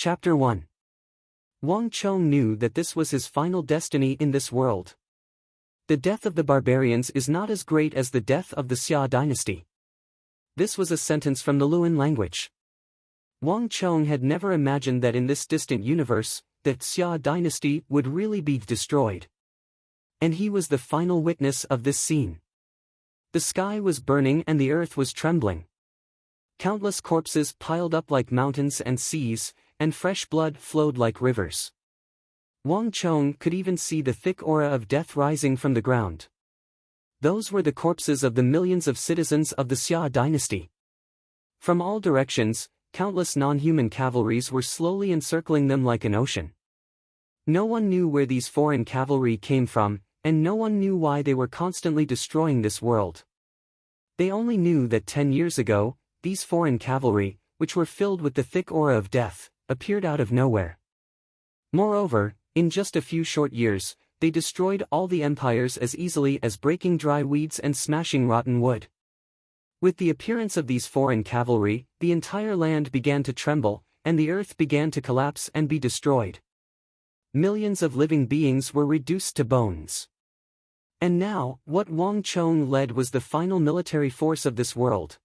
Chapter 1. Wang Chong knew that this was his final destiny in this world. The death of the barbarians is not as great as the death of the Xia dynasty. This was a sentence from the Luan language. Wang Chong had never imagined that in this distant universe, the Xia dynasty would really be destroyed. And he was the final witness of this scene. The sky was burning and the earth was trembling. Countless corpses piled up like mountains and seas, and fresh blood flowed like rivers. Wang Chong could even see the thick aura of death rising from the ground. Those were the corpses of the millions of citizens of the Xia dynasty. From all directions, countless non-human cavalries were slowly encircling them like an ocean. No one knew where these foreign cavalry came from, and no one knew why they were constantly destroying this world. They only knew that 10 years ago, these foreign cavalry, which were filled with the thick aura of death, appeared out of nowhere. Moreover, in just a few short years, they destroyed all the empires as easily as breaking dry weeds and smashing rotten wood. With the appearance of these foreign cavalry, the entire land began to tremble, and the earth began to collapse and be destroyed. Millions of living beings were reduced to bones. And now, what Wang Chong led was the final military force of this world.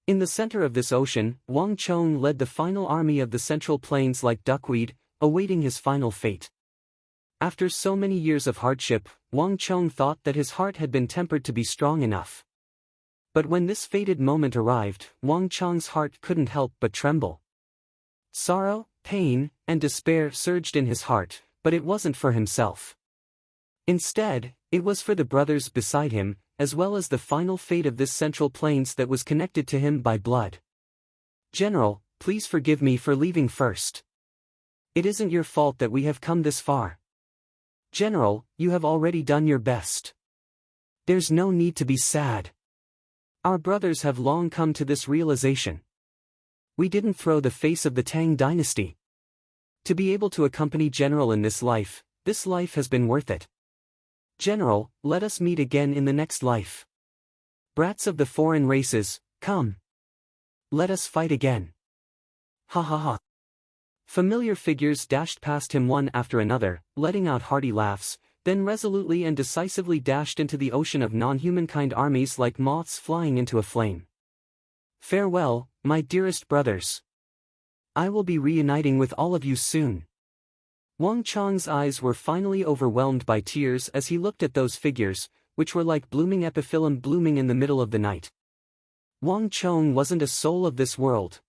In the center of this ocean, Wang Chong led the final army of the Central Plains like duckweed, awaiting his final fate. After so many years of hardship, Wang Chong thought that his heart had been tempered to be strong enough. But when this fated moment arrived, Wang Chong's heart couldn't help but tremble. Sorrow, pain, and despair surged in his heart, but it wasn't for himself. Instead, it was for the brothers beside him, as well as the final fate of this Central Plains that was connected to him by blood. General, please forgive me for leaving first. It isn't your fault that we have come this far. General, you have already done your best. There's no need to be sad. Our brothers have long come to this realization. We didn't throw the face of the Tang dynasty. To be able to accompany General in this life has been worth it. General, let us meet again in the next life. Brats of the foreign races, come. Let us fight again. Ha ha ha. Familiar figures dashed past him one after another, letting out hearty laughs, then resolutely and decisively dashed into the ocean of non-humankind armies like moths flying into a flame. Farewell, my dearest brothers. I will be reuniting with all of you soon. Wang Chong's eyes were finally overwhelmed by tears as he looked at those figures, which were like blooming epiphyllum blooming in the middle of the night. Wang Chong wasn't a soul of this world.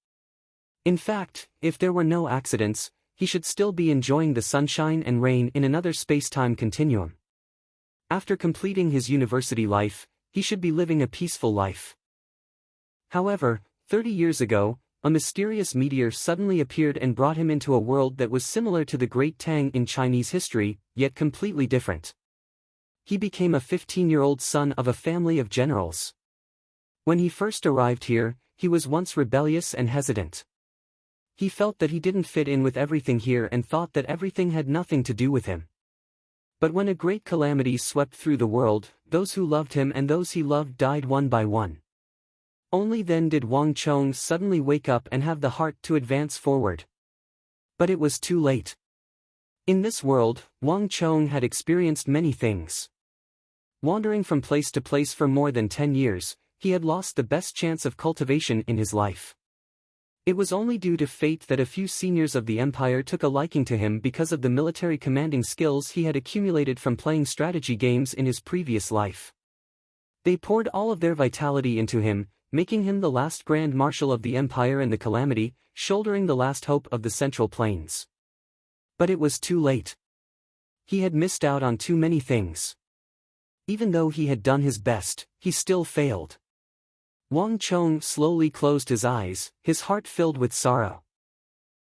In fact, if there were no accidents, he should still be enjoying the sunshine and rain in another space-time continuum. After completing his university life, he should be living a peaceful life. However, 30 years ago, a mysterious meteor suddenly appeared and brought him into a world that was similar to the Great Tang in Chinese history, yet completely different. He became a 15-year-old son of a family of generals. When he first arrived here, he was once rebellious and hesitant. He felt that he didn't fit in with everything here and thought that everything had nothing to do with him. But when a great calamity swept through the world, those who loved him and those he loved died one by one. Only then did Wang Chong suddenly wake up and have the heart to advance forward. But it was too late. In this world, Wang Chong had experienced many things. Wandering from place to place for more than 10 years, he had lost the best chance of cultivation in his life. It was only due to fate that a few seniors of the empire took a liking to him because of the military commanding skills he had accumulated from playing strategy games in his previous life. They poured all of their vitality into him, making him the last Grand Marshal of the Empire in the calamity, shouldering the last hope of the Central Plains. But it was too late. He had missed out on too many things. Even though he had done his best, he still failed. Wang Chong slowly closed his eyes, his heart filled with sorrow.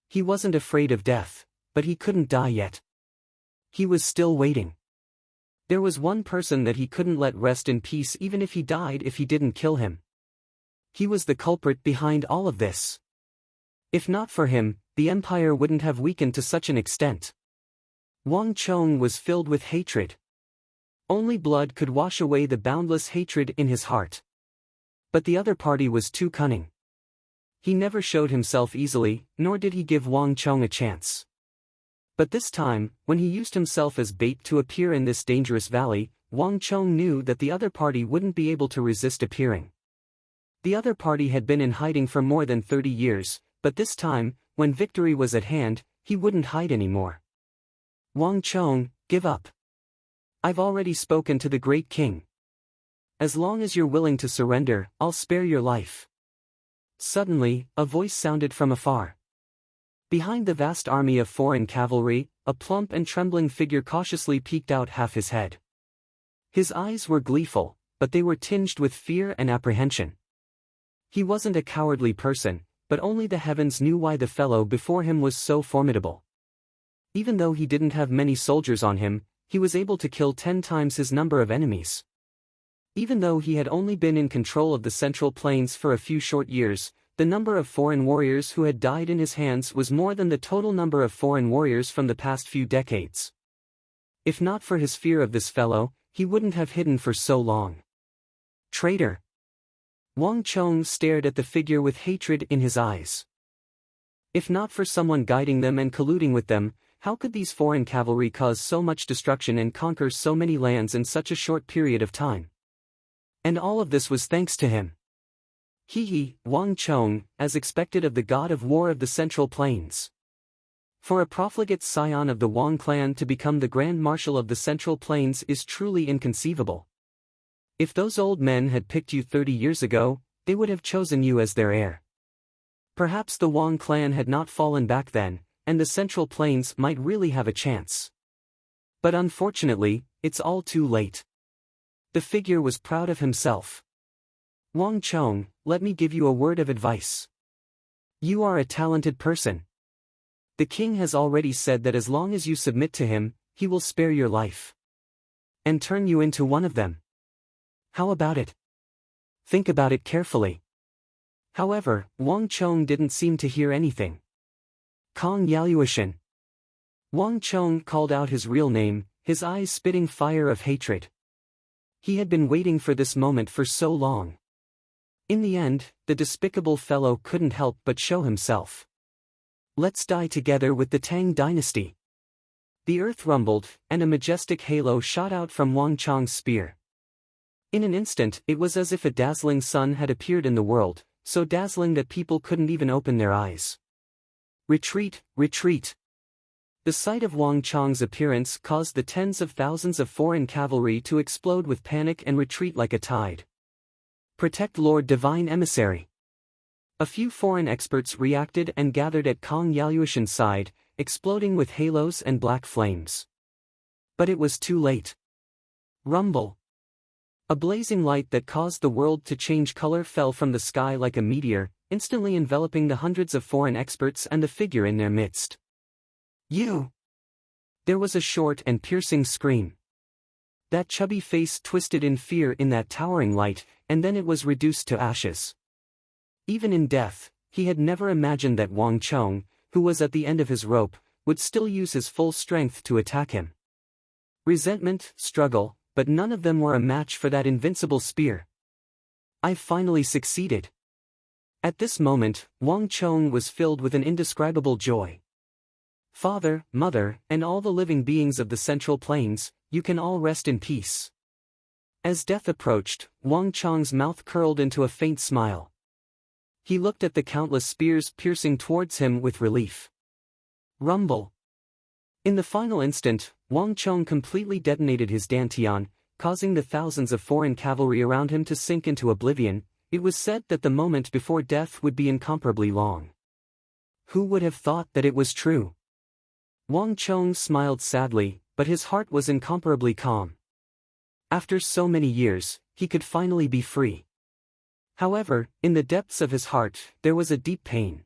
He wasn't afraid of death, but he couldn't die yet. He was still waiting. There was one person that he couldn't let rest in peace even if he died if he didn't kill him. He was the culprit behind all of this. If not for him, the empire wouldn't have weakened to such an extent. Wang Chong was filled with hatred. Only blood could wash away the boundless hatred in his heart. But the other party was too cunning. He never showed himself easily, nor did he give Wang Chong a chance. But this time, when he used himself as bait to appear in this dangerous valley, Wang Chong knew that the other party wouldn't be able to resist appearing. The other party had been in hiding for more than 30 years, but this time, when victory was at hand, he wouldn't hide anymore. Wang Chong, give up. I've already spoken to the great king. As long as you're willing to surrender, I'll spare your life. Suddenly, a voice sounded from afar. Behind the vast army of foreign cavalry, a plump and trembling figure cautiously peeked out half his head. His eyes were gleeful, but they were tinged with fear and apprehension. He wasn't a cowardly person, but only the heavens knew why the fellow before him was so formidable. Even though he didn't have many soldiers on him, he was able to kill 10 times his number of enemies. Even though he had only been in control of the Central Plains for a few short years, the number of foreign warriors who had died in his hands was more than the total number of foreign warriors from the past few decades. If not for his fear of this fellow, he wouldn't have hidden for so long. Traitor! Wang Chong stared at the figure with hatred in his eyes. If not for someone guiding them and colluding with them, how could these foreign cavalry cause so much destruction and conquer so many lands in such a short period of time? And all of this was thanks to him. Wang Chong, as expected of the god of war of the Central Plains. For a profligate scion of the Wang clan to become the Grand Marshal of the Central Plains is truly inconceivable. If those old men had picked you 30 years ago, they would have chosen you as their heir. Perhaps the Wang clan had not fallen back then, and the Central Plains might really have a chance. But unfortunately, it's all too late. The figure was proud of himself. Wang Chong, let me give you a word of advice. You are a talented person. The king has already said that as long as you submit to him, he will spare your life. And turn you into one of them. How about it? Think about it carefully. However, Wang Chong didn't seem to hear anything. Kong Yaluoshan. Wang Chong called out his real name, his eyes spitting fire of hatred. He had been waiting for this moment for so long. In the end, the despicable fellow couldn't help but show himself. Let's die together with the Tang dynasty. The earth rumbled, and a majestic halo shot out from Wang Chong's spear. In an instant, it was as if a dazzling sun had appeared in the world, so dazzling that people couldn't even open their eyes. Retreat, retreat. The sight of Wang Chong's appearance caused the tens of thousands of foreign cavalry to explode with panic and retreat like a tide. Protect Lord Divine Emissary. A few foreign experts reacted and gathered at Kong Yaluoshan's side, exploding with halos and black flames. But it was too late. Rumble. A blazing light that caused the world to change color fell from the sky like a meteor, instantly enveloping the hundreds of foreign experts and the figure in their midst. You! There was a short and piercing scream. That chubby face twisted in fear in that towering light, and then it was reduced to ashes. Even in death, he had never imagined that Wang Chong, who was at the end of his rope, would still use his full strength to attack him. Resentment, struggle, but none of them were a match for that invincible spear. I finally succeeded. At this moment, Wang Chong was filled with an indescribable joy. Father, mother, and all the living beings of the Central Plains, you can all rest in peace. As death approached, Wang Chong's mouth curled into a faint smile. He looked at the countless spears piercing towards him with relief. Rumble. In the final instant, Wang Chong completely detonated his dantian, causing the thousands of foreign cavalry around him to sink into oblivion. It was said that the moment before death would be incomparably long. Who would have thought that it was true? Wang Chong smiled sadly, but his heart was incomparably calm. After so many years, he could finally be free. However, in the depths of his heart, there was a deep pain.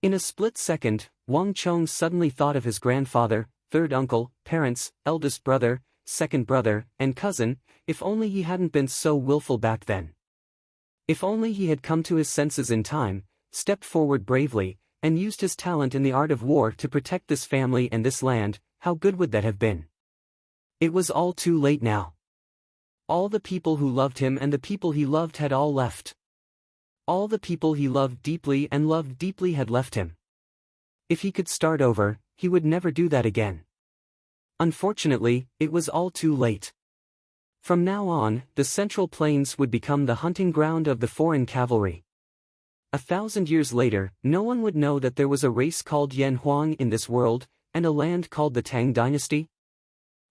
In a split second, Wang Chong suddenly thought of his grandfather, third uncle, parents, eldest brother, second brother, and cousin. If only he hadn't been so willful back then. If only he had come to his senses in time, stepped forward bravely, and used his talent in the art of war to protect this family and this land, how good would that have been? It was all too late now. All the people who loved him and the people he loved had all left. All the people he loved deeply had left him. If he could start over, he would never do that again. Unfortunately, it was all too late. From now on, the Central Plains would become the hunting ground of the foreign cavalry. 1,000 years later, no one would know that there was a race called Yan Huang in this world, and a land called the Tang Dynasty.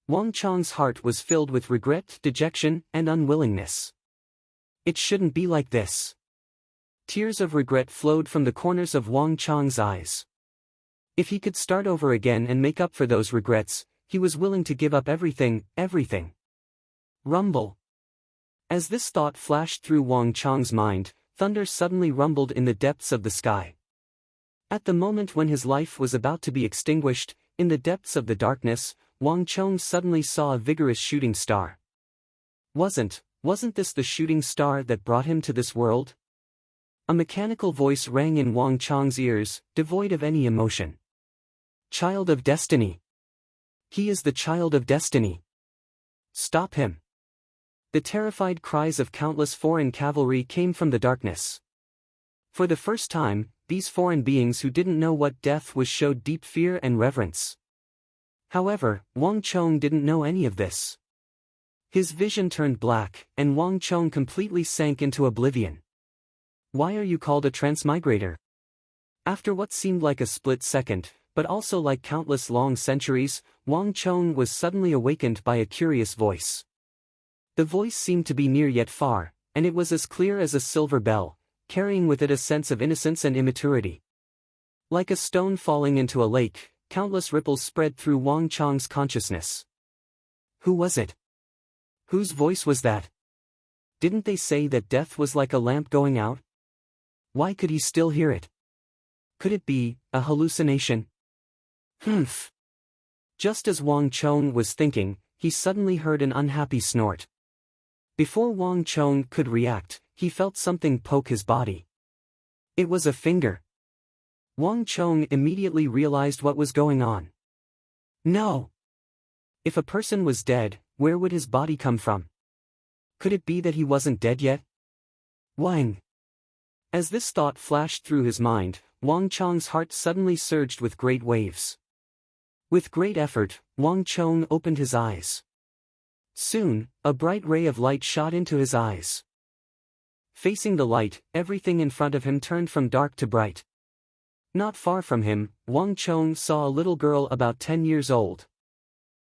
Wang Chong's heart was filled with regret, dejection, and unwillingness. It shouldn't be like this. Tears of regret flowed from the corners of Wang Chong's eyes. If he could start over again and make up for those regrets, he was willing to give up everything, everything. Rumble. As this thought flashed through Wang Chong's mind, thunder suddenly rumbled in the depths of the sky. At the moment when his life was about to be extinguished, in the depths of the darkness, Wang Chong suddenly saw a vigorous shooting star. Wasn't this the shooting star that brought him to this world? A mechanical voice rang in Wang Chong's ears, devoid of any emotion. Child of Destiny. He is the child of destiny. Stop him. The terrified cries of countless foreign cavalry came from the darkness. For the first time, these foreign beings who didn't know what death was showed deep fear and reverence. However, Wang Chong didn't know any of this. His vision turned black, and Wang Chong completely sank into oblivion. Why are you called a transmigrator? After what seemed like a split second, but also like countless long centuries, Wang Chong was suddenly awakened by a curious voice. The voice seemed to be near yet far, and it was as clear as a silver bell, carrying with it a sense of innocence and immaturity. Like a stone falling into a lake, countless ripples spread through Wang Chong's consciousness. Who was it? Whose voice was that? Didn't they say that death was like a lamp going out? Why could he still hear it? Could it be a hallucination? Humph. Just as Wang Chong was thinking, he suddenly heard an unhappy snort. Before Wang Chong could react, he felt something poke his body. It was a finger. Wang Chong immediately realized what was going on. No! If a person was dead, where would his body come from? Could it be that he wasn't dead yet? Wang! As this thought flashed through his mind, Wang Chong's heart suddenly surged with great waves. With great effort, Wang Chong opened his eyes. Soon, a bright ray of light shot into his eyes. Facing the light, everything in front of him turned from dark to bright. Not far from him, Wang Chong saw a little girl about 10 years old.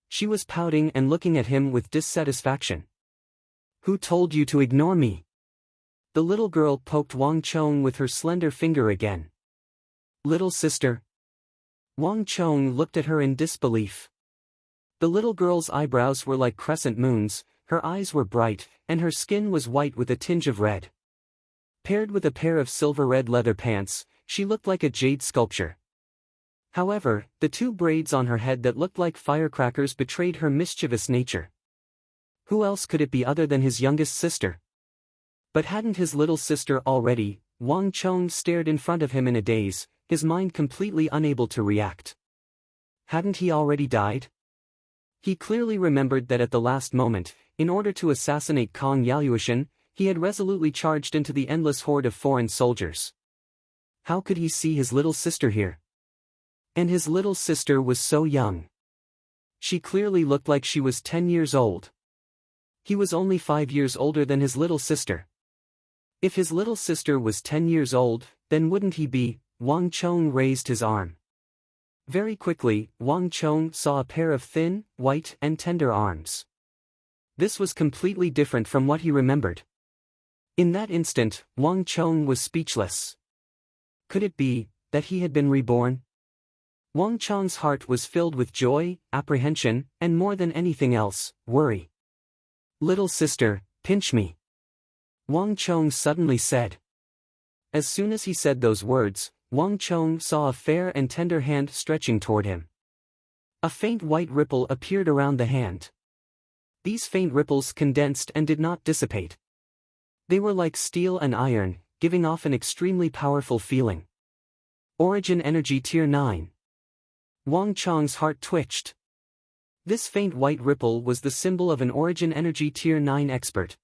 She was pouting and looking at him with dissatisfaction. Who told you to ignore me? The little girl poked Wang Chong with her slender finger again. Little sister. Wang Chong looked at her in disbelief. The little girl's eyebrows were like crescent moons, her eyes were bright, and her skin was white with a tinge of red. Paired with a pair of silver-red leather pants, she looked like a jade sculpture. However, the two braids on her head that looked like firecrackers betrayed her mischievous nature. Who else could it be other than his youngest sister? But hadn't his little sister already? Wang Chong stared in front of him in a daze, his mind completely unable to react. Hadn't he already died? He clearly remembered that at the last moment, in order to assassinate Kong Yaluoshan, he had resolutely charged into the endless horde of foreign soldiers. How could he see his little sister here? And his little sister was so young. She clearly looked like she was 10 years old. He was only 5 years older than his little sister. If his little sister was 10 years old, then wouldn't he be? Wang Chong raised his arm. Very quickly, Wang Chong saw a pair of thin, white, and tender arms. This was completely different from what he remembered. In that instant, Wang Chong was speechless. Could it be that he had been reborn? Wang Chong's heart was filled with joy, apprehension, and more than anything else, worry. Little sister, pinch me. Wang Chong suddenly said. As soon as he said those words, Wang Chong saw a fair and tender hand stretching toward him. A faint white ripple appeared around the hand. These faint ripples condensed and did not dissipate. They were like steel and iron, giving off an extremely powerful feeling. Origin Energy Tier 9. Wang Chong's heart twitched. This faint white ripple was the symbol of an Origin Energy Tier 9 expert.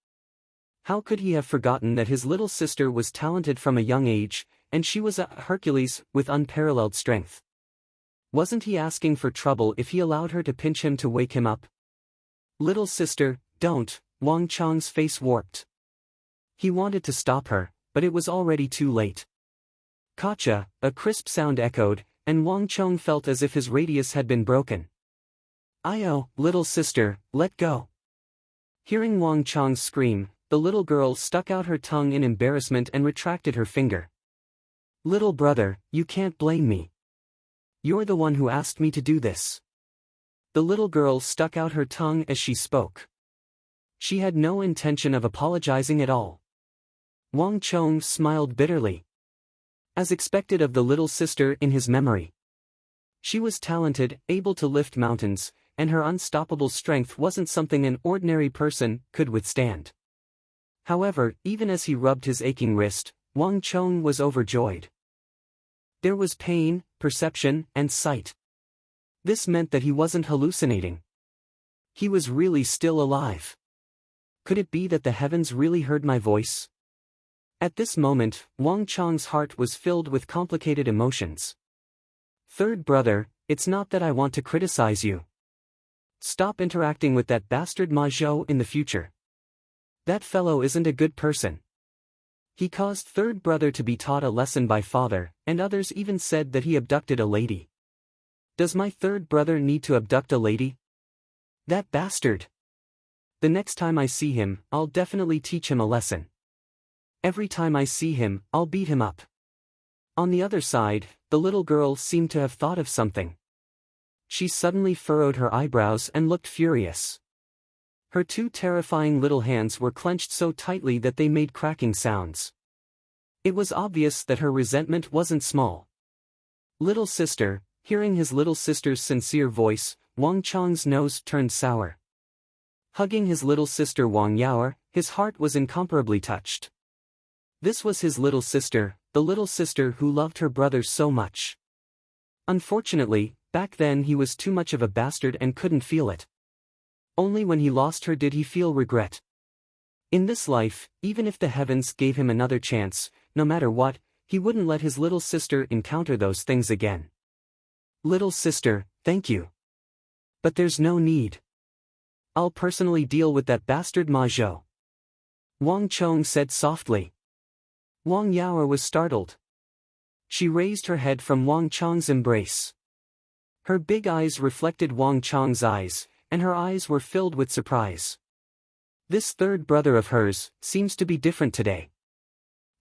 How could he have forgotten that his little sister was talented from a young age, and she was a Hercules with unparalleled strength? Wasn't he asking for trouble if he allowed her to pinch him to wake him up? Little sister, don't, Wang Chang's face warped. He wanted to stop her, but it was already too late. Gotcha, a crisp sound echoed, and Wang Chong felt as if his radius had been broken. "Io, little sister, let go." Hearing Wang Chong's scream, the little girl stuck out her tongue in embarrassment and retracted her finger. "Little brother, you can't blame me. You're the one who asked me to do this." The little girl stuck out her tongue as she spoke. She had no intention of apologizing at all. Wang Chong smiled bitterly. As expected of the little sister in his memory. She was talented, able to lift mountains, and her unstoppable strength wasn't something an ordinary person could withstand. However, even as he rubbed his aching wrist, Wang Chong was overjoyed. There was pain, perception, and sight. This meant that he wasn't hallucinating. He was really still alive. Could it be that the heavens really heard my voice? At this moment, Wang Chong's heart was filled with complicated emotions. "Third brother, it's not that I want to criticize you. Stop interacting with that bastard Ma Zhou in the future. That fellow isn't a good person. He caused third brother to be taught a lesson by father, and others even said that he abducted a lady. Does my third brother need to abduct a lady? That bastard! The next time I see him, I'll definitely teach him a lesson. Every time I see him, I'll beat him up." On the other side, the little girl seemed to have thought of something. She suddenly furrowed her eyebrows and looked furious. Her two terrifying little hands were clenched so tightly that they made cracking sounds. It was obvious that her resentment wasn't small. "Little sister," hearing his little sister's sincere voice, Wang Chong's nose turned sour. Hugging his little sister Wang Yaoer, his heart was incomparably touched. This was his little sister, the little sister who loved her brother so much. Unfortunately, back then he was too much of a bastard and couldn't feel it. Only when he lost her did he feel regret. In this life, even if the heavens gave him another chance, no matter what, he wouldn't let his little sister encounter those things again. "Little sister, thank you. But there's no need. I'll personally deal with that bastard Ma Zhou," Wang Chong said softly. Wang Yaoer was startled. She raised her head from Wang Chong's embrace. Her big eyes reflected Wang Chong's eyes, and her eyes were filled with surprise. This third brother of hers seems to be different today.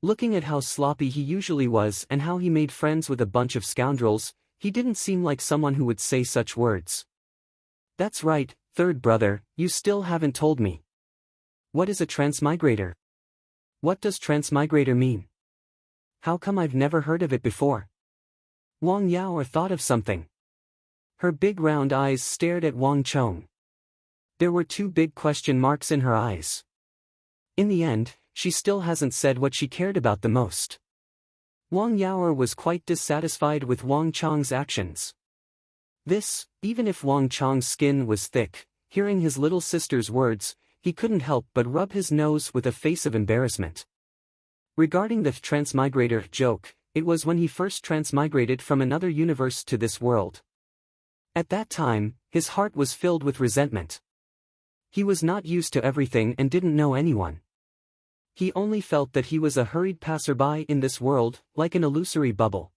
Looking at how sloppy he usually was and how he made friends with a bunch of scoundrels, he didn't seem like someone who would say such words. "That's right, third brother, you still haven't told me. What is a transmigrator? What does transmigrator mean? How come I've never heard of it before?" Wang Yaoer thought of something. Her big round eyes stared at Wang Chong. There were two big question marks in her eyes. In the end, she still hasn't said what she cared about the most. Wang Yaoer was quite dissatisfied with Wang Chong's actions. This, even if Wang Chong's skin was thick, hearing his little sister's words, he couldn't help but rub his nose with a face of embarrassment. Regarding the transmigrator joke, it was when he first transmigrated from another universe to this world. At that time, his heart was filled with resentment. He was not used to everything and didn't know anyone. He only felt that he was a hurried passerby in this world, like an illusory bubble.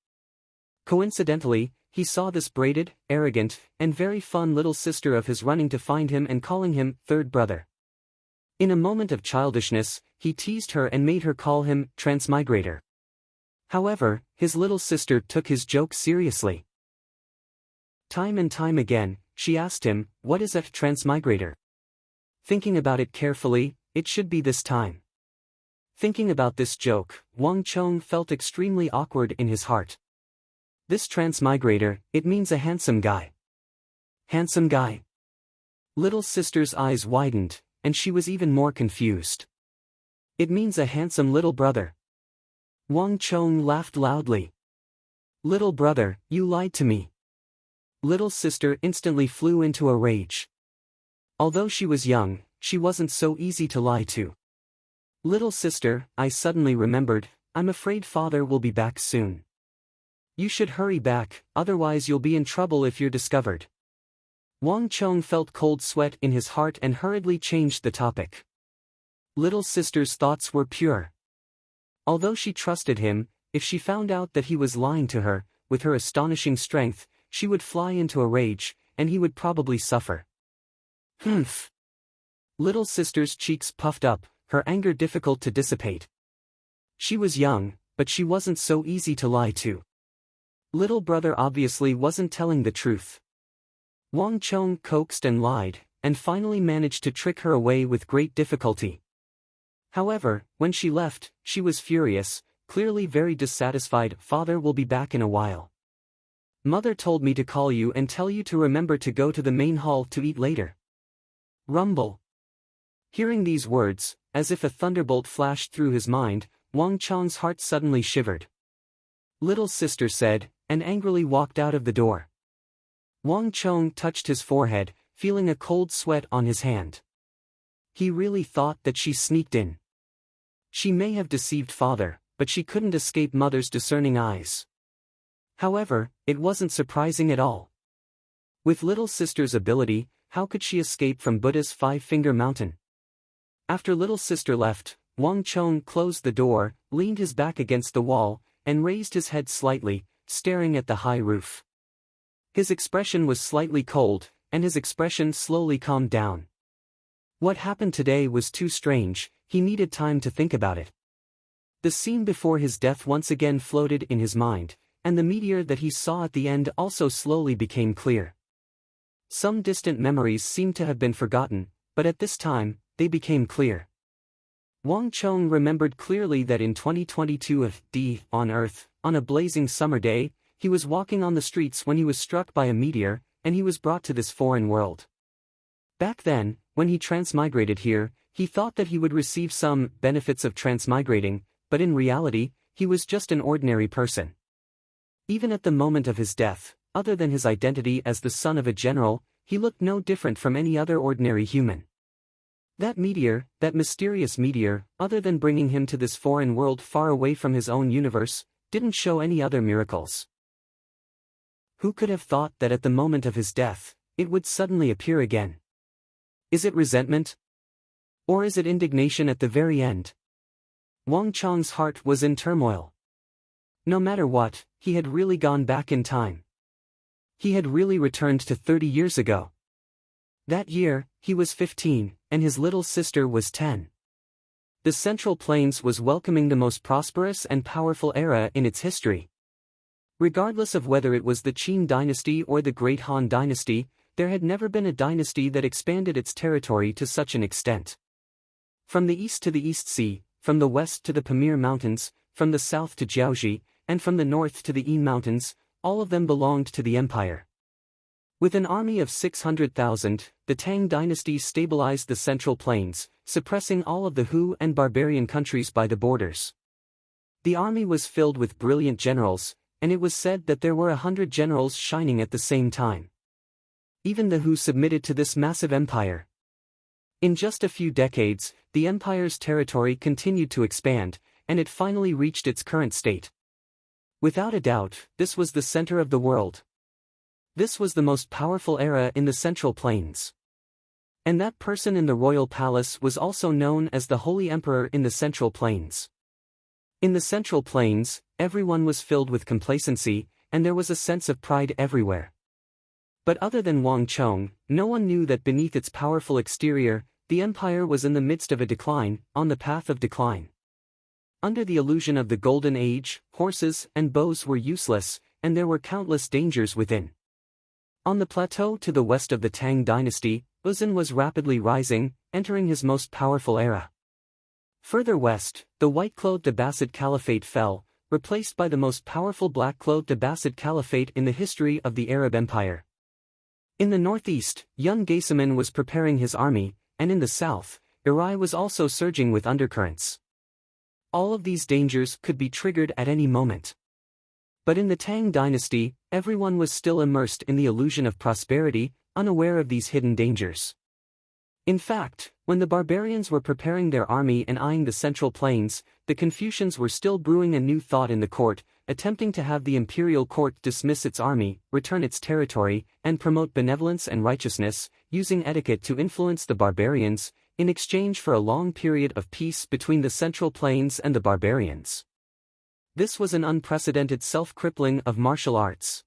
Coincidentally, he saw this braided, arrogant, and very fun little sister of his running to find him and calling him third brother. In a moment of childishness, he teased her and made her call him transmigrator. However, his little sister took his joke seriously. Time and time again, she asked him, "What is a transmigrator?" Thinking about it carefully, it should be this time. Thinking about this joke, Wang Chong felt extremely awkward in his heart. This transmigrator, it means a handsome guy. Handsome guy. Little sister's eyes widened, and she was even more confused. It means a handsome little brother. Wang Chong laughed loudly. "Little brother, you lied to me." Little sister instantly flew into a rage. Although she was young, she wasn't so easy to lie to. Little sister, I suddenly remembered, I'm afraid father will be back soon. You should hurry back, otherwise you'll be in trouble if you're discovered. Wang Chong felt cold sweat in his heart and hurriedly changed the topic. Little sister's thoughts were pure. Although she trusted him, if she found out that he was lying to her, with her astonishing strength, she would fly into a rage, and he would probably suffer. Humph. Little sister's cheeks puffed up, her anger difficult to dissipate. She was young, but she wasn't so easy to lie to. Little brother obviously wasn't telling the truth. Wang Chong coaxed and lied, and finally managed to trick her away with great difficulty. However, when she left, she was furious, clearly very dissatisfied. Father will be back in a while. Mother told me to call you and tell you to remember to go to the main hall to eat later. Rumble. Hearing these words, as if a thunderbolt flashed through his mind, Wang Chong's heart suddenly shivered. Little sister said, and angrily walked out of the door. Wang Chong touched his forehead, feeling a cold sweat on his hand. He really thought that she sneaked in. She may have deceived father, but she couldn't escape mother's discerning eyes. However, it wasn't surprising at all. With little sister's ability, how could she escape from Buddha's five-finger mountain? After little sister left, Wang Chong closed the door, leaned his back against the wall, and raised his head slightly, staring at the high roof. His expression was slightly cold, and his expression slowly calmed down. What happened today was too strange, he needed time to think about it. The scene before his death once again floated in his mind, and the meteor that he saw at the end also slowly became clear. Some distant memories seemed to have been forgotten, but at this time, they became clear. Wang Chong remembered clearly that in 2022 on Earth, on a blazing summer day, he was walking on the streets when he was struck by a meteor, and he was brought to this foreign world. Back then, when he transmigrated here, he thought that he would receive some benefits of transmigrating, but in reality, he was just an ordinary person. Even at the moment of his death, other than his identity as the son of a general, he looked no different from any other ordinary human. That meteor, that mysterious meteor, other than bringing him to this foreign world far away from his own universe, didn't show any other miracles. Who could have thought that at the moment of his death, it would suddenly appear again? Is it resentment? Or is it indignation at the very end? Wang Chong's heart was in turmoil. No matter what, he had really gone back in time. He had really returned to 30 years ago. That year, he was 15, and his little sister was 10. The Central Plains was welcoming the most prosperous and powerful era in its history. Regardless of whether it was the Qin dynasty or the Great Han dynasty, there had never been a dynasty that expanded its territory to such an extent. From the east to the East Sea, from the west to the Pamir Mountains, from the south to Jiaoxi, and from the north to the Yin Mountains, all of them belonged to the empire. With an army of 600,000, the Tang dynasty stabilized the Central Plains, suppressing all of the Hu and barbarian countries by the borders. The army was filled with brilliant generals, and it was said that there were 100 generals shining at the same time. Even the Hu submitted to this massive empire. In just a few decades, the empire's territory continued to expand, and it finally reached its current state. Without a doubt, this was the center of the world. This was the most powerful era in the Central Plains. And that person in the royal palace was also known as the Holy Emperor in the Central Plains. In the Central Plains, everyone was filled with complacency, and there was a sense of pride everywhere. But other than Wang Chong, no one knew that beneath its powerful exterior, the empire was in the midst of a decline, on the path of decline. Under the illusion of the Golden Age, horses and bows were useless, and there were countless dangers within. On the plateau to the west of the Tang dynasty, Uzun was rapidly rising, entering his most powerful era. Further west, the white-clothed Abbasid Caliphate fell, replaced by the most powerful black-clothed Abbasid Caliphate in the history of the Arab Empire. In the northeast, young Ghasemin was preparing his army, and in the south, Irai was also surging with undercurrents. All of these dangers could be triggered at any moment. But in the Tang dynasty, everyone was still immersed in the illusion of prosperity, unaware of these hidden dangers. In fact, when the barbarians were preparing their army and eyeing the central plains, the Confucians were still brewing a new thought in the court, attempting to have the imperial court dismiss its army, return its territory, and promote benevolence and righteousness, using etiquette to influence the barbarians, in exchange for a long period of peace between the central plains and the barbarians. This was an unprecedented self-crippling of martial arts.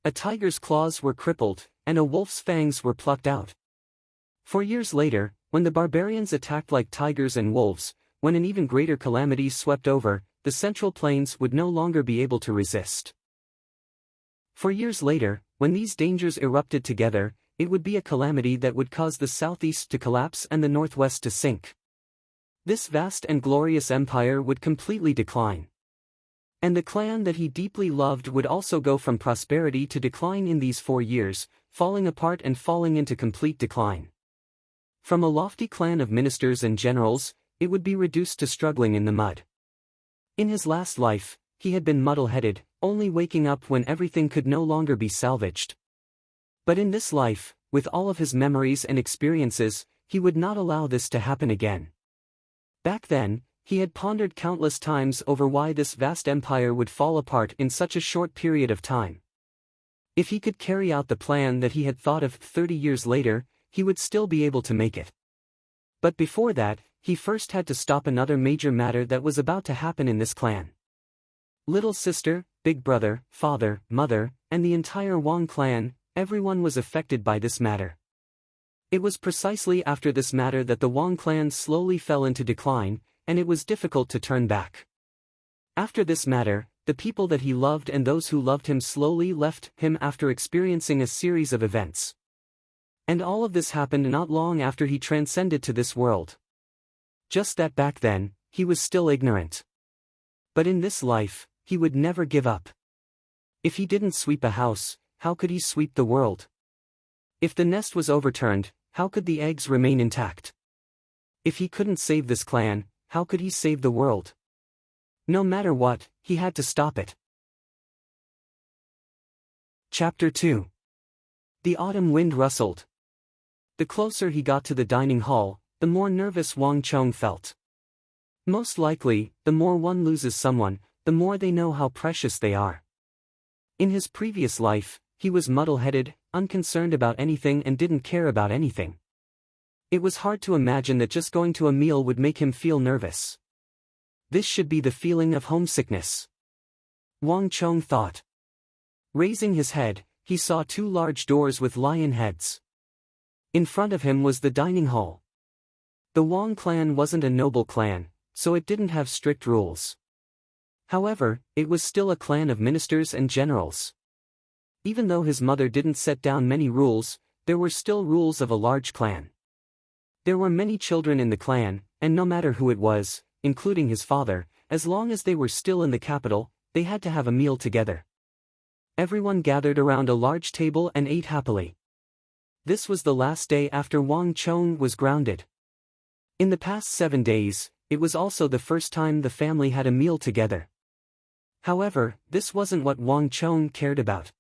A tiger's claws were crippled, and a wolf's fangs were plucked out. 4 years later, when the barbarians attacked like tigers and wolves, when an even greater calamity swept over, the central plains would no longer be able to resist. 4 years later, when these dangers erupted together, it would be a calamity that would cause the southeast to collapse and the northwest to sink. This vast and glorious empire would completely decline. And the clan that he deeply loved would also go from prosperity to decline in these 4 years, falling apart and falling into complete decline. From a lofty clan of ministers and generals, it would be reduced to struggling in the mud. In his last life, he had been muddle-headed, only waking up when everything could no longer be salvaged. But in this life, with all of his memories and experiences, he would not allow this to happen again. Back then, he had pondered countless times over why this vast empire would fall apart in such a short period of time. If he could carry out the plan that he had thought of 30 years later, he would still be able to make it. But before that, he first had to stop another major matter that was about to happen in this clan. Little sister, big brother, father, mother, and the entire Wang clan, everyone was affected by this matter. It was precisely after this matter that the Wang clan slowly fell into decline, and it was difficult to turn back. After this matter, the people that he loved and those who loved him slowly left him after experiencing a series of events. And all of this happened not long after he transcended to this world. Just that back then, he was still ignorant. But in this life, he would never give up. If he didn't sweep a house, how could he sweep the world? If the nest was overturned, how could the eggs remain intact? If he couldn't save this clan, how could he save the world? No matter what, he had to stop it. Chapter 2. The autumn wind rustled. The closer he got to the dining hall, the more nervous Wang Chong felt. Most likely, the more one loses someone, the more they know how precious they are. In his previous life, he was muddle-headed, unconcerned about anything and didn't care about anything. It was hard to imagine that just going to a meal would make him feel nervous. This should be the feeling of homesickness. Wang Chong thought. Raising his head, he saw 2 large doors with lion heads. In front of him was the dining hall. The Wang clan wasn't a noble clan, so it didn't have strict rules. However, it was still a clan of ministers and generals. Even though his mother didn't set down many rules, there were still rules of a large clan. There were many children in the clan, and no matter who it was, including his father, as long as they were still in the capital, they had to have a meal together. Everyone gathered around a large table and ate happily. This was the last day after Wang Chong was grounded. In the past 7 days, it was also the first time the family had a meal together. However, this wasn't what Wang Chong cared about.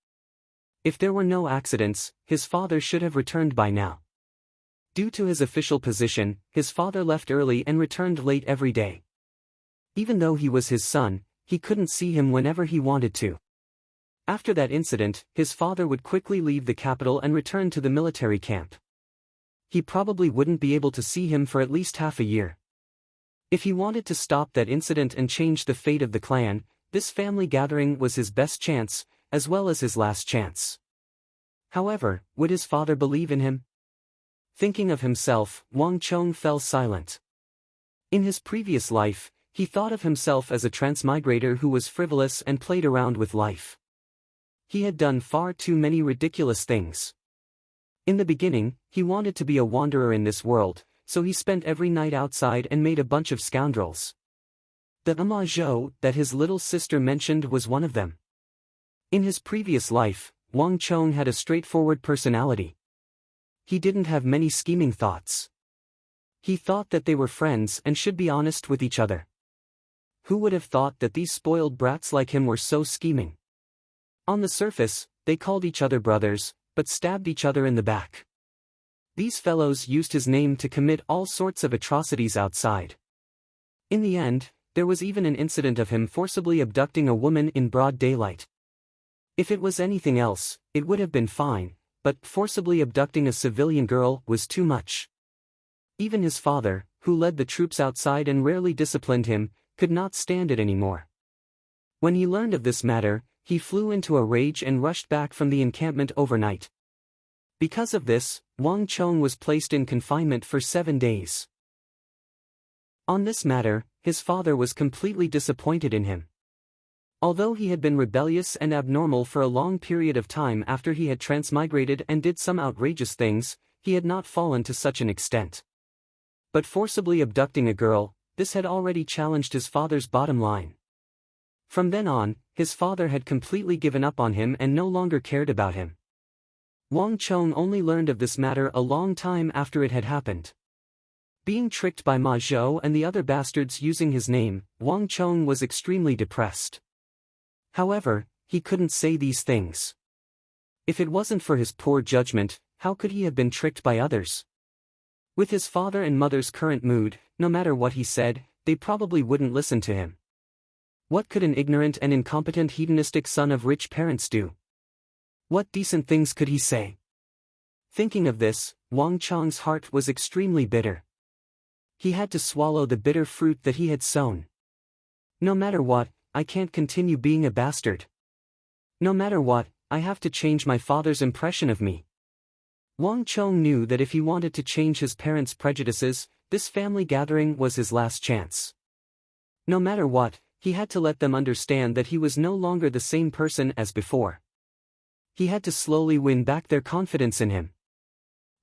If there were no accidents, his father should have returned by now. Due to his official position, his father left early and returned late every day. Even though he was his son, he couldn't see him whenever he wanted to. After that incident, his father would quickly leave the capital and return to the military camp. He probably wouldn't be able to see him for at least half a year. If he wanted to stop that incident and change the fate of the clan, this family gathering was his best chance, as well as his last chance. However, would his father believe in him? Thinking of himself, Wang Chong fell silent. In his previous life, he thought of himself as a transmigrator who was frivolous and played around with life. He had done far too many ridiculous things. In the beginning, he wanted to be a wanderer in this world, so he spent every night outside and made a bunch of scoundrels. The Ama Zhou that his little sister mentioned was one of them. In his previous life, Wang Chong had a straightforward personality. He didn't have many scheming thoughts. He thought that they were friends and should be honest with each other. Who would have thought that these spoiled brats like him were so scheming? On the surface, they called each other brothers, but stabbed each other in the back. These fellows used his name to commit all sorts of atrocities outside. In the end, there was even an incident of him forcibly abducting a woman in broad daylight. If it was anything else, it would have been fine, but forcibly abducting a civilian girl was too much. Even his father, who led the troops outside and rarely disciplined him, could not stand it anymore. When he learned of this matter, he flew into a rage and rushed back from the encampment overnight. Because of this, Wang Chong was placed in confinement for 7 days. On this matter, his father was completely disappointed in him. Although he had been rebellious and abnormal for a long period of time after he had transmigrated and did some outrageous things, he had not fallen to such an extent. But forcibly abducting a girl, this had already challenged his father's bottom line. From then on, his father had completely given up on him and no longer cared about him. Wang Chong only learned of this matter a long time after it had happened. Being tricked by Ma Zhou and the other bastards using his name, Wang Chong was extremely depressed. However, he couldn't say these things. If it wasn't for his poor judgment, how could he have been tricked by others? With his father and mother's current mood, no matter what he said, they probably wouldn't listen to him. What could an ignorant and incompetent hedonistic son of rich parents do? What decent things could he say? Thinking of this, Wang Chong's heart was extremely bitter. He had to swallow the bitter fruit that he had sown. No matter what, I can't continue being a bastard. No matter what, I have to change my father's impression of me. Wang Chong knew that if he wanted to change his parents' prejudices, this family gathering was his last chance. No matter what, he had to let them understand that he was no longer the same person as before. He had to slowly win back their confidence in him.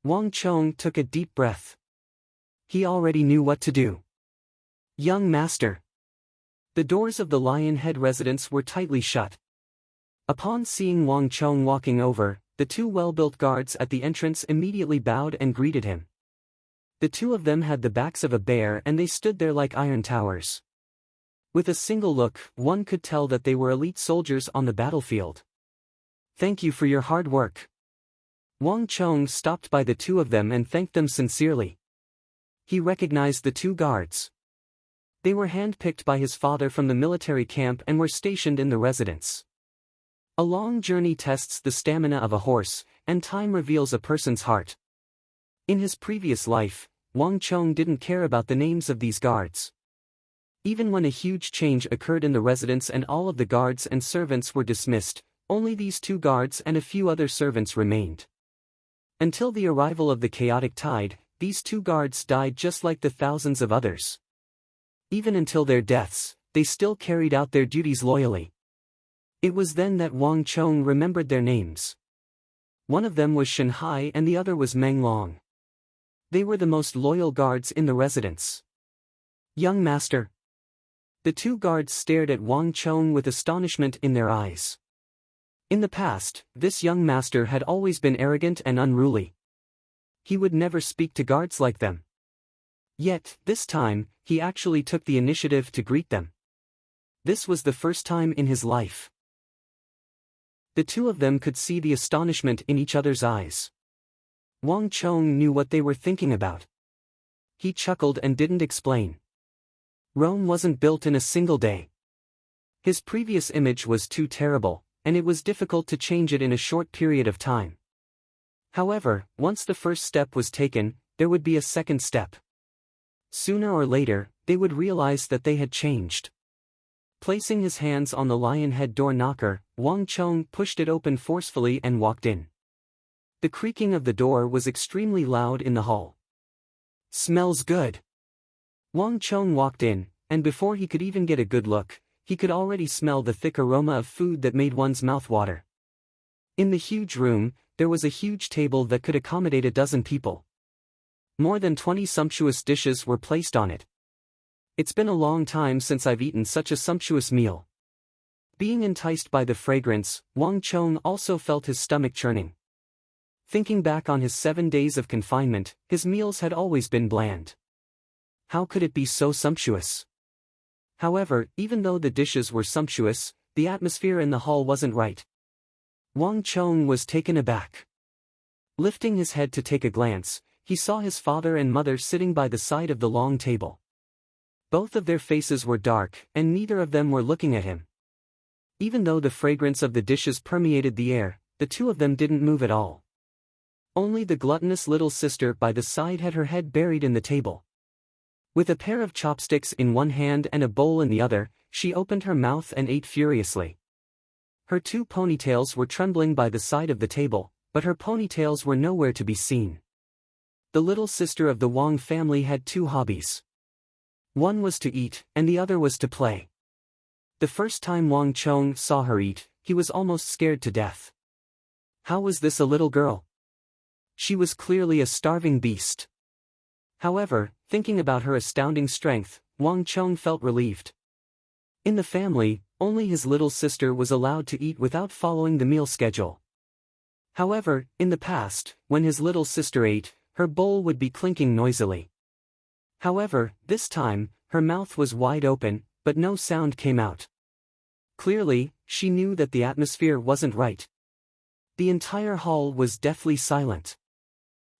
Wang Chong took a deep breath. He already knew what to do. Young master. The doors of the Lion Head residence were tightly shut. Upon seeing Wang Chong walking over, the 2 well-built guards at the entrance immediately bowed and greeted him. The 2 of them had the backs of a bear and they stood there like iron towers. With a single look, one could tell that they were elite soldiers on the battlefield. Thank you for your hard work. Wang Chong stopped by the 2 of them and thanked them sincerely. He recognized the 2 guards. They were handpicked by his father from the military camp and were stationed in the residence. A long journey tests the stamina of a horse, and time reveals a person's heart. In his previous life, Wang Chong didn't care about the names of these guards. Even when a huge change occurred in the residence and all of the guards and servants were dismissed, only these 2 guards and a few other servants remained. Until the arrival of the chaotic tide, these 2 guards died just like the thousands of others. Even until their deaths, they still carried out their duties loyally. It was then that Wang Chong remembered their names. One of them was Shanhai and the other was Meng Long. They were the most loyal guards in the residence. Young master. The 2 guards stared at Wang Chong with astonishment in their eyes. In the past, this young master had always been arrogant and unruly. He would never speak to guards like them. Yet, this time, he actually took the initiative to greet them. This was the first time in his life. The 2 of them could see the astonishment in each other's eyes. Wang Chong knew what they were thinking about. He chuckled and didn't explain. Rome wasn't built in a single day. His previous image was too terrible, and it was difficult to change it in a short period of time. However, once the first step was taken, there would be a second step. Sooner or later, they would realize that they had changed. Placing his hands on the lion head door knocker, Wang Chong pushed it open forcefully and walked in. The creaking of the door was extremely loud in the hall. Smells good. Wang Chong walked in, and before he could even get a good look, he could already smell the thick aroma of food that made one's mouth water. In the huge room, there was a huge table that could accommodate a dozen people. More than 20 sumptuous dishes were placed on it. It's been a long time since I've eaten such a sumptuous meal. Being enticed by the fragrance, Wang Chong also felt his stomach churning. Thinking back on his 7 days of confinement, his meals had always been bland. How could it be so sumptuous? However, even though the dishes were sumptuous, the atmosphere in the hall wasn't right. Wang Chong was taken aback. Lifting his head to take a glance, he saw his father and mother sitting by the side of the long table. Both of their faces were dark, and neither of them were looking at him. Even though the fragrance of the dishes permeated the air, the two of them didn't move at all. Only the gluttonous little sister by the side had her head buried in the table. With a pair of chopsticks in one hand and a bowl in the other, she opened her mouth and ate furiously. Her two ponytails were trembling by the side of the table, but her ponytails were nowhere to be seen. The little sister of the Wang family had two hobbies. One was to eat, and the other was to play. The first time Wang Chong saw her eat, he was almost scared to death. How was this a little girl? She was clearly a starving beast. However, thinking about her astounding strength, Wang Chong felt relieved. In the family, only his little sister was allowed to eat without following the meal schedule. However, in the past, when his little sister ate, her bowl would be clinking noisily. However, this time, her mouth was wide open, but no sound came out. Clearly, she knew that the atmosphere wasn't right. The entire hall was deathly silent.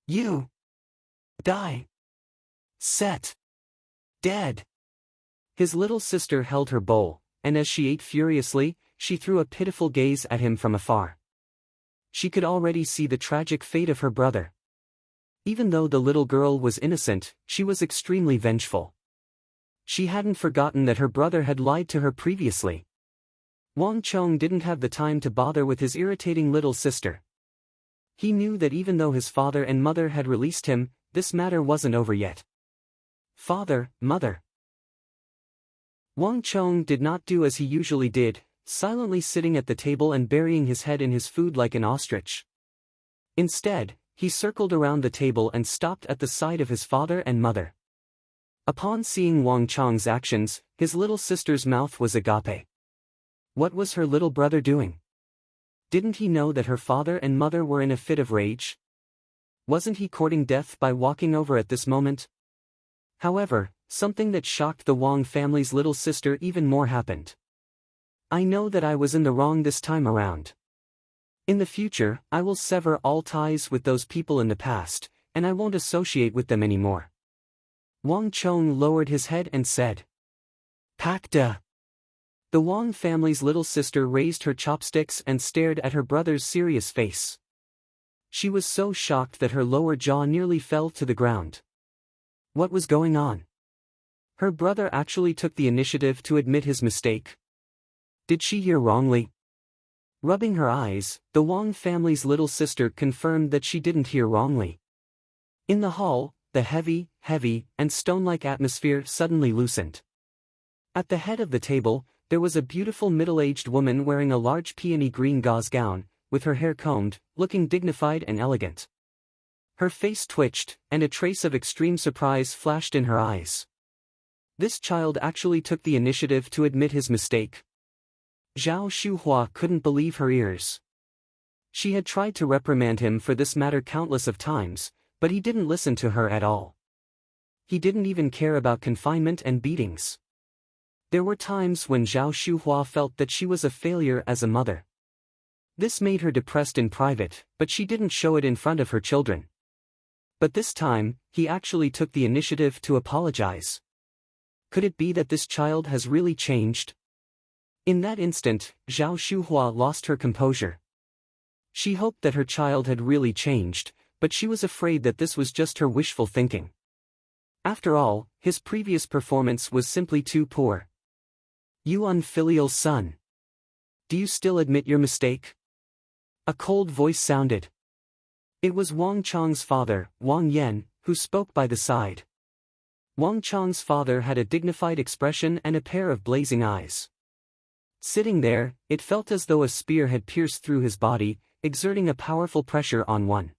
You. Die. Set. Dead. His little sister held her bowl, and as she ate furiously, she threw a pitiful gaze at him from afar. She could already see the tragic fate of her brother. Even though the little girl was innocent, she was extremely vengeful. She hadn't forgotten that her brother had lied to her previously. Wang Chong didn't have the time to bother with his irritating little sister. He knew that even though his father and mother had released him, this matter wasn't over yet. Father, mother. Wang Chong did not do as he usually did, silently sitting at the table and burying his head in his food like an ostrich. Instead, he circled around the table and stopped at the side of his father and mother. Upon seeing Wang Chong's actions, his little sister's mouth was agape. What was her little brother doing? Didn't he know that her father and mother were in a fit of rage? Wasn't he courting death by walking over at this moment? However, something that shocked the Wang family's little sister even more happened. I know that I was in the wrong this time around. In the future, I will sever all ties with those people in the past, and I won't associate with them anymore. Wang Chong lowered his head and said. Pakda. The Wang family's little sister raised her chopsticks and stared at her brother's serious face. She was so shocked that her lower jaw nearly fell to the ground. What was going on? Her brother actually took the initiative to admit his mistake. Did she hear wrongly? Rubbing her eyes, the Wang family's little sister confirmed that she didn't hear wrongly. In the hall, the heavy, and stone-like atmosphere suddenly loosened. At the head of the table, there was a beautiful middle-aged woman wearing a large peony green gauze gown, with her hair combed, looking dignified and elegant. Her face twitched, and a trace of extreme surprise flashed in her eyes. This child actually took the initiative to admit his mistake. Zhao Shuhua couldn't believe her ears. She had tried to reprimand him for this matter countless of times, but he didn't listen to her at all. He didn't even care about confinement and beatings. There were times when Zhao Shuhua felt that she was a failure as a mother. This made her depressed in private, but she didn't show it in front of her children. But this time, he actually took the initiative to apologize. Could it be that this child has really changed? In that instant, Zhao Shuhua lost her composure. She hoped that her child had really changed, but she was afraid that this was just her wishful thinking. After all, his previous performance was simply too poor. You unfilial son. Do you still admit your mistake? A cold voice sounded. It was Wang Chong's father, Wang Yan, who spoke by the side. Wang Chong's father had a dignified expression and a pair of blazing eyes. Sitting there, it felt as though a spear had pierced through his body, exerting a powerful pressure on one.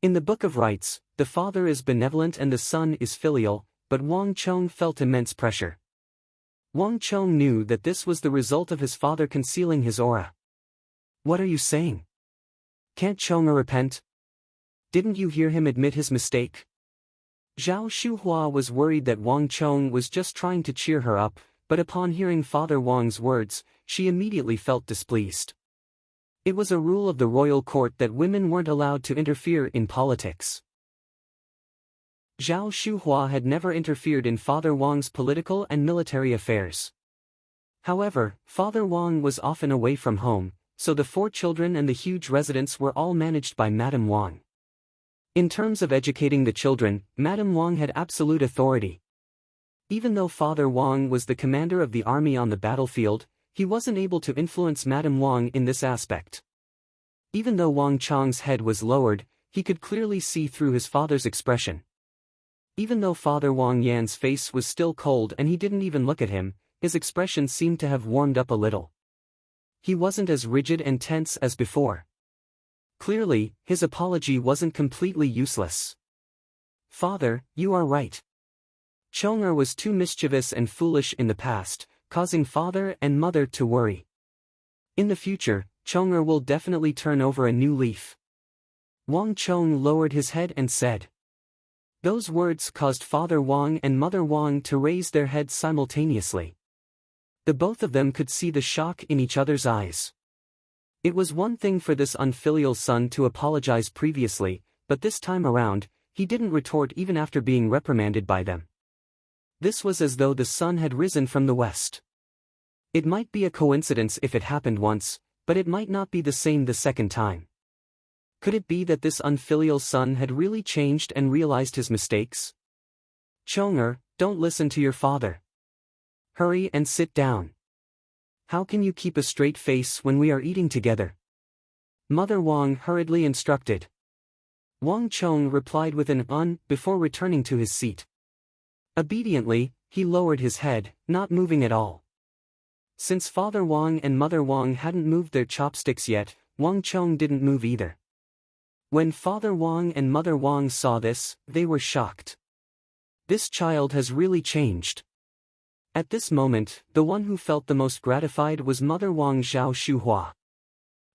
In the Book of Rites, the father is benevolent and the son is filial, but Wang Chong felt immense pressure. Wang Chong knew that this was the result of his father concealing his aura. What are you saying? Can't Chong repent? Didn't you hear him admit his mistake? Zhao Shuhua was worried that Wang Chong was just trying to cheer her up, but upon hearing Father Wang's words, she immediately felt displeased. It was a rule of the royal court that women weren't allowed to interfere in politics. Zhao Shuhua had never interfered in Father Wang's political and military affairs. However, Father Wang was often away from home, so the 4 children and the huge residence were all managed by Madame Wang. In terms of educating the children, Madame Wang had absolute authority. Even though Father Wang was the commander of the army on the battlefield, he wasn't able to influence Madame Wang in this aspect. Even though Wang Chang's head was lowered, he could clearly see through his father's expression. Even though Father Wang Yan's face was still cold and he didn't even look at him, his expression seemed to have warmed up a little. He wasn't as rigid and tense as before. Clearly, his apology wasn't completely useless. Father, you are right. Chong'er was too mischievous and foolish in the past, causing father and mother to worry. In the future, Chong'er will definitely turn over a new leaf. Wang Chong lowered his head and said. Those words caused Father Wang and Mother Wang to raise their heads simultaneously. The both of them could see the shock in each other's eyes. It was one thing for this unfilial son to apologize previously, but this time around, he didn't retort even after being reprimanded by them. This was as though the sun had risen from the west. It might be a coincidence if it happened once, but it might not be the same the second time. Could it be that this unfilial son had really changed and realized his mistakes? Chong'er, don't listen to your father. Hurry and sit down. How can you keep a straight face when we are eating together? Mother Wang hurriedly instructed. Wang Chong replied with an before returning to his seat. Obediently, he lowered his head, not moving at all. Since Father Wang and Mother Wang hadn't moved their chopsticks yet, Wang Chong didn't move either. When Father Wang and Mother Wang saw this, they were shocked. This child has really changed. At this moment, the one who felt the most gratified was Mother Wang Zhao Shuhua.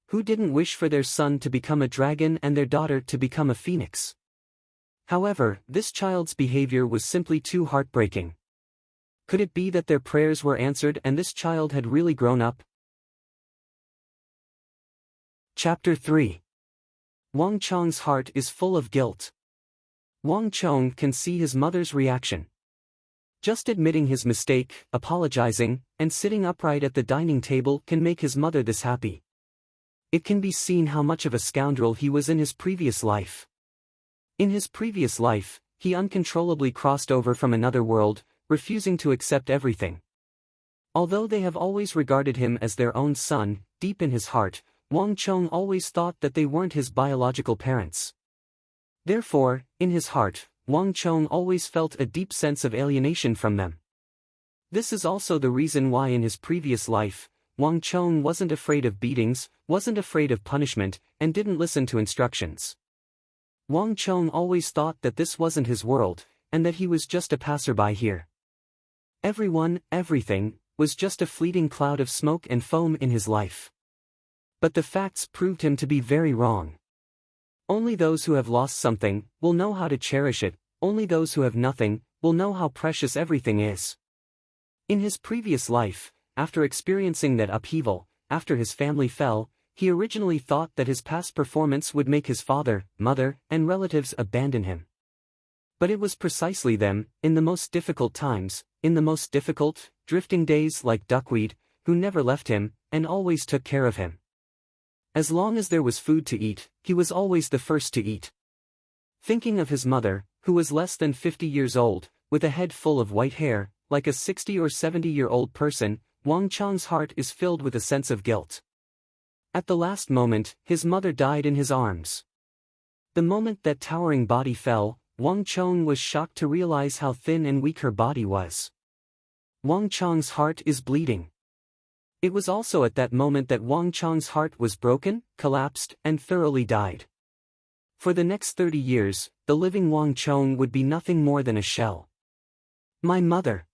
Who didn't wish for their son to become a dragon and their daughter to become a phoenix? However, this child's behavior was simply too heartbreaking. Could it be that their prayers were answered and this child had really grown up? Chapter 3. Wang Chong's heart is full of guilt. Wang Chong can see his mother's reaction. Just admitting his mistake, apologizing, and sitting upright at the dining table can make his mother this happy. It can be seen how much of a scoundrel he was in his previous life. In his previous life, he uncontrollably crossed over from another world, refusing to accept everything. Although they have always regarded him as their own son, deep in his heart, Wang Chong always thought that they weren't his biological parents. Therefore, in his heart, Wang Chong always felt a deep sense of alienation from them. This is also the reason why in his previous life, Wang Chong wasn't afraid of beatings, wasn't afraid of punishment, and didn't listen to instructions. Wang Chong always thought that this wasn't his world, and that he was just a passerby here. Everyone, everything, was just a fleeting cloud of smoke and foam in his life. But the facts proved him to be very wrong. Only those who have lost something will know how to cherish it, only those who have nothing will know how precious everything is. In his previous life, after experiencing that upheaval, after his family fell, he originally thought that his past performance would make his father, mother, and relatives abandon him. But it was precisely them, in the most difficult times, in the most difficult, drifting days like duckweed, who never left him, and always took care of him. As long as there was food to eat, he was always the first to eat. Thinking of his mother, who was less than 50 years old, with a head full of white hair, like a 60 or 70-year-old person, Wang Chong's heart is filled with a sense of guilt. At the last moment, his mother died in his arms. The moment that towering body fell, Wang Chong was shocked to realize how thin and weak her body was. Wang Chong's heart is bleeding. It was also at that moment that Wang Chong's heart was broken, collapsed, and thoroughly died. For the next 30 years, the living Wang Chong would be nothing more than a shell. My mother!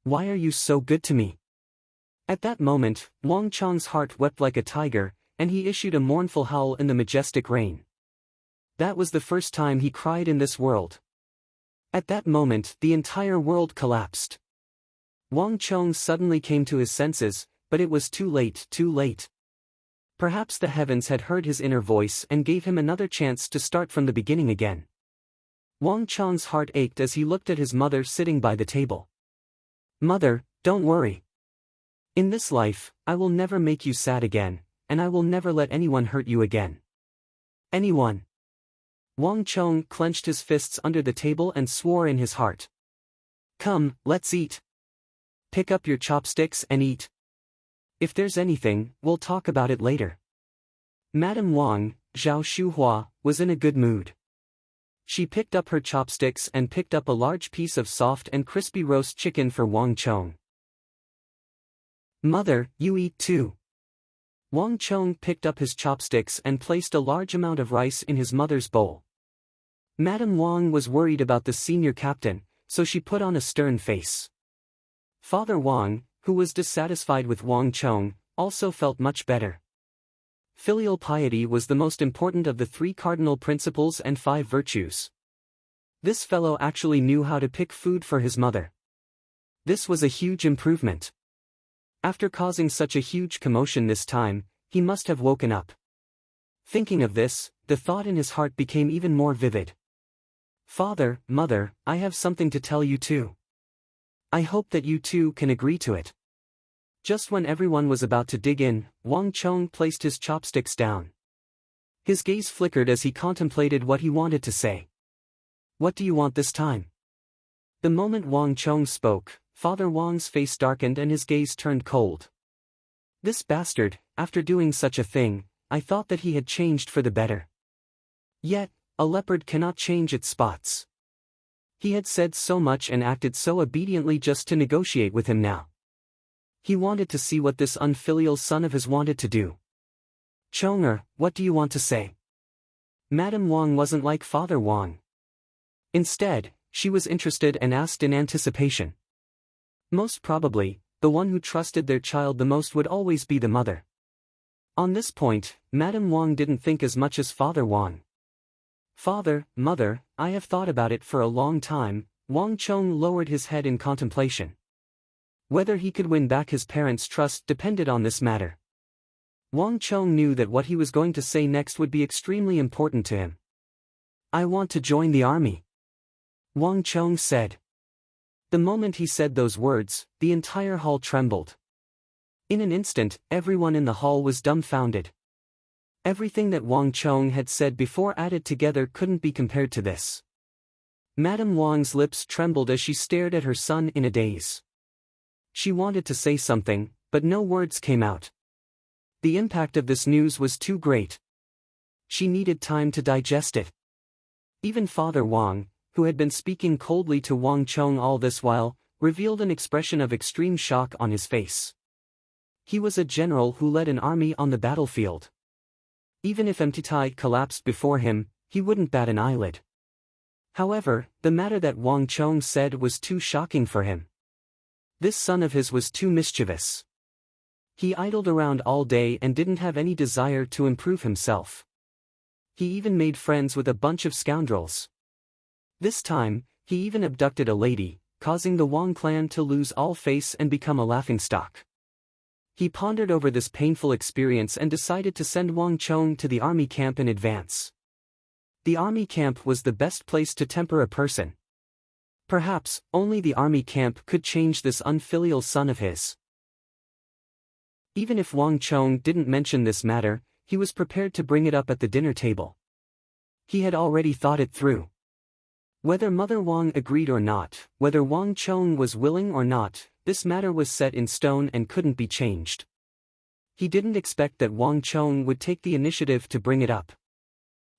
Why are you so good to me? At that moment, Wang Chong's heart wept like a tiger, and he issued a mournful howl in the majestic rain. That was the first time he cried in this world. At that moment, the entire world collapsed. Wang Chong suddenly came to his senses, but it was too late, too late. Perhaps the heavens had heard his inner voice and gave him another chance to start from the beginning again. Wang Chong's heart ached as he looked at his mother sitting by the table. "Mother, don't worry. In this life, I will never make you sad again, and I will never let anyone hurt you again." "Anyone?" Wang Chong clenched his fists under the table and swore in his heart. "Come, let's eat. Pick up your chopsticks and eat. If there's anything, we'll talk about it later." Madame Wang, Zhao Shuhua, was in a good mood. She picked up her chopsticks and picked up a large piece of soft and crispy roast chicken for Wang Chong. "Mother, you eat too." Wang Chong picked up his chopsticks and placed a large amount of rice in his mother's bowl. Madame Wang was worried about the senior captain, so she put on a stern face. Father Wang, who was dissatisfied with Wang Chong, also felt much better. Filial piety was the most important of the 3 cardinal principles and 5 virtues. This fellow actually knew how to pick food for his mother. This was a huge improvement. After causing such a huge commotion this time, he must have woken up. Thinking of this, the thought in his heart became even more vivid. "Father, Mother, I have something to tell you too. I hope that you too can agree to it." Just when everyone was about to dig in, Wang Chong placed his chopsticks down. His gaze flickered as he contemplated what he wanted to say. "What do you want this time?" The moment Wang Chong spoke, Father Wang's face darkened and his gaze turned cold. "This bastard, after doing such a thing, I thought that he had changed for the better. Yet, a leopard cannot change its spots. He had said so much and acted so obediently just to negotiate with him now. He wanted to see what this unfilial son of his wanted to do. Chonger, what do you want to say?" Madame Wang wasn't like Father Wang. Instead, she was interested and asked in anticipation. Most probably, the one who trusted their child the most would always be the mother. On this point, Madame Wang didn't think as much as Father Wang. "Father, Mother, I have thought about it for a long time." Wang Chong lowered his head in contemplation. Whether he could win back his parents' trust depended on this matter. Wang Chong knew that what he was going to say next would be extremely important to him. "I want to join the army," Wang Chong said. The moment he said those words, the entire hall trembled. In an instant, everyone in the hall was dumbfounded. Everything that Wang Chong had said before added together couldn't be compared to this. Madame Wang's lips trembled as she stared at her son in a daze. She wanted to say something, but no words came out. The impact of this news was too great. She needed time to digest it. Even Father Wang, who had been speaking coldly to Wang Chong all this while, revealed an expression of extreme shock on his face. He was a general who led an army on the battlefield. Even if Mtitai collapsed before him, he wouldn't bat an eyelid. However, the matter that Wang Chong said was too shocking for him. This son of his was too mischievous. He idled around all day and didn't have any desire to improve himself. He even made friends with a bunch of scoundrels. This time, he even abducted a lady, causing the Wang clan to lose all face and become a laughingstock. He pondered over this painful experience and decided to send Wang Chong to the army camp in advance. The army camp was the best place to temper a person. Perhaps, only the army camp could change this unfilial son of his. Even if Wang Chong didn't mention this matter, he was prepared to bring it up at the dinner table. He had already thought it through. Whether Mother Wang agreed or not, whether Wang Chong was willing or not, this matter was set in stone and couldn't be changed. He didn't expect that Wang Chong would take the initiative to bring it up.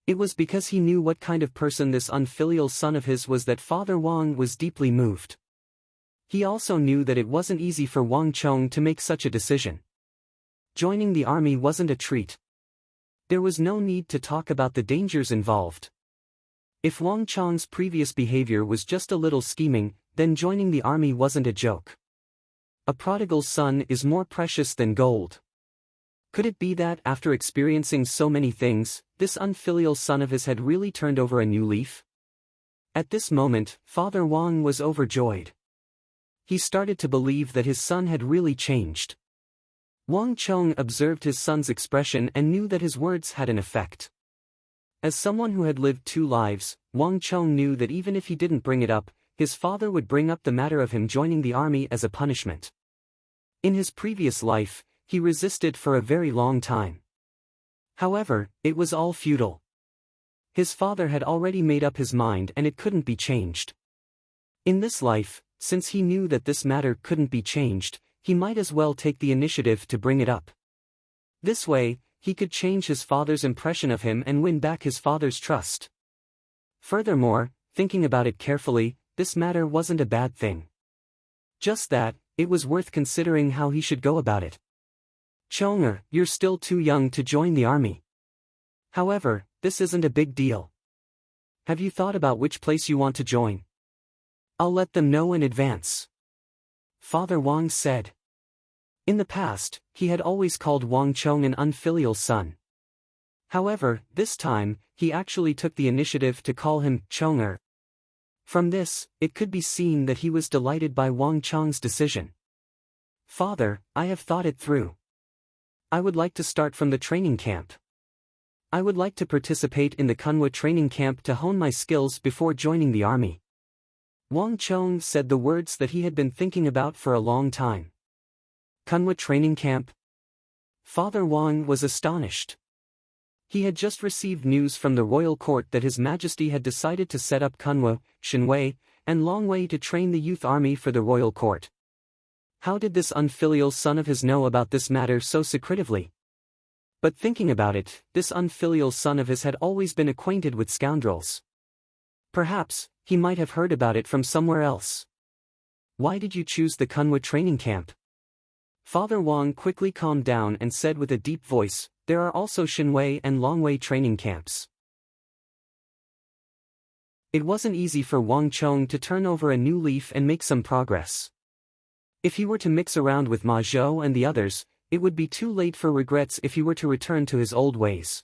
It was because he knew what kind of person this unfilial son of his was that Father Wang was deeply moved. He also knew that it wasn't easy for Wang Chong to make such a decision. Joining the army wasn't a treat. There was no need to talk about the dangers involved. If Wang Chong's previous behavior was just a little scheming, then joining the army wasn't a joke. A prodigal son is more precious than gold. Could it be that after experiencing so many things, this unfilial son of his had really turned over a new leaf? At this moment, Father Wang was overjoyed. He started to believe that his son had really changed. Wang Chong observed his son's expression and knew that his words had an effect. As someone who had lived 2 lives, Wang Cheng knew that even if he didn't bring it up, his father would bring up the matter of him joining the army as a punishment. In his previous life, he resisted for a very long time. However, it was all futile. His father had already made up his mind and it couldn't be changed. In this life, since he knew that this matter couldn't be changed, he might as well take the initiative to bring it up. This way, he could change his father's impression of him and win back his father's trust. Furthermore, thinking about it carefully, this matter wasn't a bad thing. Just that, it was worth considering how he should go about it. Cheng, you're still too young to join the army. However, this isn't a big deal. Have you thought about which place you want to join? I'll let them know in advance. Father Wang said. In the past, he had always called Wang Cheng an unfilial son. However, this time, he actually took the initiative to call him Cheng. From this, it could be seen that he was delighted by Wang Cheng's decision. Father, I have thought it through. I would like to start from the training camp. I would like to participate in the Kunwa training camp to hone my skills before joining the army. Wang Cheng said the words that he had been thinking about for a long time. Kunwa training camp? Father Wang was astonished. He had just received news from the royal court that His Majesty had decided to set up Kunwa, Shinwei, and Longwei to train the youth army for the royal court. How did this unfilial son of his know about this matter so secretively? But thinking about it, this unfilial son of his had always been acquainted with scoundrels. Perhaps, he might have heard about it from somewhere else. Why did you choose the Kunwa training camp? Father Wang quickly calmed down and said with a deep voice, there are also Shinwei and Longwei training camps. It wasn't easy for Wang Cheng to turn over a new leaf and make some progress. If he were to mix around with Ma Zhou and the others, it would be too late for regrets if he were to return to his old ways.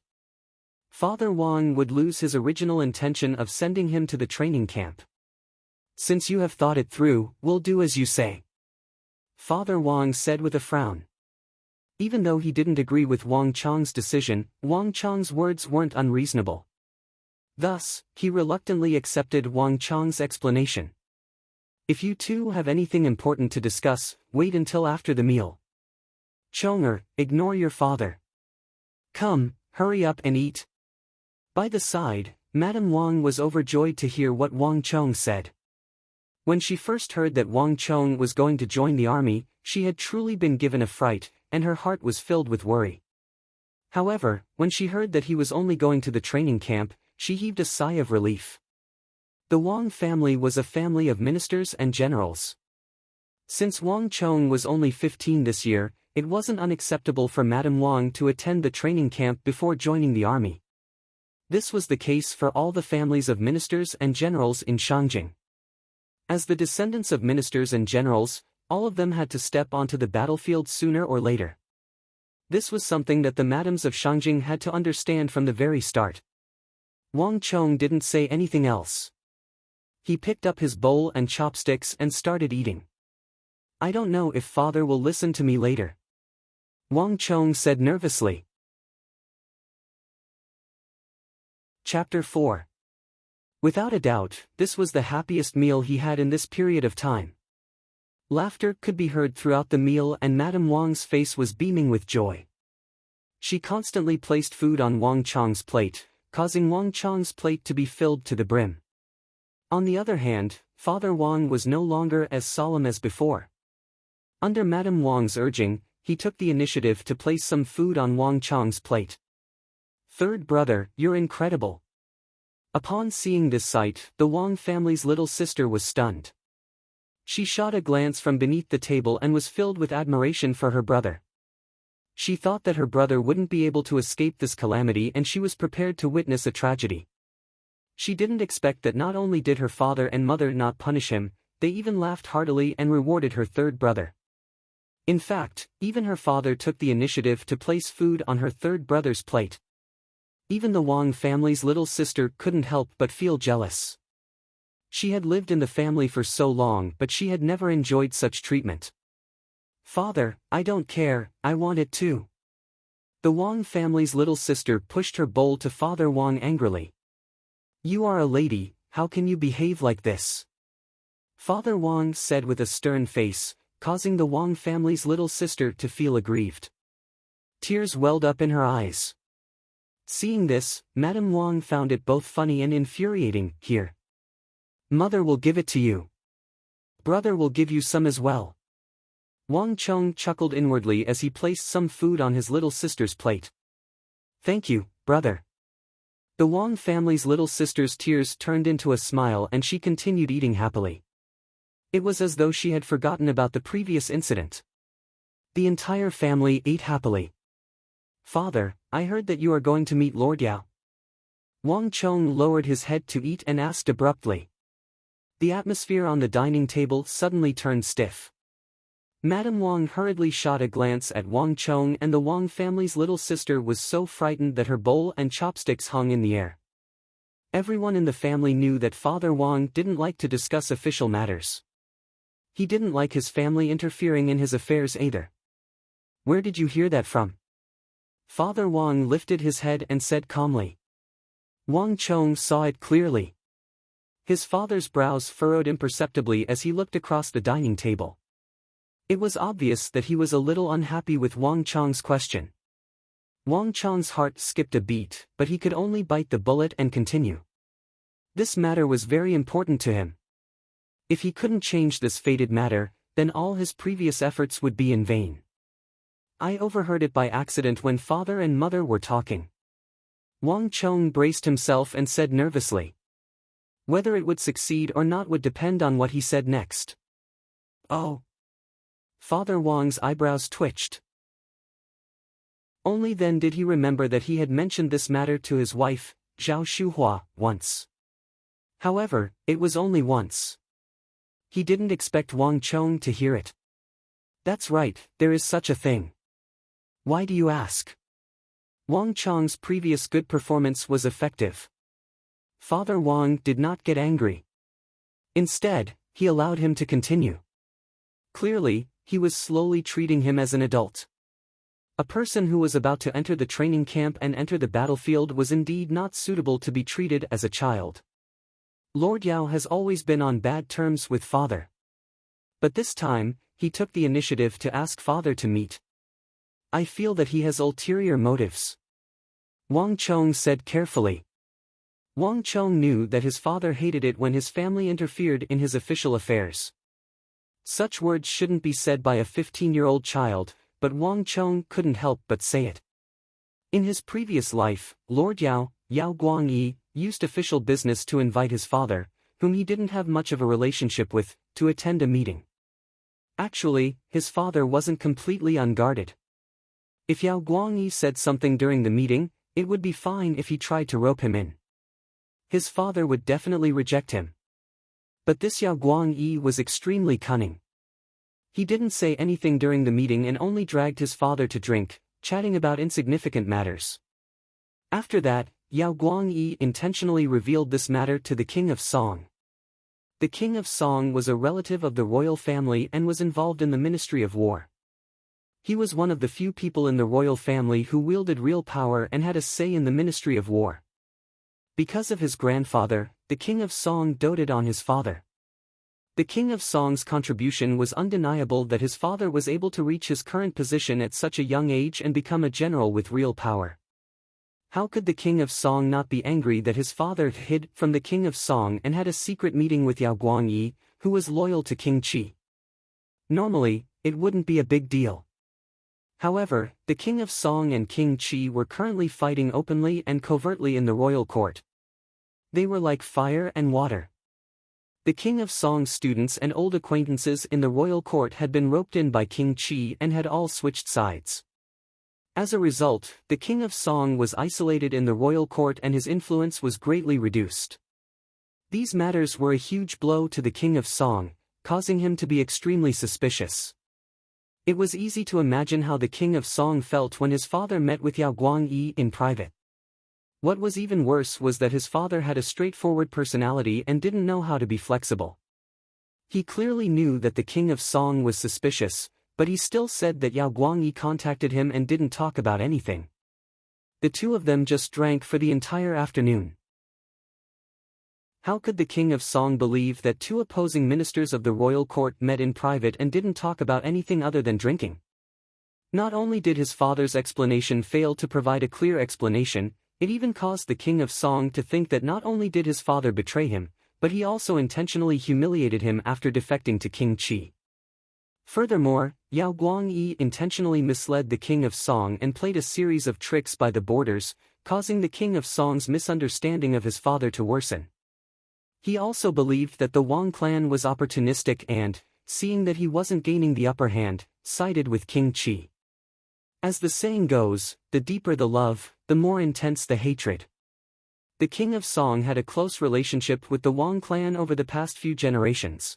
Father Wang would lose his original intention of sending him to the training camp. Since you have thought it through, we'll do as you say. Father Wang said with a frown. Even though he didn't agree with Wang Cheng's decision, Wang Cheng's words weren't unreasonable. Thus, he reluctantly accepted Wang Cheng's explanation. If you two have anything important to discuss, wait until after the meal. Cheng, ignore your father. Come, hurry up and eat. By the side, Madame Wang was overjoyed to hear what Wang Cheng said. When she first heard that Wang Cheng was going to join the army, she had truly been given a fright, and her heart was filled with worry. However, when she heard that he was only going to the training camp, she heaved a sigh of relief. The Wang family was a family of ministers and generals. Since Wang Cheng was only 15 this year, it wasn't unacceptable for Madame Wang to attend the training camp before joining the army. This was the case for all the families of ministers and generals in Shangjing. As the descendants of ministers and generals, all of them had to step onto the battlefield sooner or later. This was something that the madams of Shangjing had to understand from the very start. Wang Cheng didn't say anything else. He picked up his bowl and chopsticks and started eating. I don't know if father will listen to me later. Wang Cheng said nervously. Chapter 4. Without a doubt, this was the happiest meal he had in this period of time. Laughter could be heard throughout the meal and Madame Wang's face was beaming with joy. She constantly placed food on Wang Cheng's plate, causing Wang Cheng's plate to be filled to the brim. On the other hand, Father Wang was no longer as solemn as before. Under Madame Wang's urging, he took the initiative to place some food on Wang Cheng's plate. Third brother, you're incredible. Upon seeing this sight, the Wang family's little sister was stunned. She shot a glance from beneath the table and was filled with admiration for her brother. She thought that her brother wouldn't be able to escape this calamity and she was prepared to witness a tragedy. She didn't expect that not only did her father and mother not punish him, they even laughed heartily and rewarded her third brother. In fact, even her father took the initiative to place food on her third brother's plate. Even the Wang family's little sister couldn't help but feel jealous. She had lived in the family for so long but she had never enjoyed such treatment. Father, I don't care, I want it too. The Wang family's little sister pushed her bowl to Father Wang angrily. "You are a lady, how can you behave like this?" Father Wang said with a stern face, causing the Wang family's little sister to feel aggrieved. Tears welled up in her eyes. Seeing this, Madame Wang found it both funny and infuriating. "Here. Mother will give it to you. Brother will give you some as well." Wang Cheng chuckled inwardly as he placed some food on his little sister's plate. "Thank you, brother." The Wang family's little sister's tears turned into a smile and she continued eating happily. It was as though she had forgotten about the previous incident. The entire family ate happily. "Father, I heard that you are going to meet Lord Yao." Wang Cheng lowered his head to eat and asked abruptly. The atmosphere on the dining table suddenly turned stiff. Madame Wang hurriedly shot a glance at Wang Cheng, and the Wang family's little sister was so frightened that her bowl and chopsticks hung in the air. Everyone in the family knew that Father Wang didn't like to discuss official matters. He didn't like his family interfering in his affairs either. "Where did you hear that from?" Father Wang lifted his head and said calmly. Wang Cheng saw it clearly. His father's brows furrowed imperceptibly as he looked across the dining table. It was obvious that he was a little unhappy with Wang Cheng's question. Wang Cheng's heart skipped a beat, but he could only bite the bullet and continue. This matter was very important to him. If he couldn't change this fated matter, then all his previous efforts would be in vain. "I overheard it by accident when father and mother were talking." Wang Cheng braced himself and said nervously. Whether it would succeed or not would depend on what he said next. "Oh." Father Wang's eyebrows twitched. Only then did he remember that he had mentioned this matter to his wife, Zhao Shuhua, once. However, it was only once. He didn't expect Wang Cheng to hear it. "That's right, there is such a thing." "Why do you ask?" Wang Cheng's previous good performance was effective. Father Wang did not get angry. Instead, he allowed him to continue. Clearly, he was slowly treating him as an adult. A person who was about to enter the training camp and enter the battlefield was indeed not suitable to be treated as a child. Lord Yao has always been on bad terms with father. But this time, he took the initiative to ask father to meet. "I feel that he has ulterior motives," Wang Cheng said carefully. Wang Cheng knew that his father hated it when his family interfered in his official affairs. Such words shouldn't be said by a 15-year-old child, but Wang Cheng couldn't help but say it. In his previous life, Lord Yao, Yao Guangyi, used official business to invite his father, whom he didn't have much of a relationship with, to attend a meeting. Actually, his father wasn't completely unguarded. If Yao Guangyi said something during the meeting, it would be fine if he tried to rope him in. His father would definitely reject him. But this Yao Guangyi was extremely cunning. He didn't say anything during the meeting and only dragged his father to drink, chatting about insignificant matters. After that, Yao Guangyi intentionally revealed this matter to the King of Song. The King of Song was a relative of the royal family and was involved in the Ministry of War. He was one of the few people in the royal family who wielded real power and had a say in the Ministry of War. Because of his grandfather, the King of Song doted on his father. The King of Song's contribution was undeniable that his father was able to reach his current position at such a young age and become a general with real power. How could the King of Song not be angry that his father hid from the King of Song and had a secret meeting with Yao Guangyi, who was loyal to King Qi? Normally, it wouldn't be a big deal. However, the King of Song and King Qi were currently fighting openly and covertly in the royal court. They were like fire and water. The King of Song's students and old acquaintances in the royal court had been roped in by King Qi and had all switched sides. As a result, the King of Song was isolated in the royal court and his influence was greatly reduced. These matters were a huge blow to the King of Song, causing him to be extremely suspicious. It was easy to imagine how the King of Song felt when his father met with Yao Guangyi in private. What was even worse was that his father had a straightforward personality and didn't know how to be flexible. He clearly knew that the King of Song was suspicious, but he still said that Yao Guangyi contacted him and didn't talk about anything. The two of them just drank for the entire afternoon. How could the king of Song believe that two opposing ministers of the royal court met in private and didn't talk about anything other than drinking? Not only did his father's explanation fail to provide a clear explanation, it even caused the king of Song to think that not only did his father betray him, but he also intentionally humiliated him after defecting to King Qi. Furthermore, Yao Guangyi intentionally misled the king of Song and played a series of tricks by the boarders, causing the king of Song's misunderstanding of his father to worsen. He also believed that the Wang clan was opportunistic and, seeing that he wasn't gaining the upper hand, sided with King Qi. As the saying goes, the deeper the love, the more intense the hatred. The king of Song had a close relationship with the Wang clan over the past few generations.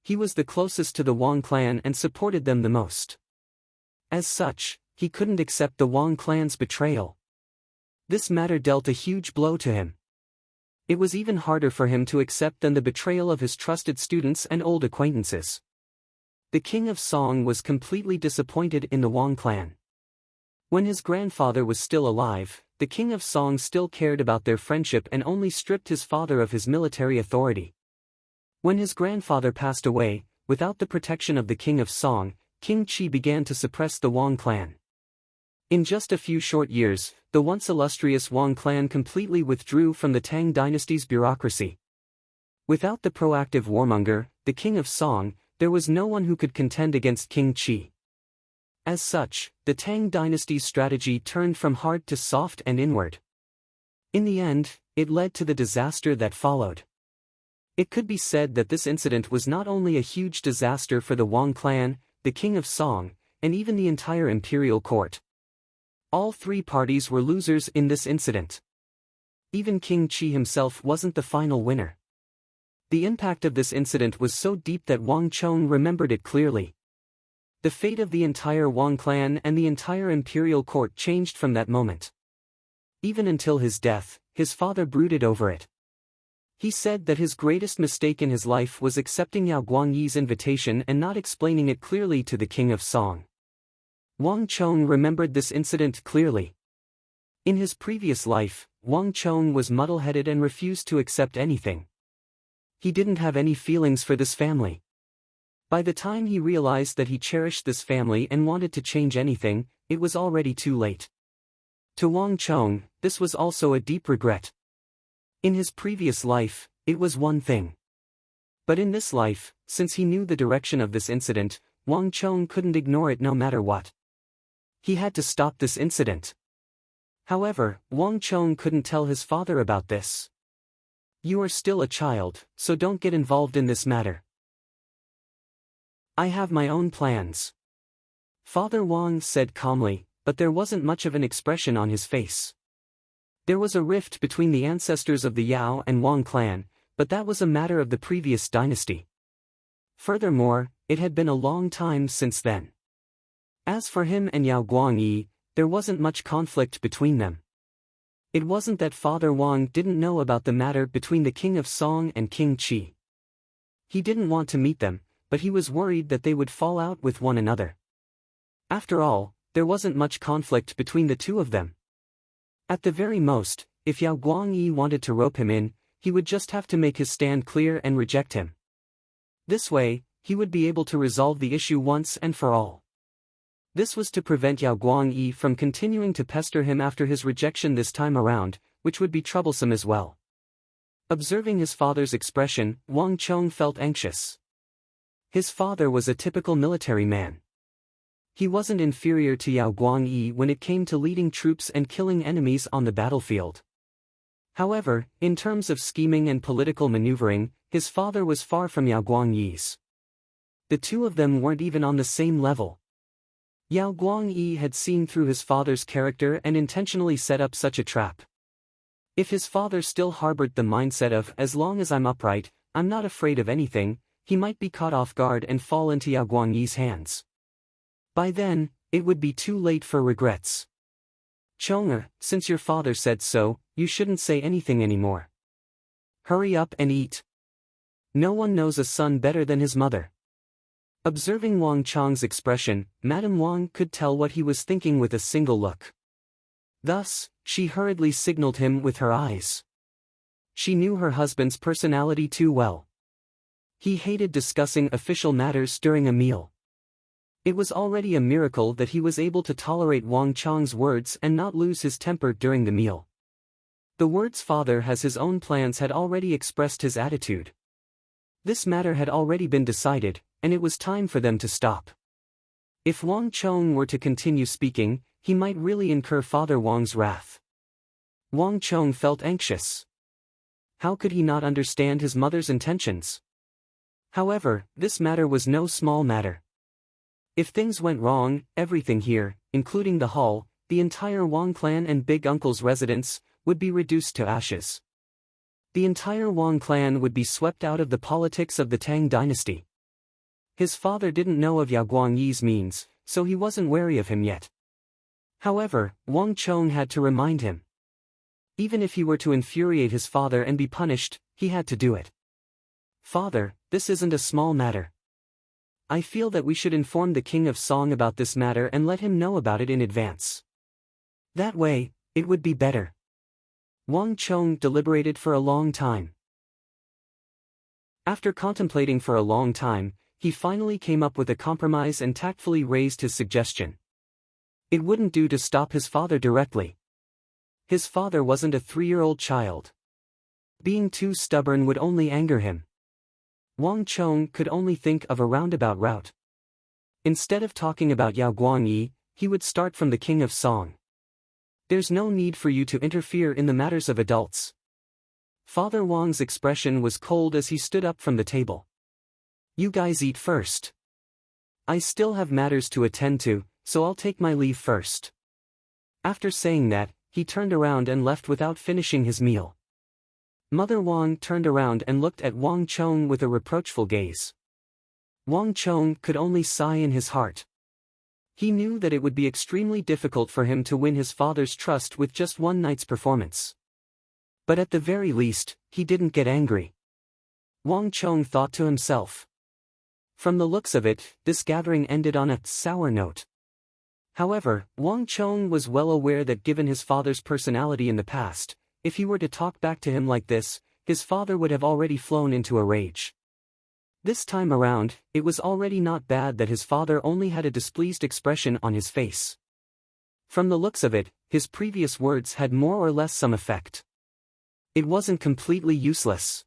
He was the closest to the Wang clan and supported them the most. As such, he couldn't accept the Wang clan's betrayal. This matter dealt a huge blow to him. It was even harder for him to accept than the betrayal of his trusted students and old acquaintances. The king of Song was completely disappointed in the Wang clan. When his grandfather was still alive, the king of Song still cared about their friendship and only stripped his father of his military authority. When his grandfather passed away, without the protection of the king of Song, King Qi began to suppress the Wang clan. In just a few short years, the once illustrious Wang clan completely withdrew from the Tang dynasty's bureaucracy. Without the proactive warmonger, the king of Song, there was no one who could contend against King Qi. As such, the Tang dynasty's strategy turned from hard to soft and inward. In the end, it led to the disaster that followed. It could be said that this incident was not only a huge disaster for the Wang clan, the king of Song, and even the entire imperial court. All three parties were losers in this incident. Even King Qi himself wasn't the final winner. The impact of this incident was so deep that Wang Chong remembered it clearly. The fate of the entire Wang clan and the entire imperial court changed from that moment. Even until his death, his father brooded over it. He said that his greatest mistake in his life was accepting Yao Guangyi's invitation and not explaining it clearly to the king of Song. Wang Chong remembered this incident clearly. In his previous life, Wang Chong was muddle-headed and refused to accept anything. He didn't have any feelings for this family. By the time he realized that he cherished this family and wanted to change anything, it was already too late. To Wang Chong, this was also a deep regret. In his previous life, it was one thing. But in this life, since he knew the direction of this incident, Wang Chong couldn't ignore it no matter what. He had to stop this incident. However, Wang Chong couldn't tell his father about this. "You are still a child, so don't get involved in this matter. I have my own plans." Father Wang said calmly, but there wasn't much of an expression on his face. There was a rift between the ancestors of the Yao and Wang clan, but that was a matter of the previous dynasty. Furthermore, it had been a long time since then. As for him and Yao Guangyi, there wasn't much conflict between them. It wasn't that Father Wang didn't know about the matter between the king of Song and King Qi. He didn't want to meet them, but he was worried that they would fall out with one another. After all, there wasn't much conflict between the two of them. At the very most, if Yao Guangyi wanted to rope him in, he would just have to make his stand clear and reject him. This way, he would be able to resolve the issue once and for all. This was to prevent Yao Guangyi from continuing to pester him after his rejection this time around, which would be troublesome as well. Observing his father's expression, Wang Chong felt anxious. His father was a typical military man. He wasn't inferior to Yao Guangyi when it came to leading troops and killing enemies on the battlefield. However, in terms of scheming and political maneuvering, his father was far from Yao Guangyi's. The two of them weren't even on the same level. Yao Guangyi had seen through his father's character and intentionally set up such a trap. If his father still harbored the mindset of, "As long as I'm upright, I'm not afraid of anything," he might be caught off guard and fall into Yao Guangyi's hands. By then, it would be too late for regrets. "Chong, since your father said so, you shouldn't say anything anymore. Hurry up and eat. No one knows a son better than his mother." Observing Wang Chong's expression, Madame Wang could tell what he was thinking with a single look. Thus, she hurriedly signaled him with her eyes. She knew her husband's personality too well. He hated discussing official matters during a meal. It was already a miracle that he was able to tolerate Wang Chang's words and not lose his temper during the meal. The words "father has his own plans" had already expressed his attitude. This matter had already been decided, and it was time for them to stop. If Wang Chong were to continue speaking, he might really incur Father Wang's wrath. Wang Chong felt anxious. How could he not understand his mother's intentions? However, this matter was no small matter. If things went wrong, everything here, including the hall, the entire Wang clan and Big Uncle's residence, would be reduced to ashes. The entire Wang clan would be swept out of the politics of the Tang dynasty. His father didn't know of Yao Guangyi's means, so he wasn't wary of him yet. However, Wang Chong had to remind him. Even if he were to infuriate his father and be punished, he had to do it. "Father, this isn't a small matter. I feel that we should inform the King of Song about this matter and let him know about it in advance. That way, it would be better." Wang Chong deliberated for a long time. After contemplating for a long time, he finally came up with a compromise and tactfully raised his suggestion. It wouldn't do to stop his father directly. His father wasn't a 3-year-old child. Being too stubborn would only anger him. Wang Chong could only think of a roundabout route. Instead of talking about Yao Guangyi, he would start from the King of Song. "There's no need for you to interfere in the matters of adults." Father Wang's expression was cold as he stood up from the table. "You guys eat first. I still have matters to attend to, so I'll take my leave first." After saying that, he turned around and left without finishing his meal. Mother Wang turned around and looked at Wang Chong with a reproachful gaze. Wang Chong could only sigh in his heart. He knew that it would be extremely difficult for him to win his father's trust with just one night's performance. But at the very least, he didn't get angry. Wang Chong thought to himself. From the looks of it, this gathering ended on a sour note. However, Wang Chong was well aware that given his father's personality in the past, if he were to talk back to him like this, his father would have already flown into a rage. This time around, it was already not bad that his father only had a displeased expression on his face. From the looks of it, his previous words had more or less some effect. It wasn't completely useless.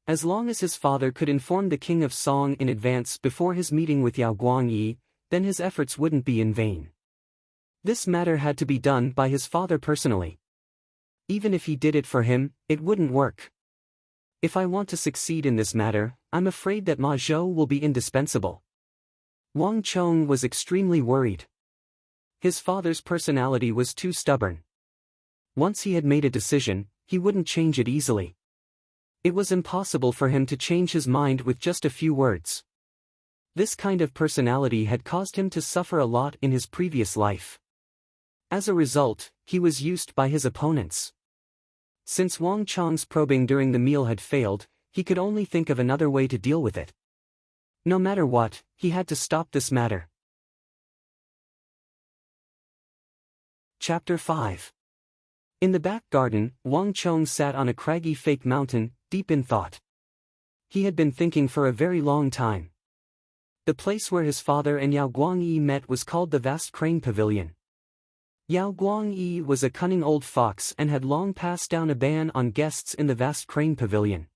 As long as his father could inform the King of Song in advance before his meeting with Yao Guangyi, then his efforts wouldn't be in vain. This matter had to be done by his father personally. Even if he did it for him, it wouldn't work. If I want to succeed in this matter, I'm afraid that Ma Zhou will be indispensable. Wang Chong was extremely worried. His father's personality was too stubborn. Once he had made a decision, he wouldn't change it easily. It was impossible for him to change his mind with just a few words. This kind of personality had caused him to suffer a lot in his previous life. As a result, he was used by his opponents. Since Wang Chong's probing during the meal had failed, he could only think of another way to deal with it. No matter what, he had to stop this matter. Chapter 5. In the back garden, Wang Chong sat on a craggy fake mountain, deep in thought. He had been thinking for a very long time. The place where his father and Yao Guangyi met was called the Vast Crane Pavilion. Yao Guangyi was a cunning old fox and had long passed down a ban on guests in the Vast Crane Pavilion.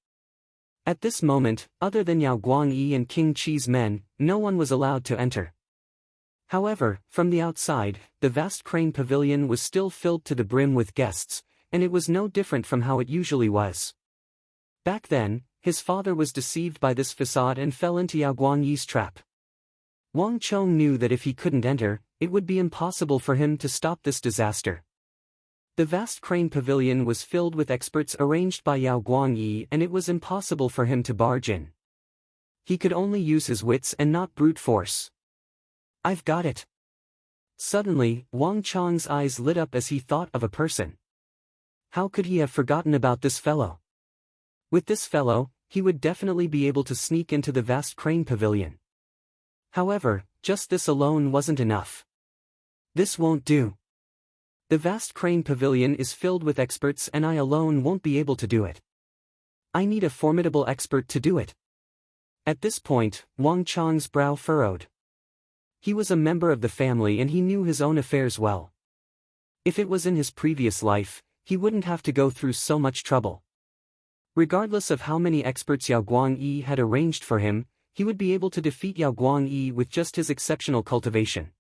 At this moment, other than Yao Guangyi and King Qi's men, no one was allowed to enter. However, from the outside, the Vast Crane Pavilion was still filled to the brim with guests, and it was no different from how it usually was. Back then, his father was deceived by this facade and fell into Yao Guangyi's trap. Wang Chong knew that if he couldn't enter, it would be impossible for him to stop this disaster. The Vast Crane Pavilion was filled with experts arranged by Yao Guangyi, and it was impossible for him to barge in. He could only use his wits and not brute force. "I've got it." Suddenly, Wang Chong's eyes lit up as he thought of a person. How could he have forgotten about this fellow? With this fellow, he would definitely be able to sneak into the Vast Crane Pavilion. However, just this alone wasn't enough. "This won't do. The vast crane pavilion is filled with experts and I alone won't be able to do it. I need a formidable expert to do it. At this point, Wang Chang's brow furrowed. He was a member of the family and he knew his own affairs well. If it was in his previous life, he wouldn't have to go through so much trouble. Regardless of how many experts Yao Guangyi had arranged for him, he would be able to defeat Yao Guangyi with just his exceptional cultivation.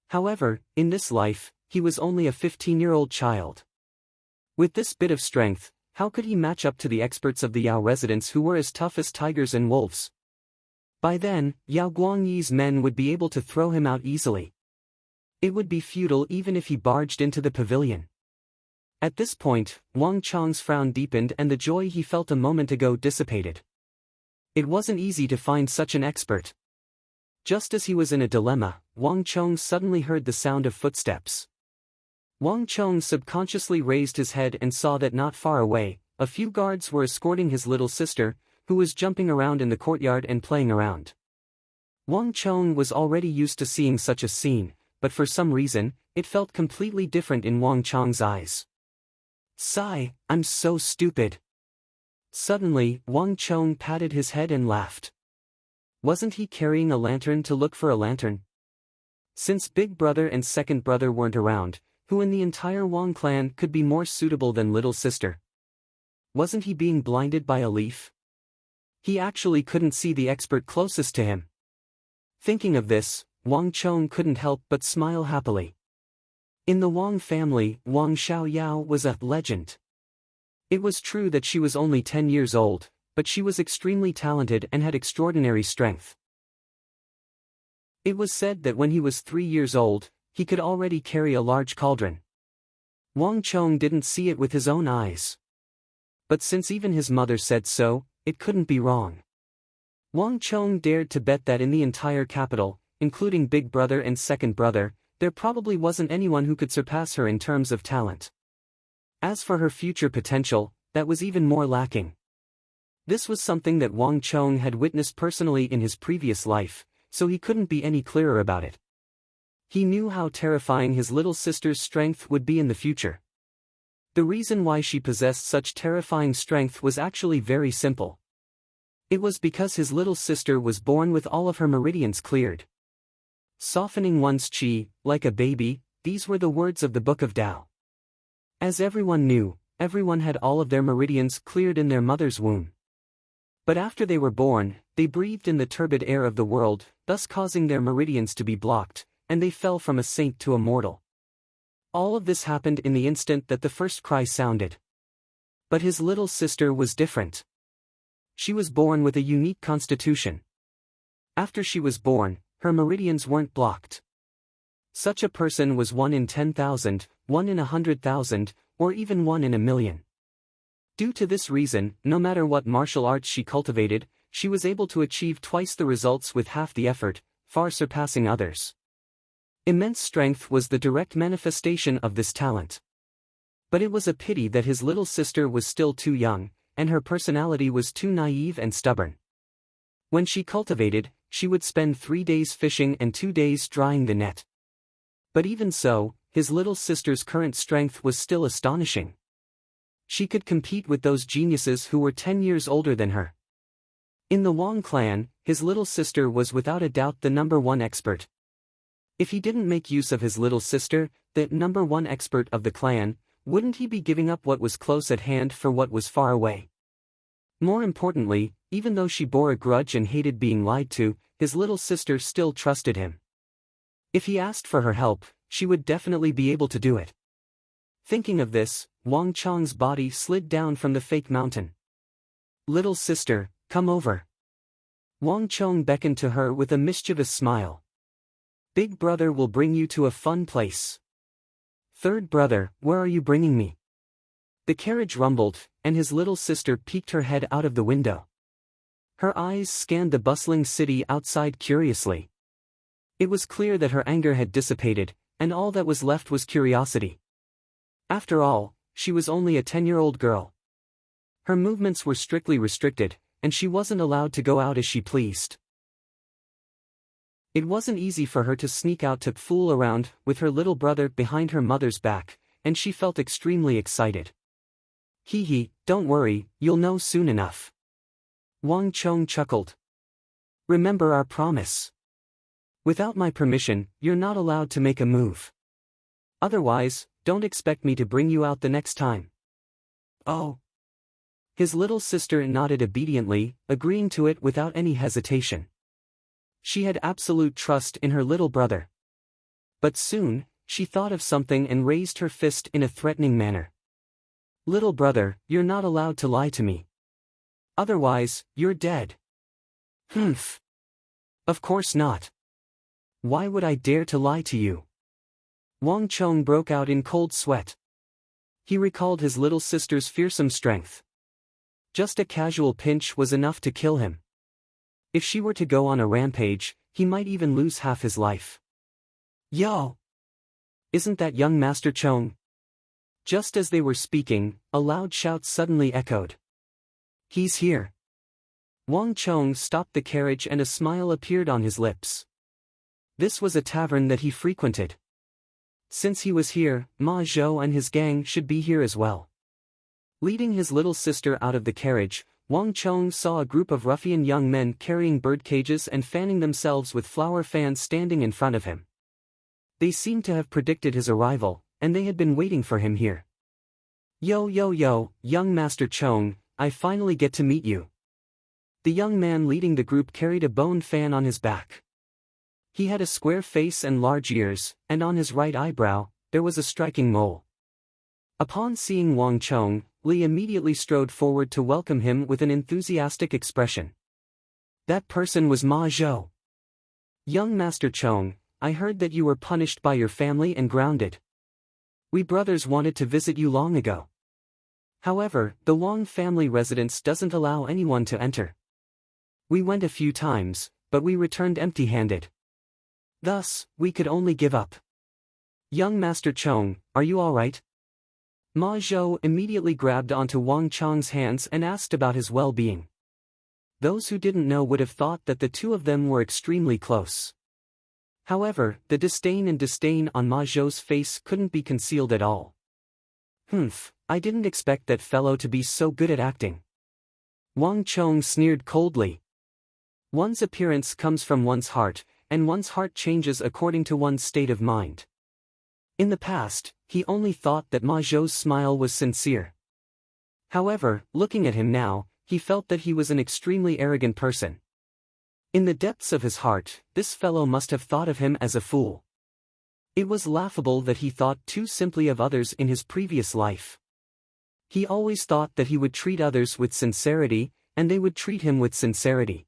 However, in this life, he was only a 15-year-old child. With this bit of strength, how could he match up to the experts of the Yao residents who were as tough as tigers and wolves? By then, Yao Guangyi's men would be able to throw him out easily. It would be futile even if he barged into the pavilion. At this point, Wang Chang's frown deepened and the joy he felt a moment ago dissipated. It wasn't easy to find such an expert. Just as he was in a dilemma, Wang Chang suddenly heard the sound of footsteps. Wang Chang subconsciously raised his head and saw that not far away, a few guards were escorting his little sister, who was jumping around in the courtyard and playing around. Wang Chang was already used to seeing such a scene, but for some reason, it felt completely different in Wang Chang's eyes. Sigh, I'm so stupid. Suddenly, Wang Chang patted his head and laughed. Wasn't he carrying a lantern to look for a lantern? Since big brother and second brother weren't around, who in the entire Wang clan could be more suitable than little sister? Wasn't he being blinded by a leaf? He actually couldn't see the expert closest to him. Thinking of this, Wang Chang couldn't help but smile happily. In the Wang family, Wang Xiaoyao was a legend. It was true that she was only 10 years old, but she was extremely talented and had extraordinary strength. It was said that when he was 3 years old, he could already carry a large cauldron. Wang Chang didn't see it with his own eyes. But since even his mother said so, it couldn't be wrong. Wang Chang dared to bet that in the entire capital, including big brother and second brother, there probably wasn't anyone who could surpass her in terms of talent. As for her future potential, that was even more lacking. This was something that Wang Chang had witnessed personally in his previous life, so he couldn't be any clearer about it. He knew how terrifying his little sister's strength would be in the future. The reason why she possessed such terrifying strength was actually very simple. It was because his little sister was born with all of her meridians cleared. Softening one's qi, like a baby, these were the words of the Book of Tao. As everyone knew, everyone had all of their meridians cleared in their mother's womb. But after they were born, they breathed in the turbid air of the world, thus causing their meridians to be blocked, and they fell from a saint to a mortal. All of this happened in the instant that the first cry sounded. But his little sister was different. She was born with a unique constitution. After she was born, her meridians weren't blocked. Such a person was 1 in 10,000, 1 in 100,000, or even 1 in a million. Due to this reason, no matter what martial arts she cultivated, she was able to achieve twice the results with half the effort, far surpassing others. Immense strength was the direct manifestation of this talent. But it was a pity that his little sister was still too young, and her personality was too naive and stubborn. When she cultivated, she would spend 3 days fishing and 2 days drying the net. But even so, his little sister's current strength was still astonishing. She could compete with those geniuses who were 10 years older than her. In the Wang clan, his little sister was without a doubt the #1 expert. If he didn't make use of his little sister, the #1 expert of the clan, wouldn't he be giving up what was close at hand for what was far away? More importantly, even though she bore a grudge and hated being lied to, his little sister still trusted him. If he asked for her help, she would definitely be able to do it. Thinking of this, Wang Chang's body slid down from the fake mountain. Little sister, come over. Wang Chang beckoned to her with a mischievous smile. Big brother will bring you to a fun place. Third brother, where are you bringing me? The carriage rumbled, and his little sister peeked her head out of the window. Her eyes scanned the bustling city outside curiously. It was clear that her anger had dissipated, and all that was left was curiosity. After all, she was only a 10-year-old girl. Her movements were strictly restricted, and she wasn't allowed to go out as she pleased. It wasn't easy for her to sneak out to fool around with her little brother behind her mother's back, and she felt extremely excited. Hee hee, don't worry, you'll know soon enough. Wang Chong chuckled. Remember our promise. Without my permission, you're not allowed to make a move. Otherwise, don't expect me to bring you out the next time. Oh. His little sister nodded obediently, agreeing to it without any hesitation. She had absolute trust in her little brother. But soon, she thought of something and raised her fist in a threatening manner. Little brother, you're not allowed to lie to me. Otherwise, you're dead. Humph. Of course not. Why would I dare to lie to you? Wang Chong broke out in cold sweat. He recalled his little sister's fearsome strength. Just a casual pinch was enough to kill him. If she were to go on a rampage, he might even lose half his life. Yo! Isn't that young Master Chong? Just as they were speaking, a loud shout suddenly echoed. He's here. Wang Chong stopped the carriage and a smile appeared on his lips. This was a tavern that he frequented. Since he was here, Ma Zhou and his gang should be here as well. Leading his little sister out of the carriage, Wang Chong saw a group of ruffian young men carrying bird cages and fanning themselves with flower fans standing in front of him. They seemed to have predicted his arrival, and they had been waiting for him here. Yo, young Master Chong, I finally get to meet you. The young man leading the group carried a bone fan on his back. He had a square face and large ears, and on his right eyebrow, there was a striking mole. Upon seeing Wang Chong, Li immediately strode forward to welcome him with an enthusiastic expression. That person was Ma Zhou. Young Master Chong, I heard that you were punished by your family and grounded. We brothers wanted to visit you long ago. However, the Wang family residence doesn't allow anyone to enter. We went a few times, but we returned empty-handed. Thus, we could only give up. Young Master Chong, are you all right? Ma Zhou immediately grabbed onto Wang Chong's hands and asked about his well-being. Those who didn't know would have thought that the two of them were extremely close. However, the disdain on Ma Zhou's face couldn't be concealed at all. Humph, I didn't expect that fellow to be so good at acting. Wang Chong sneered coldly. One's appearance comes from one's heart, and one's heart changes according to one's state of mind. In the past, he only thought that Ma Zhou's smile was sincere. However, looking at him now, he felt that he was an extremely arrogant person. In the depths of his heart, this fellow must have thought of him as a fool. It was laughable that he thought too simply of others in his previous life. He always thought that he would treat others with sincerity, and they would treat him with sincerity.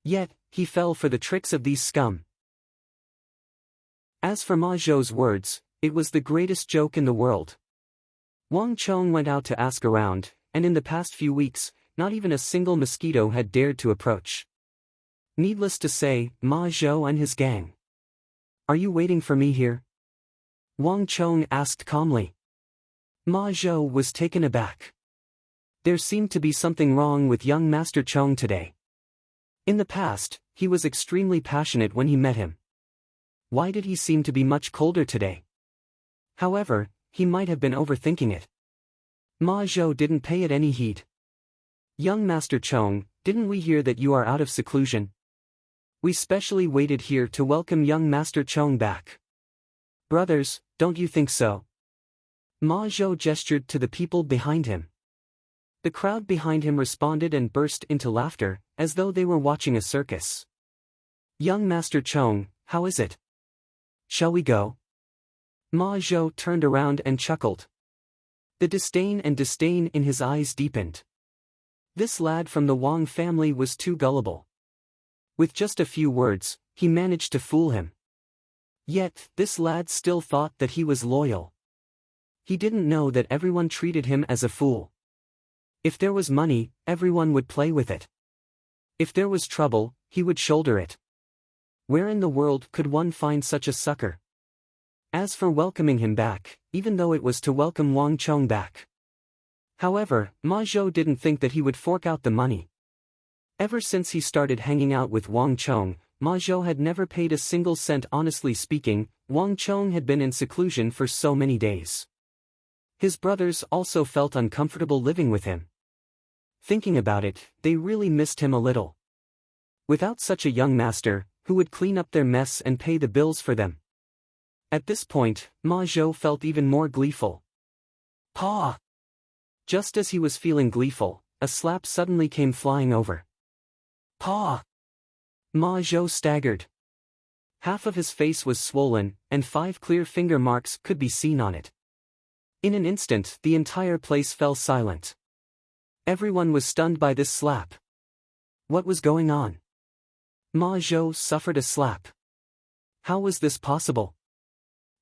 Yet, he fell for the tricks of these scum. As for Ma Zhou's words, it was the greatest joke in the world. Wang Chong went out to ask around, and in the past few weeks, not even a single mosquito had dared to approach. Needless to say, Ma Zhou and his gang. Are you waiting for me here? Wang Chong asked calmly. Ma Zhou was taken aback. There seemed to be something wrong with young Master Chong today. In the past, he was extremely passionate when he met him. Why did he seem to be much colder today? However, he might have been overthinking it. Ma Zhou didn't pay it any heed. Young Master Chong, didn't we hear that you are out of seclusion? We specially waited here to welcome young Master Chong back. Brothers, don't you think so? Ma Zhou gestured to the people behind him. The crowd behind him responded and burst into laughter, as though they were watching a circus. Young Master Chong, how is it? Shall we go? Ma Zhou turned around and chuckled. The disdain in his eyes deepened. This lad from the Wang family was too gullible. With just a few words, he managed to fool him. Yet, this lad still thought that he was loyal. He didn't know that everyone treated him as a fool. If there was money, everyone would play with it. If there was trouble, he would shoulder it. Where in the world could one find such a sucker? As for welcoming him back, even though it was to welcome Wang Chong back. However, Ma Zhou didn't think that he would fork out the money. Ever since he started hanging out with Wang Chong, Ma Zhou had never paid a single cent. Honestly speaking, Wang Chong had been in seclusion for so many days. His brothers also felt uncomfortable living with him. Thinking about it, they really missed him a little. Without such a young master, who would clean up their mess and pay the bills for them. At this point, Ma Zhou felt even more gleeful. Pa! Just as he was feeling gleeful, a slap suddenly came flying over. Pa! Ma Zhou staggered. Half of his face was swollen, and 5 clear finger marks could be seen on it. In an instant, the entire place fell silent. Everyone was stunned by this slap. What was going on? Ma Zhou suffered a slap. How was this possible?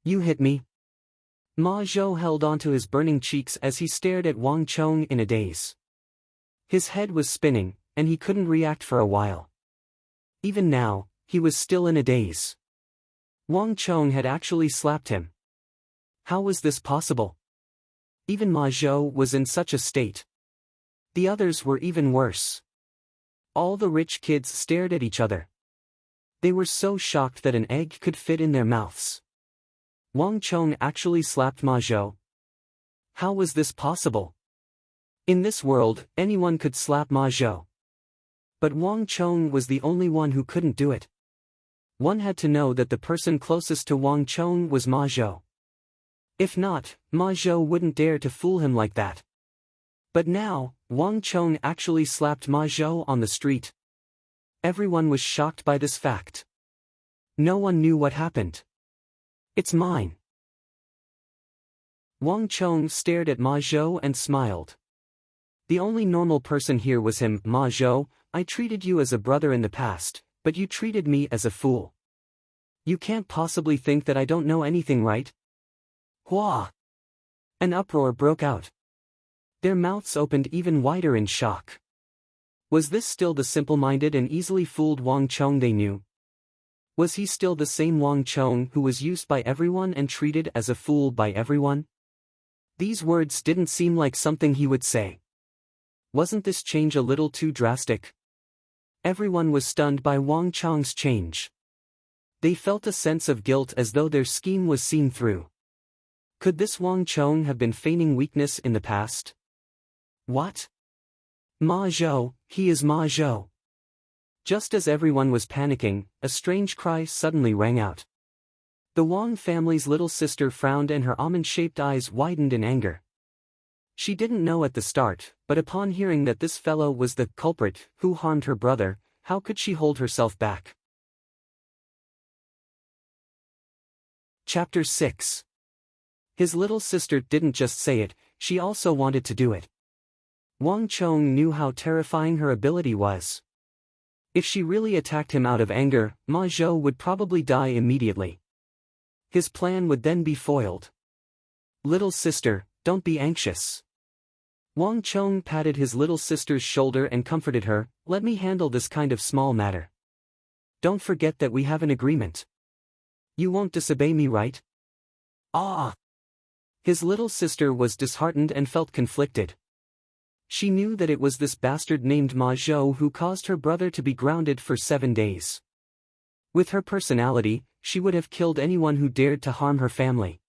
You hit me? Ma Zhou held onto his burning cheeks as he stared at Wang Chong in a daze. His head was spinning, and he couldn't react for a while. Even now, he was still in a daze. Wang Chong had actually slapped him. How was this possible? Even Ma Zhou was in such a state. The others were even worse. All the rich kids stared at each other. They were so shocked that an egg could fit in their mouths. Wang Chong actually slapped Ma Zhou. How was this possible? In this world, anyone could slap Ma Zhou. But Wang Chong was the only one who couldn't do it. One had to know that the person closest to Wang Chong was Ma Zhou. If not, Ma Zhou wouldn't dare to fool him like that. But now, Wang Chong actually slapped Ma Zhou on the street. Everyone was shocked by this fact. No one knew what happened. It's mine. Wang Chong stared at Ma Zhou and smiled. The only normal person here was him. Ma Zhou, I treated you as a brother in the past, but you treated me as a fool. You can't possibly think that I don't know anything, right? Hua! An uproar broke out. Their mouths opened even wider in shock. Was this still the simple-minded and easily fooled Wang Chong they knew? Was he still the same Wang Chong who was used by everyone and treated as a fool by everyone? These words didn't seem like something he would say. Wasn't this change a little too drastic? Everyone was stunned by Wang Chong's change. They felt a sense of guilt as though their scheme was seen through. Could this Wang Chong have been feigning weakness in the past? What? Ma Zhou, he is Ma Zhou. Just as everyone was panicking, a strange cry suddenly rang out. The Wang family's little sister frowned and her almond-shaped eyes widened in anger. She didn't know at the start, but upon hearing that this fellow was the culprit who harmed her brother, how could she hold herself back? Chapter 6. His little sister didn't just say it, she also wanted to do it. Wang Chong knew how terrifying her ability was. If she really attacked him out of anger, Ma Zhou would probably die immediately. His plan would then be foiled. Little sister, don't be anxious. Wang Chong patted his little sister's shoulder and comforted her, let me handle this kind of small matter. Don't forget that we have an agreement. You won't disobey me, right? Ah! His little sister was disheartened and felt conflicted. She knew that it was this bastard named Ma Zhou who caused her brother to be grounded for 7 days. With her personality, she would have killed anyone who dared to harm her family.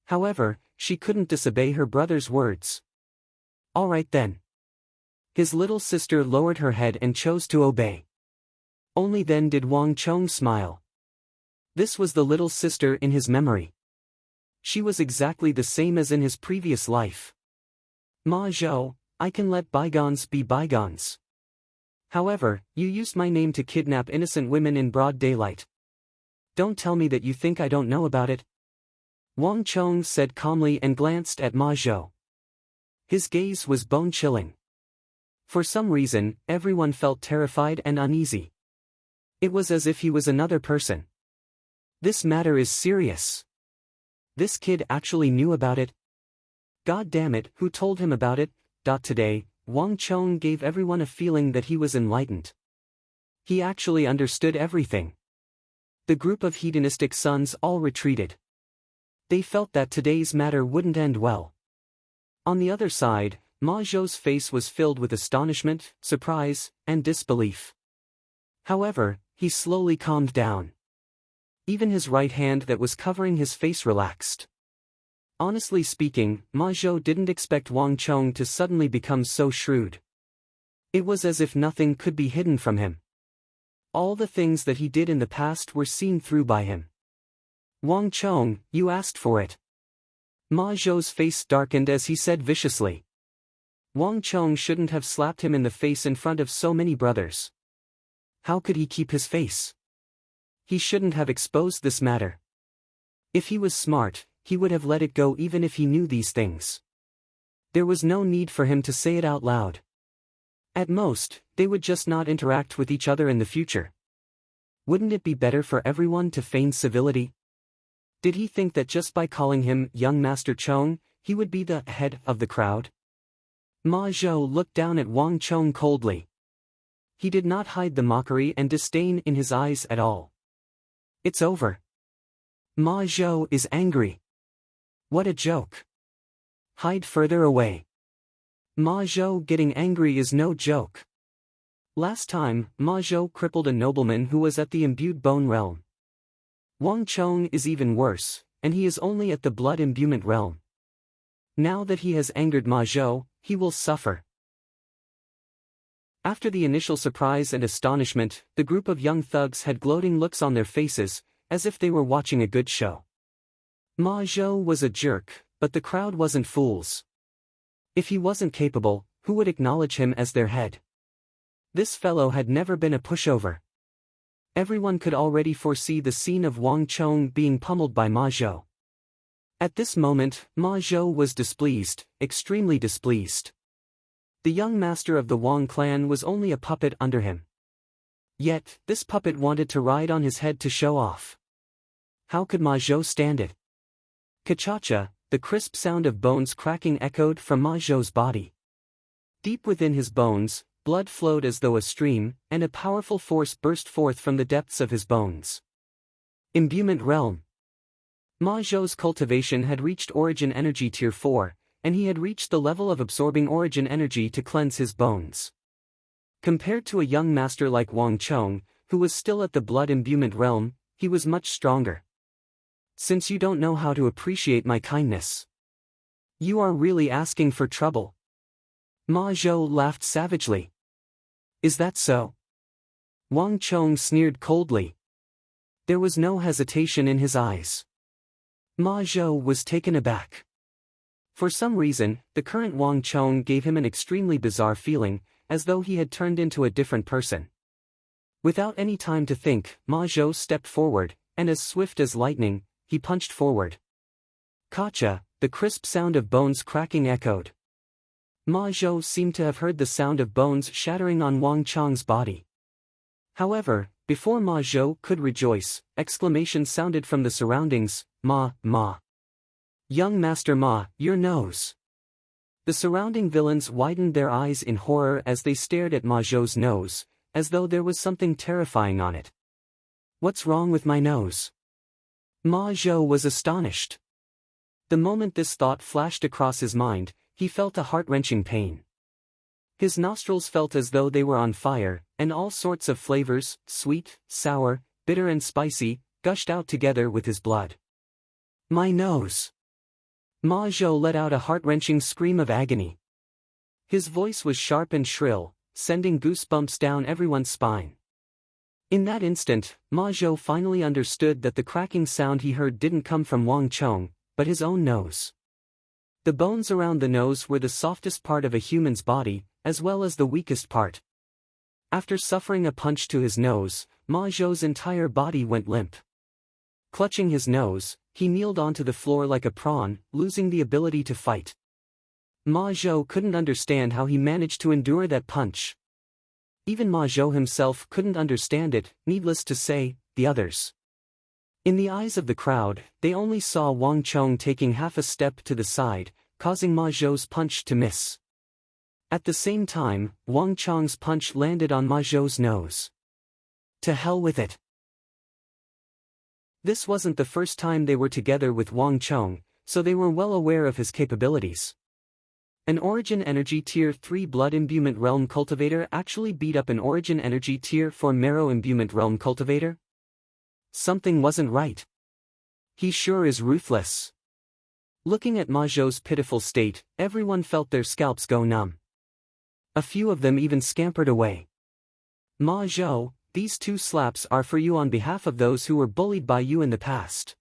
However, she couldn't disobey her brother's words. All right then. His little sister lowered her head and chose to obey. Only then did Wang Chong smile. This was the little sister in his memory. She was exactly the same as in his previous life. Ma Zhou, I can let bygones be bygones. However, you used my name to kidnap innocent women in broad daylight. Don't tell me that you think I don't know about it. Wang Chong said calmly and glanced at Ma Zhou. His gaze was bone-chilling. For some reason, everyone felt terrified and uneasy. It was as if he was another person. This matter is serious. This kid actually knew about it. God damn it, who told him about it? Today, Wang Chong gave everyone a feeling that he was enlightened. He actually understood everything. The group of hedonistic sons all retreated. They felt that today's matter wouldn't end well. On the other side, Ma Zhou's face was filled with astonishment, surprise, and disbelief. However, he slowly calmed down. Even his right hand that was covering his face relaxed. Honestly speaking, Ma Zhou didn't expect Wang Chong to suddenly become so shrewd. It was as if nothing could be hidden from him. All the things that he did in the past were seen through by him. Wang Chong, you asked for it. Ma Zhou's face darkened as he said viciously. Wang Chong shouldn't have slapped him in the face in front of so many brothers. How could he keep his face? He shouldn't have exposed this matter. If he was smart, he would have let it go even if he knew these things. There was no need for him to say it out loud. At most, they would just not interact with each other in the future. Wouldn't it be better for everyone to feign civility? Did he think that just by calling him young Master Chong, he would be the head of the crowd? Ma Zhou looked down at Wang Chong coldly. He did not hide the mockery and disdain in his eyes at all. It's over. Ma Zhou is angry. What a joke. Hide further away. Ma Zhou getting angry is no joke. Last time, Ma Zhou crippled a nobleman who was at the imbued bone realm. Wang Chong is even worse, and he is only at the blood imbuement realm. Now that he has angered Ma Zhou, he will suffer. After the initial surprise and astonishment, the group of young thugs had gloating looks on their faces, as if they were watching a good show. Ma Zhou was a jerk, but the crowd wasn't fools. If he wasn't capable, who would acknowledge him as their head? This fellow had never been a pushover. Everyone could already foresee the scene of Wang Chong being pummeled by Ma Zhou. At this moment, Ma Zhou was displeased, extremely displeased. The young master of the Wang clan was only a puppet under him. Yet, this puppet wanted to ride on his head to show off. How could Ma Zhou stand it? Ka-cha-cha, the crisp sound of bones cracking echoed from Ma Zhou's body. Deep within his bones, blood flowed as though a stream, and a powerful force burst forth from the depths of his bones. Imbuement realm. Ma Zhou's cultivation had reached origin energy tier 4, and he had reached the level of absorbing origin energy to cleanse his bones. Compared to a young master like Wang Chong, who was still at the blood imbuement realm, he was much stronger. Since you don't know how to appreciate my kindness, you are really asking for trouble. Ma Zhou laughed savagely. Is that so? Wang Chong sneered coldly. There was no hesitation in his eyes. Ma Zhou was taken aback. For some reason, the current Wang Chong gave him an extremely bizarre feeling, as though he had turned into a different person. Without any time to think, Ma Zhou stepped forward, and as swift as lightning, he punched forward. Ka-cha, the crisp sound of bones cracking echoed. Ma Zhou seemed to have heard the sound of bones shattering on Wang Chong's body. However, before Ma Zhou could rejoice, exclamations sounded from the surroundings, Ma. Young Master Ma, your nose. The surrounding villains widened their eyes in horror as they stared at Ma Zhou's nose, as though there was something terrifying on it. What's wrong with my nose? Ma Zhou was astonished. The moment this thought flashed across his mind, he felt a heart-wrenching pain. His nostrils felt as though they were on fire, and all sorts of flavors, sweet, sour, bitter and spicy, gushed out together with his blood. My nose! Ma Zhou let out a heart-wrenching scream of agony. His voice was sharp and shrill, sending goosebumps down everyone's spine. In that instant, Ma Zhou finally understood that the cracking sound he heard didn't come from Wang Chong, but his own nose. The bones around the nose were the softest part of a human's body, as well as the weakest part. After suffering a punch to his nose, Ma Zhou's entire body went limp. Clutching his nose, he kneeled onto the floor like a prawn, losing the ability to fight. Ma Zhou couldn't understand how he managed to endure that punch. Even Ma Zhou himself couldn't understand it, needless to say, the others. In the eyes of the crowd, they only saw Wang Chong taking half a step to the side, causing Ma Zhou's punch to miss. At the same time, Wang Chong's punch landed on Ma Zhou's nose. To hell with it. This wasn't the first time they were together with Wang Chong, so they were well aware of his capabilities. An Origin Energy Tier 3 Blood Imbuement Realm Cultivator actually beat up an Origin Energy Tier 4 Marrow Imbuement Realm Cultivator? Something wasn't right. He sure is ruthless. Looking at Ma Zhou's pitiful state, everyone felt their scalps go numb. A few of them even scampered away. Ma Zhou, these 2 slaps are for you on behalf of those who were bullied by you in the past.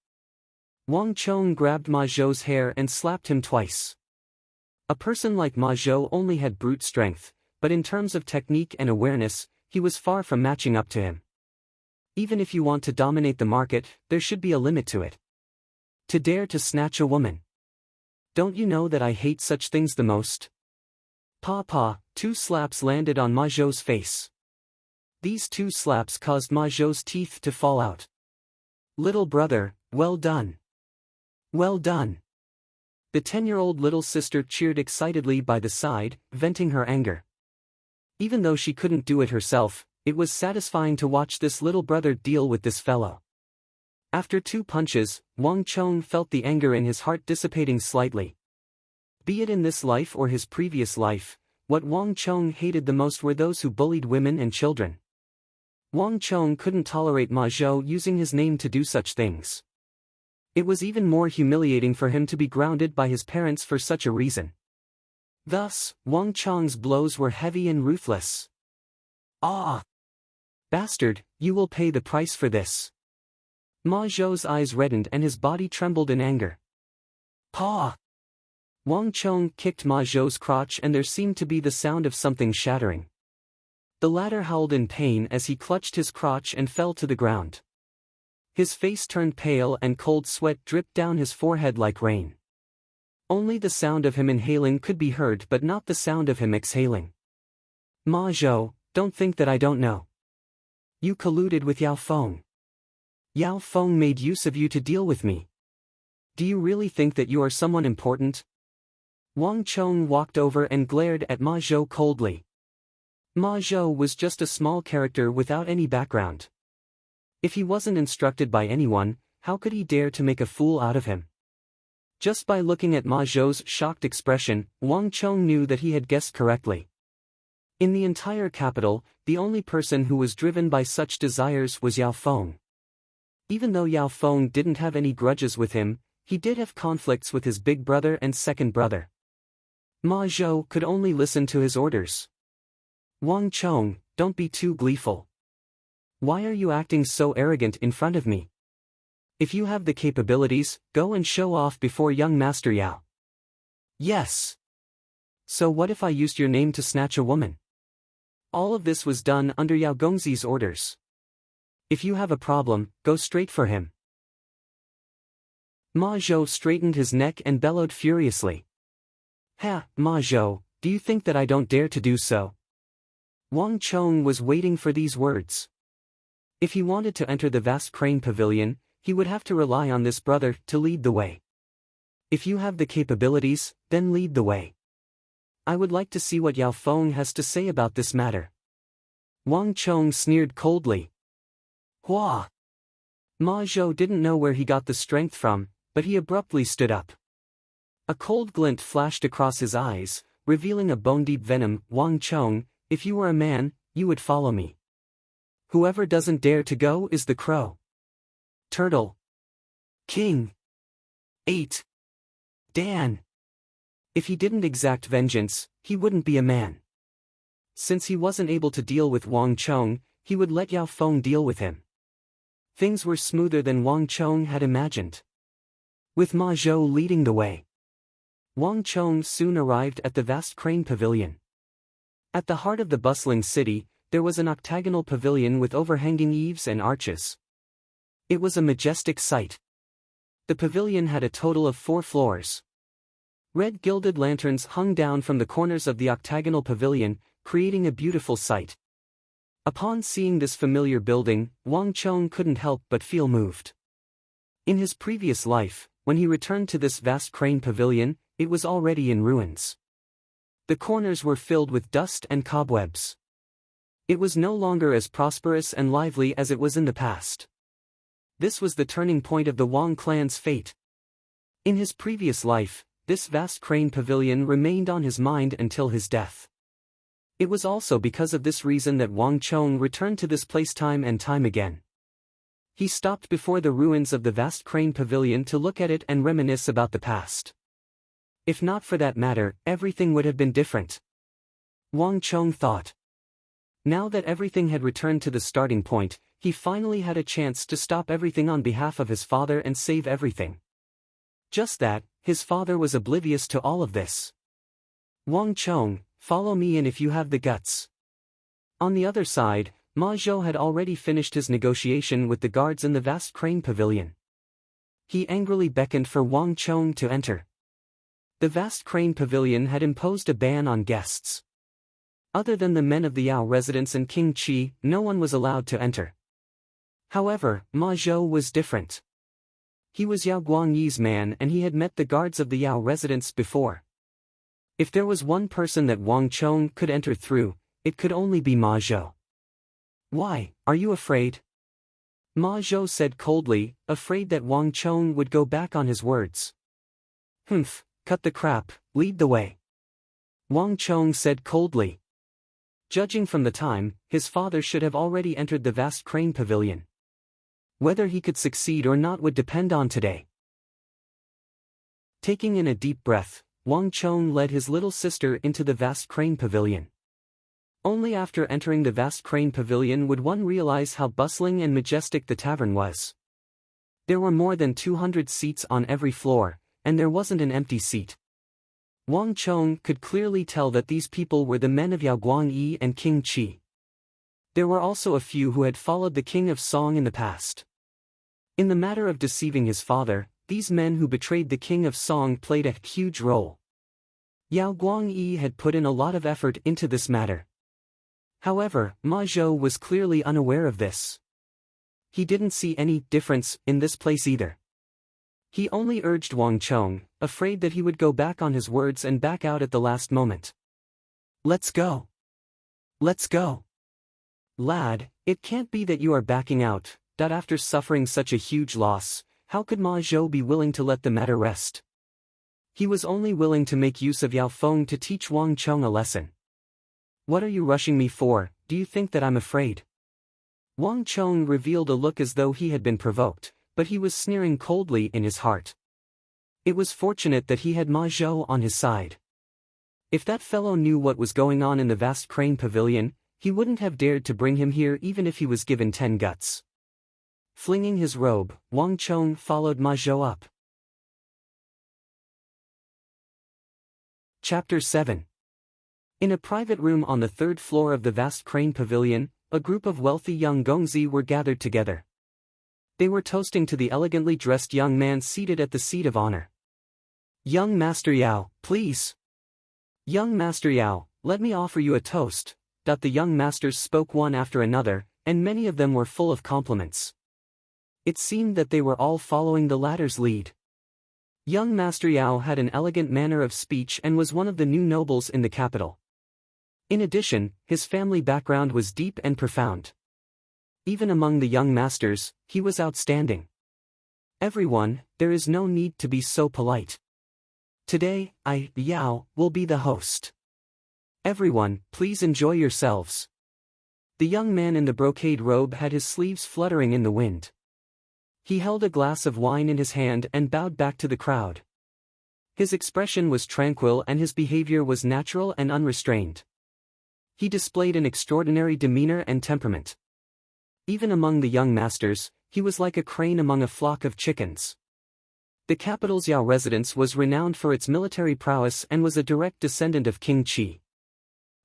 Wang Chong grabbed Ma Zhou's hair and slapped him twice. A person like Ma Zhou only had brute strength, but in terms of technique and awareness, he was far from matching up to him. Even if you want to dominate the market, there should be a limit to it. To dare to snatch a woman. Don't you know that I hate such things the most? Pa, 2 slaps landed on Ma Zhou's face. These 2 slaps caused Ma Zhou's teeth to fall out. Little brother, well done. Well done. The 10-year-old little sister cheered excitedly by the side, venting her anger. Even though she couldn't do it herself, it was satisfying to watch this little brother deal with this fellow. After 2 punches, Wang Chong felt the anger in his heart dissipating slightly. Be it in this life or his previous life, what Wang Chong hated the most were those who bullied women and children. Wang Chong couldn't tolerate Ma Zhou using his name to do such things. It was even more humiliating for him to be grounded by his parents for such a reason. Thus, Wang Chong's blows were heavy and ruthless. Ah! Bastard, you will pay the price for this. Ma Zhou's eyes reddened and his body trembled in anger. Pa! Wang Chong kicked Ma Zhou's crotch and there seemed to be the sound of something shattering. The latter howled in pain as he clutched his crotch and fell to the ground. His face turned pale and cold sweat dripped down his forehead like rain. Only the sound of him inhaling could be heard but not the sound of him exhaling. Ma Zhou, don't think that I don't know. You colluded with Yao Feng. Yao Feng made use of you to deal with me. Do you really think that you are someone important? Wang Chong walked over and glared at Ma Zhou coldly. Ma Zhou was just a small character without any background. If he wasn't instructed by anyone, how could he dare to make a fool out of him? Just by looking at Ma Zhou's shocked expression, Wang Chong knew that he had guessed correctly. In the entire capital, the only person who was driven by such desires was Yao Feng. Even though Yao Feng didn't have any grudges with him, he did have conflicts with his big brother and second brother. Ma Zhou could only listen to his orders. Wang Chong, don't be too gleeful. Why are you acting so arrogant in front of me? If you have the capabilities, go and show off before young Master Yao. Yes. So what if I used your name to snatch a woman? All of this was done under Yao Gongzi's orders. If you have a problem, go straight for him. Ma Zhou straightened his neck and bellowed furiously. Ha, Ma Zhou, do you think that I don't dare to do so? Wang Chong was waiting for these words. If he wanted to enter the vast crane pavilion, he would have to rely on this brother to lead the way. If you have the capabilities, then lead the way. I would like to see what Yao Feng has to say about this matter. Wang Chong sneered coldly. Hua! Ma Zhou didn't know where he got the strength from, but he abruptly stood up. A cold glint flashed across his eyes, revealing a bone-deep venom. Wang Chong, if you were a man, you would follow me. Whoever doesn't dare to go is the crow. Turtle. King. 8. Dan. If he didn't exact vengeance, he wouldn't be a man. Since he wasn't able to deal with Wang Chong, he would let Yao Feng deal with him. Things were smoother than Wang Chong had imagined. With Ma Zhou leading the way, Wang Chong soon arrived at the vast crane pavilion. At the heart of the bustling city, there was an octagonal pavilion with overhanging eaves and arches. It was a majestic sight. The pavilion had a total of 4 floors. Red gilded lanterns hung down from the corners of the octagonal pavilion, creating a beautiful sight. Upon seeing this familiar building, Wang Chong couldn't help but feel moved. In his previous life, when he returned to this vast crane pavilion, it was already in ruins. The corners were filled with dust and cobwebs. It was no longer as prosperous and lively as it was in the past. This was the turning point of the Wang clan's fate. In his previous life, this vast crane pavilion remained on his mind until his death. It was also because of this reason that Wang Chong returned to this place time and time again. He stopped before the ruins of the vast crane pavilion to look at it and reminisce about the past. If not for that matter, everything would have been different. Wang Chong thought. Now that everything had returned to the starting point, he finally had a chance to stop everything on behalf of his father and save everything. Just that, his father was oblivious to all of this. Wang Chong, follow me in if you have the guts. On the other side, Ma Zhou had already finished his negotiation with the guards in the vast crane pavilion. He angrily beckoned for Wang Chong to enter. The vast crane pavilion had imposed a ban on guests. Other than the men of the Yao residence and King Qi, no one was allowed to enter. However, Ma Zhou was different. He was Yao Guangyi's man and he had met the guards of the Yao residence before. If there was one person that Wang Chong could enter through, it could only be Ma Zhou. Why, are you afraid? Ma Zhou said coldly, afraid that Wang Chong would go back on his words. Humph, cut the crap, lead the way. Wang Chong said coldly. Judging from the time, his father should have already entered the vast crane pavilion. Whether he could succeed or not would depend on today. Taking in a deep breath, Wang Chong led his little sister into the vast crane pavilion. Only after entering the vast crane pavilion would one realize how bustling and majestic the tavern was. There were more than 200 seats on every floor, and there wasn't an empty seat. Wang Chong could clearly tell that these people were the men of Yao Guangyi and King Qi. There were also a few who had followed the King of Song in the past. In the matter of deceiving his father, these men who betrayed the King of Song played a huge role. Yao Guangyi had put in a lot of effort into this matter. However, Ma Zhou was clearly unaware of this. He didn't see any difference in this place either. He only urged Wang Chong, afraid that he would go back on his words and back out at the last moment. Let's go. Let's go. Lad, it can't be that you are backing out, that after suffering such a huge loss, how could Ma Zhou be willing to let the matter rest? He was only willing to make use of Yao Feng to teach Wang Chong a lesson. What are you rushing me for, do you think that I'm afraid? Wang Chong revealed a look as though he had been provoked, but he was sneering coldly in his heart. It was fortunate that he had Ma Zhou on his side. If that fellow knew what was going on in the vast crane pavilion, he wouldn't have dared to bring him here even if he was given 10 guts. Flinging his robe, Wang Chong followed Ma Zhou up. Chapter 7. In a private room on the 3rd floor of the vast crane pavilion, a group of wealthy young gongzi were gathered together. They were toasting to the elegantly dressed young man seated at the seat of honor. Young Master Yao, please. Young Master Yao, let me offer you a toast. The young masters spoke one after another, and many of them were full of compliments. It seemed that they were all following the latter's lead. Young Master Yao had an elegant manner of speech and was one of the new nobles in the capital. In addition, his family background was deep and profound. Even among the young masters, he was outstanding. Everyone, there is no need to be so polite. Today, I, Yao, will be the host. Everyone, please enjoy yourselves. The young man in the brocade robe had his sleeves fluttering in the wind. He held a glass of wine in his hand and bowed back to the crowd. His expression was tranquil and his behavior was natural and unrestrained. He displayed an extraordinary demeanor and temperament. Even among the young masters, he was like a crane among a flock of chickens. The capital's Yao residence was renowned for its military prowess and was a direct descendant of King Qi.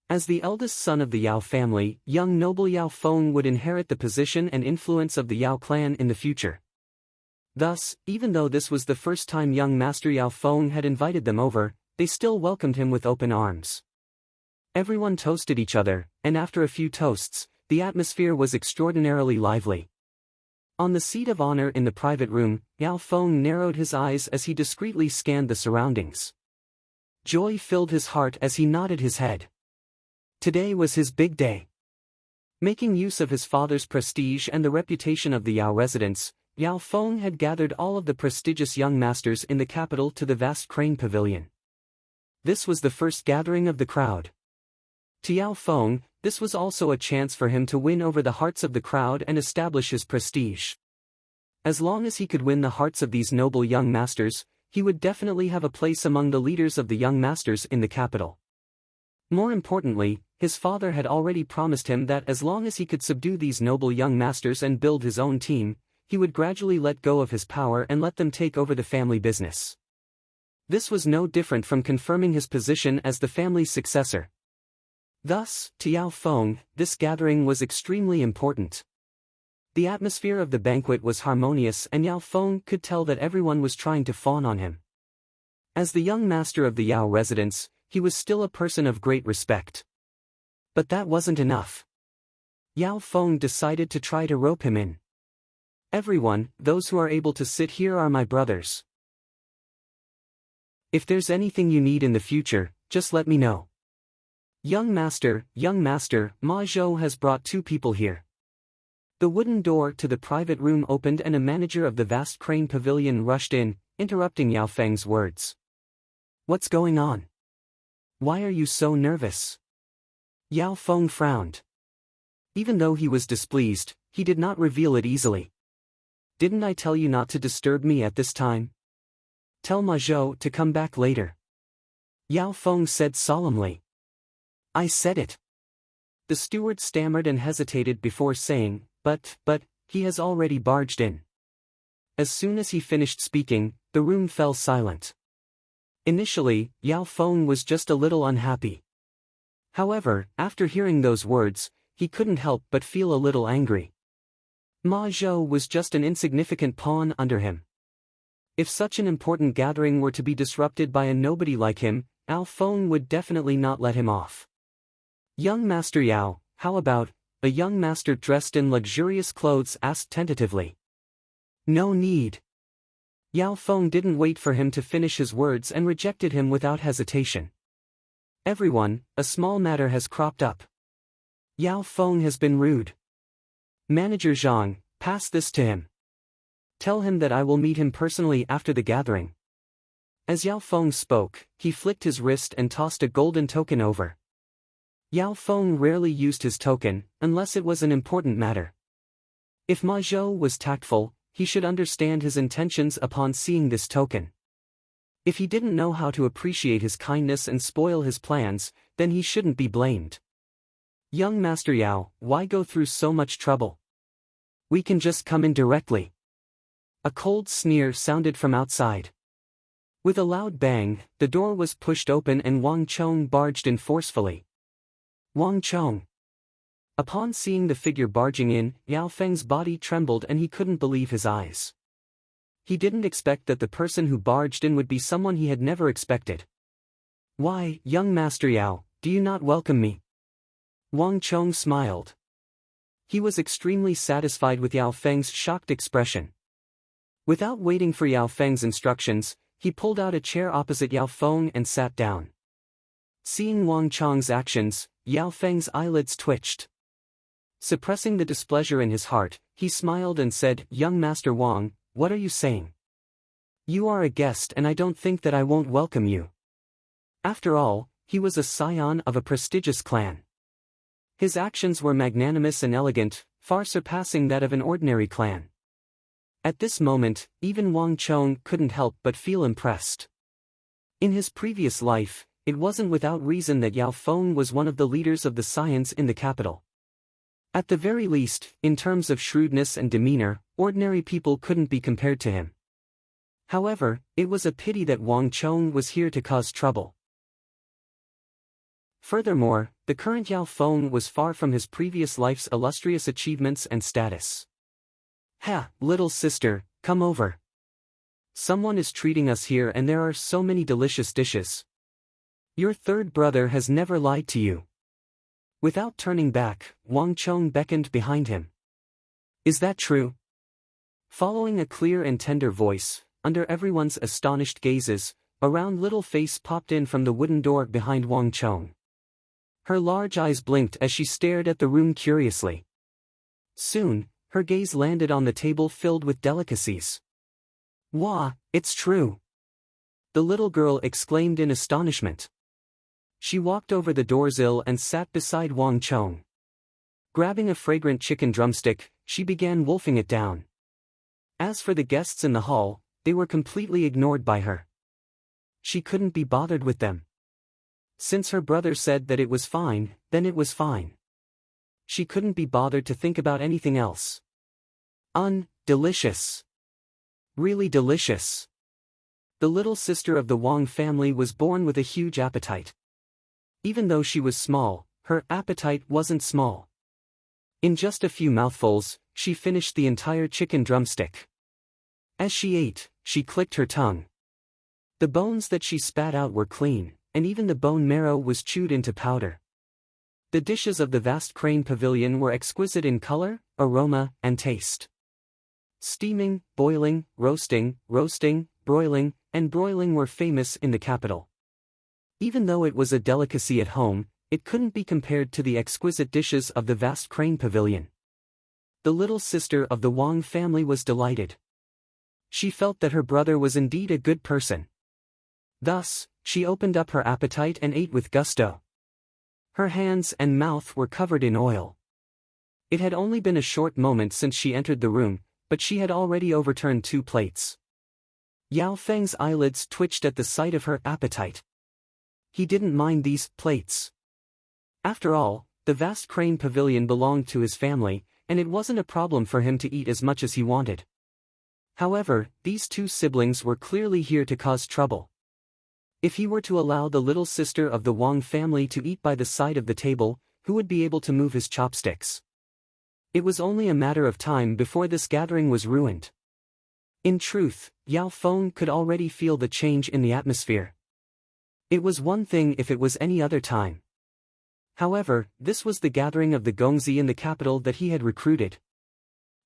As the eldest son of the Yao family, young noble Yao Feng would inherit the position and influence of the Yao clan in the future. Thus, even though this was the first time young Master Yao Feng had invited them over, they still welcomed him with open arms. Everyone toasted each other, and after a few toasts, the atmosphere was extraordinarily lively. On the seat of honor in the private room, Yao Feng narrowed his eyes as he discreetly scanned the surroundings. Joy filled his heart as he nodded his head. Today was his big day. Making use of his father's prestige and the reputation of the Yao residence, Yao Feng had gathered all of the prestigious young masters in the capital to the vast crane pavilion. This was the first gathering of the crowd. To Yao Feng, this was also a chance for him to win over the hearts of the crowd and establish his prestige. As long as he could win the hearts of these noble young masters, he would definitely have a place among the leaders of the young masters in the capital. More importantly, his father had already promised him that as long as he could subdue these noble young masters and build his own team, he would gradually let go of his power and let them take over the family business. This was no different from confirming his position as the family's successor. Thus, to Yao Feng, this gathering was extremely important. The atmosphere of the banquet was harmonious and Yao Feng could tell that everyone was trying to fawn on him. As the young master of the Yao residence, he was still a person of great respect. But that wasn't enough. Yao Feng decided to try to rope him in. Everyone, those who are able to sit here are my brothers. If there's anything you need in the future, just let me know. Young master, Ma Zhou has brought 2 people here. The wooden door to the private room opened and a manager of the vast crane pavilion rushed in, interrupting Yao Feng's words. What's going on? Why are you so nervous? Yao Feng frowned. Even though he was displeased, he did not reveal it easily. Didn't I tell you not to disturb me at this time? Tell Ma Zhou to come back later. Yao Feng said solemnly. I said it. The steward stammered and hesitated before saying, but, he has already barged in. As soon as he finished speaking, the room fell silent. Initially, Yao Feng was just a little unhappy. However, after hearing those words, he couldn't help but feel a little angry. Ma Zhou was just an insignificant pawn under him. If such an important gathering were to be disrupted by a nobody like him, Yao Feng would definitely not let him off. Young Master Yao, how about? A young master dressed in luxurious clothes asked tentatively. No need. Yao Feng didn't wait for him to finish his words and rejected him without hesitation. Everyone, a small matter has cropped up. Yao Feng has been rude. Manager Zhang, pass this to him. Tell him that I will meet him personally after the gathering. As Yao Feng spoke, he flicked his wrist and tossed a golden token over. Yao Feng rarely used his token, unless it was an important matter. If Ma Zhou was tactful, he should understand his intentions upon seeing this token. If he didn't know how to appreciate his kindness and spoil his plans, then he shouldn't be blamed. Young Master Yao, why go through so much trouble? We can just come in directly. A cold sneer sounded from outside. With a loud bang, the door was pushed open and Wang Chong barged in forcefully. Wang Chong. Upon seeing the figure barging in, Yao Feng's body trembled and he couldn't believe his eyes. He didn't expect that the person who barged in would be someone he had never expected. Why, young Master Yao, do you not welcome me? Wang Chong smiled. He was extremely satisfied with Yao Feng's shocked expression. Without waiting for Yao Feng's instructions, he pulled out a chair opposite Yao Feng and sat down. Seeing Wang Chong's actions, Yao Feng's eyelids twitched. Suppressing the displeasure in his heart, he smiled and said, Young Master Wang, what are you saying? You are a guest and I don't think that I won't welcome you. After all, he was a scion of a prestigious clan. His actions were magnanimous and elegant, far surpassing that of an ordinary clan. At this moment, even Wang Chong couldn't help but feel impressed. In his previous life, it wasn't without reason that Yao Feng was one of the leaders of the scions in the capital. At the very least, in terms of shrewdness and demeanor, ordinary people couldn't be compared to him. However, it was a pity that Wang Chong was here to cause trouble. Furthermore, the current Yao Feng was far from his previous life's illustrious achievements and status. Ha, little sister, come over. Someone is treating us here and there are so many delicious dishes. Your third brother has never lied to you. Without turning back, Wang Chong beckoned behind him. Is that true? Following a clear and tender voice, under everyone's astonished gazes, a round little face popped in from the wooden door behind Wang Chong. Her large eyes blinked as she stared at the room curiously. Soon, Her gaze landed on the table filled with delicacies. "Wah, it's true!" the little girl exclaimed in astonishment. She walked over the doorsill and sat beside Wang Chong. Grabbing a fragrant chicken drumstick, she began wolfing it down. As for the guests in the hall, they were completely ignored by her. She couldn't be bothered with them. Since her brother said that it was fine, then it was fine. She couldn't be bothered to think about anything else. Delicious. Really delicious. The little sister of the Wang family was born with a huge appetite. Even though she was small, her appetite wasn't small. In just a few mouthfuls, she finished the entire chicken drumstick. As she ate, she clicked her tongue. The bones that she spat out were clean, and even the bone marrow was chewed into powder. The dishes of the vast crane pavilion were exquisite in color, aroma, and taste. Steaming, boiling, roasting, broiling, and broiling were famous in the capital. Even though it was a delicacy at home, it couldn't be compared to the exquisite dishes of the vast crane pavilion. The little sister of the Wang family was delighted. She felt that her brother was indeed a good person. Thus, she opened up her appetite and ate with gusto. Her hands and mouth were covered in oil. It had only been a short moment since she entered the room, but she had already overturned 2 plates. Yao Feng's eyelids twitched at the sight of her appetite. He didn't mind these plates. After all, the vast crane pavilion belonged to his family, and it wasn't a problem for him to eat as much as he wanted. However, these 2 siblings were clearly here to cause trouble. If he were to allow the little sister of the Wang family to eat by the side of the table, who would be able to move his chopsticks? It was only a matter of time before this gathering was ruined. In truth, Yao Feng could already feel the change in the atmosphere. It was one thing if it was any other time. However, this was the gathering of the Gongzi in the capital that he had recruited.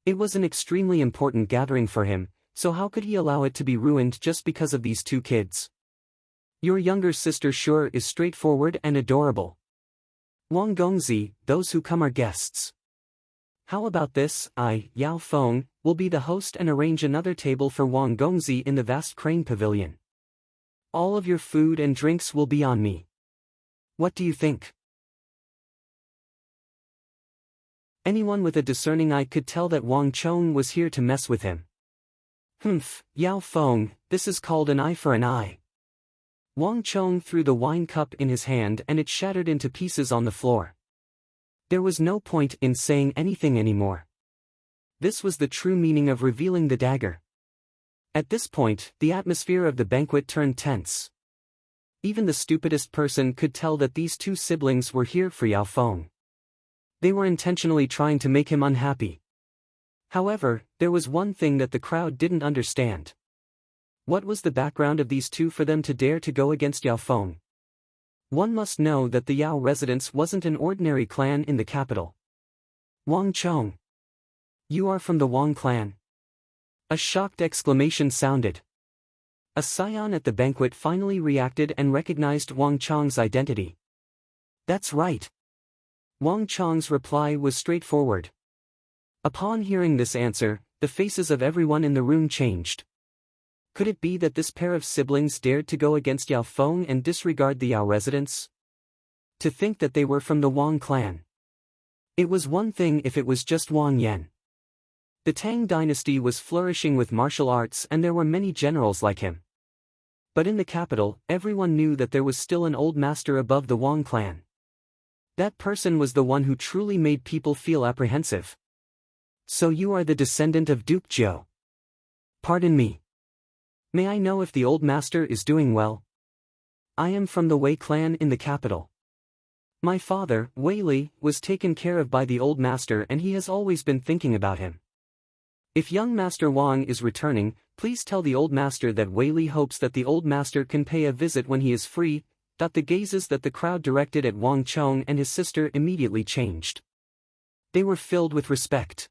It was an extremely important gathering for him, so how could he allow it to be ruined just because of these 2 kids? Your younger sister sure is straightforward and adorable. Wang Gongzi, those who come are guests. How about this? I, Yao Feng, will be the host and arrange another table for Wang Gongzi in the vast crane pavilion. All of your food and drinks will be on me. What do you think? Anyone with a discerning eye could tell that Wang Chong was here to mess with him. Humph, Yao Feng, this is called an eye for an eye. Wang Chong threw the wine cup in his hand and it shattered into pieces on the floor. There was no point in saying anything anymore. This was the true meaning of revealing the dagger. At this point, the atmosphere of the banquet turned tense. Even the stupidest person could tell that these 2 siblings were here for Yao Feng. They were intentionally trying to make him unhappy. However, there was one thing that the crowd didn't understand. What was the background of these 2 for them to dare to go against Yao Feng? One must know that the Yao residence wasn't an ordinary clan in the capital. Wang Chong. You are from the Wang clan. A shocked exclamation sounded. A scion at the banquet finally reacted and recognized Wang Chong's identity. That's right. Wang Chong's reply was straightforward. Upon hearing this answer, the faces of everyone in the room changed. Could it be that this pair of siblings dared to go against Yao Feng and disregard the Yao residence? To think that they were from the Wang clan. It was one thing if it was just Wang Yan. The Tang dynasty was flourishing with martial arts and there were many generals like him. But in the capital, everyone knew that there was still an old master above the Wang clan. That person was the one who truly made people feel apprehensive. So you are the descendant of Duke Zhou. Pardon me. May I know if the old master is doing well? I am from the Wei clan in the capital. My father, Wei Li, was taken care of by the old master and he has always been thinking about him. If young Master Wang is returning, please tell the old master that Wei Li hopes that the old master can pay a visit when he is free. The gazes that the crowd directed at Wang Chong and his sister immediately changed. They were filled with respect.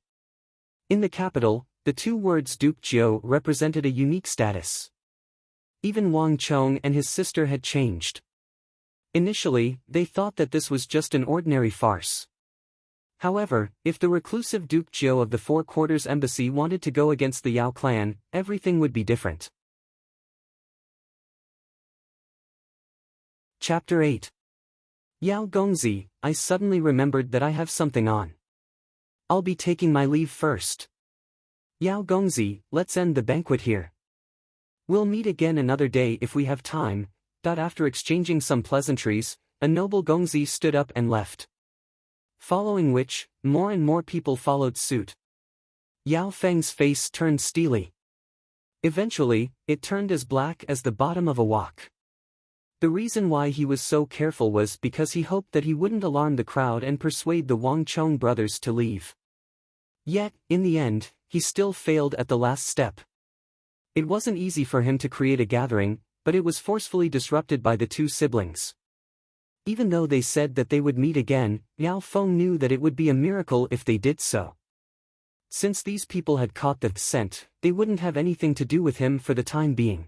In the capital, the 2 words Duke Zhou represented a unique status. Even Wang Chong and his sister had changed. Initially, they thought that this was just an ordinary farce. However, if the reclusive Duke Jiao of the Four Quarters Embassy wanted to go against the Yao clan, everything would be different. Chapter 8. Yao Gongzi, I suddenly remembered that I have something on. I'll be taking my leave first. Yao Gongzi, let's end the banquet here. We'll meet again another day if we have time. After exchanging some pleasantries, a noble Gongzi stood up and left. Following which, more and more people followed suit. Yao Feng's face turned steely. Eventually, it turned as black as the bottom of a wok. The reason why he was so careful was because he hoped that he wouldn't alarm the crowd and persuade the Wang Chong brothers to leave. Yet, in the end, he still failed at the last step. It wasn't easy for him to create a gathering, but it was forcefully disrupted by the two siblings. Even though they said that they would meet again, Yao Feng knew that it would be a miracle if they did so. Since these people had caught the scent, they wouldn't have anything to do with him for the time being.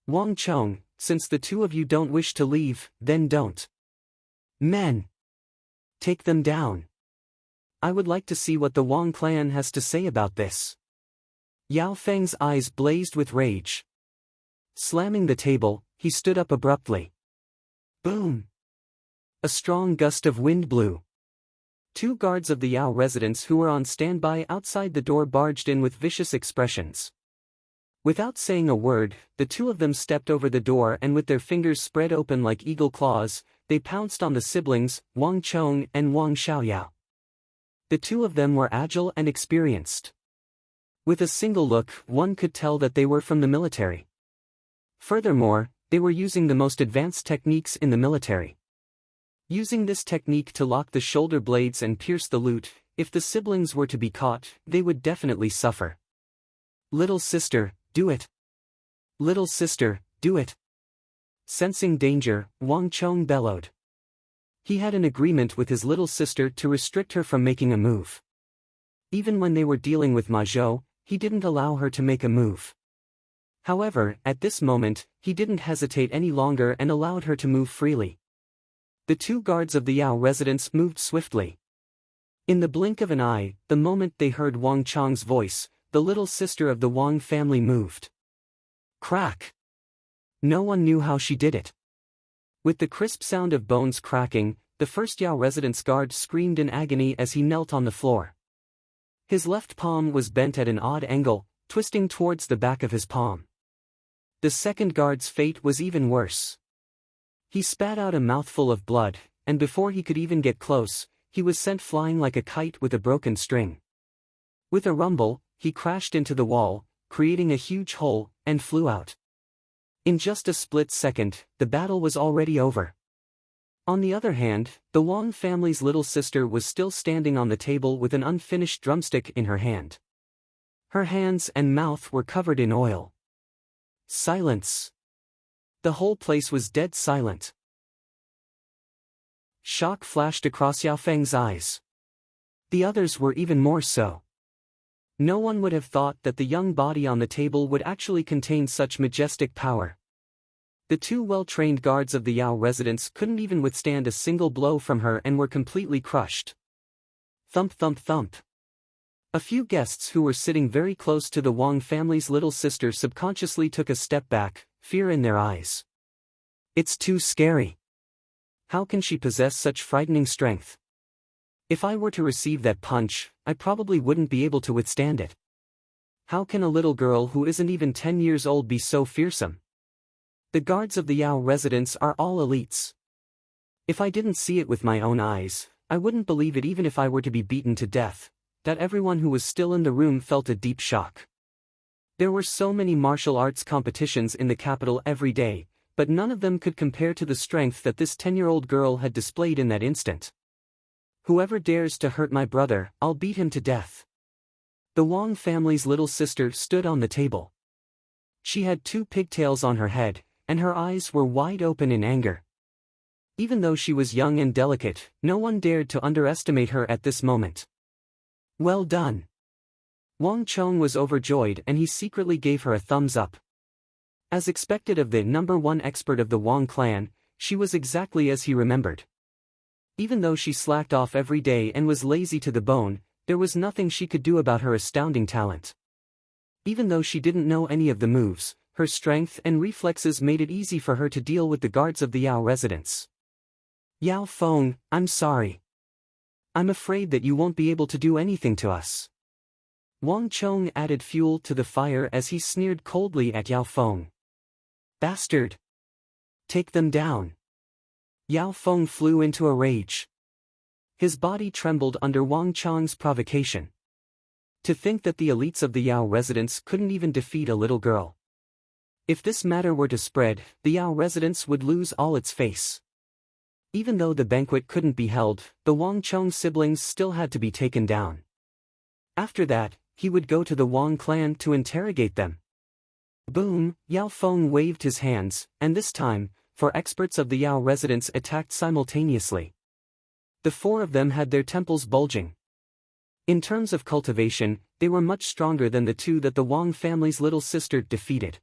Wang Chong, since the two of you don't wish to leave, then don't. Men! Take them down. I would like to see what the Wang clan has to say about this. Yao Feng's eyes blazed with rage. Slamming the table, he stood up abruptly. Boom! A strong gust of wind blew. Two guards of the Yao residence who were on standby outside the door barged in with vicious expressions. Without saying a word, the two of them stepped over the door and with their fingers spread open like eagle claws, they pounced on the siblings, Wang Chong and Wang Xiaoyao. The two of them were agile and experienced. With a single look, one could tell that they were from the military. Furthermore, they were using the most advanced techniques in the military. Using this technique to lock the shoulder blades and pierce the lute, if the siblings were to be caught, they would definitely suffer. Little sister, do it. Little sister, do it. Sensing danger, Wang Chong bellowed. He had an agreement with his little sister to restrict her from making a move. Even when they were dealing with Ma Zhou, he didn't allow her to make a move. However, at this moment, he didn't hesitate any longer and allowed her to move freely. The two guards of the Yao residence moved swiftly. In the blink of an eye, the moment they heard Wang Chong's voice, the little sister of the Wang family moved. Crack! No one knew how she did it. With the crisp sound of bones cracking, the first Yao residence guard screamed in agony as he knelt on the floor. His left palm was bent at an odd angle, twisting towards the back of his palm. The second guard's fate was even worse. He spat out a mouthful of blood, and before he could even get close, he was sent flying like a kite with a broken string. With a rumble, he crashed into the wall, creating a huge hole, and flew out. In just a split second, the battle was already over. On the other hand, the Wang family's little sister was still standing on the table with an unfinished drumstick in her hand. Her hands and mouth were covered in oil. Silence. The whole place was dead silent. Shock flashed across Yao Feng's eyes. The others were even more so. No one would have thought that the young body on the table would actually contain such majestic power. The two well-trained guards of the Yao residence couldn't even withstand a single blow from her and were completely crushed. Thump thump thump. A few guests who were sitting very close to the Wang family's little sister subconsciously took a step back, fear in their eyes. It's too scary. How can she possess such frightening strength? If I were to receive that punch, I probably wouldn't be able to withstand it. How can a little girl who isn't even 10 years old be so fearsome? The guards of the Yao residence are all elites. If I didn't see it with my own eyes, I wouldn't believe it even if I were to be beaten to death. That everyone who was still in the room felt a deep shock. There were so many martial arts competitions in the capital every day, but none of them could compare to the strength that this 10-year-old girl had displayed in that instant. Whoever dares to hurt my brother, I'll beat him to death. The Wang family's little sister stood on the table. She had two pigtails on her head, and her eyes were wide open in anger. Even though she was young and delicate, no one dared to underestimate her at this moment. Well done. Wang Chong was overjoyed and he secretly gave her a thumbs up. As expected of the #1 expert of the Wang clan, she was exactly as he remembered. Even though she slacked off every day and was lazy to the bone, there was nothing she could do about her astounding talent. Even though she didn't know any of the moves, her strength and reflexes made it easy for her to deal with the guards of the Yao residence. "Yao Feng, I'm sorry. I'm afraid that you won't be able to do anything to us." Wang Chong added fuel to the fire as he sneered coldly at Yao Feng. "Bastard! Take them down." Yao Feng flew into a rage. His body trembled under Wang Chong's provocation. To think that the elites of the Yao residence couldn't even defeat a little girl. If this matter were to spread, the Yao residence would lose all its face. Even though the banquet couldn't be held, the Wang Chong siblings still had to be taken down. After that, he would go to the Wang clan to interrogate them. Boom, Yao Feng waved his hands, and this time, 4 experts of the Yao residence attacked simultaneously. The 4 of them had their temples bulging. In terms of cultivation, they were much stronger than the 2 that the Wang family's little sister defeated.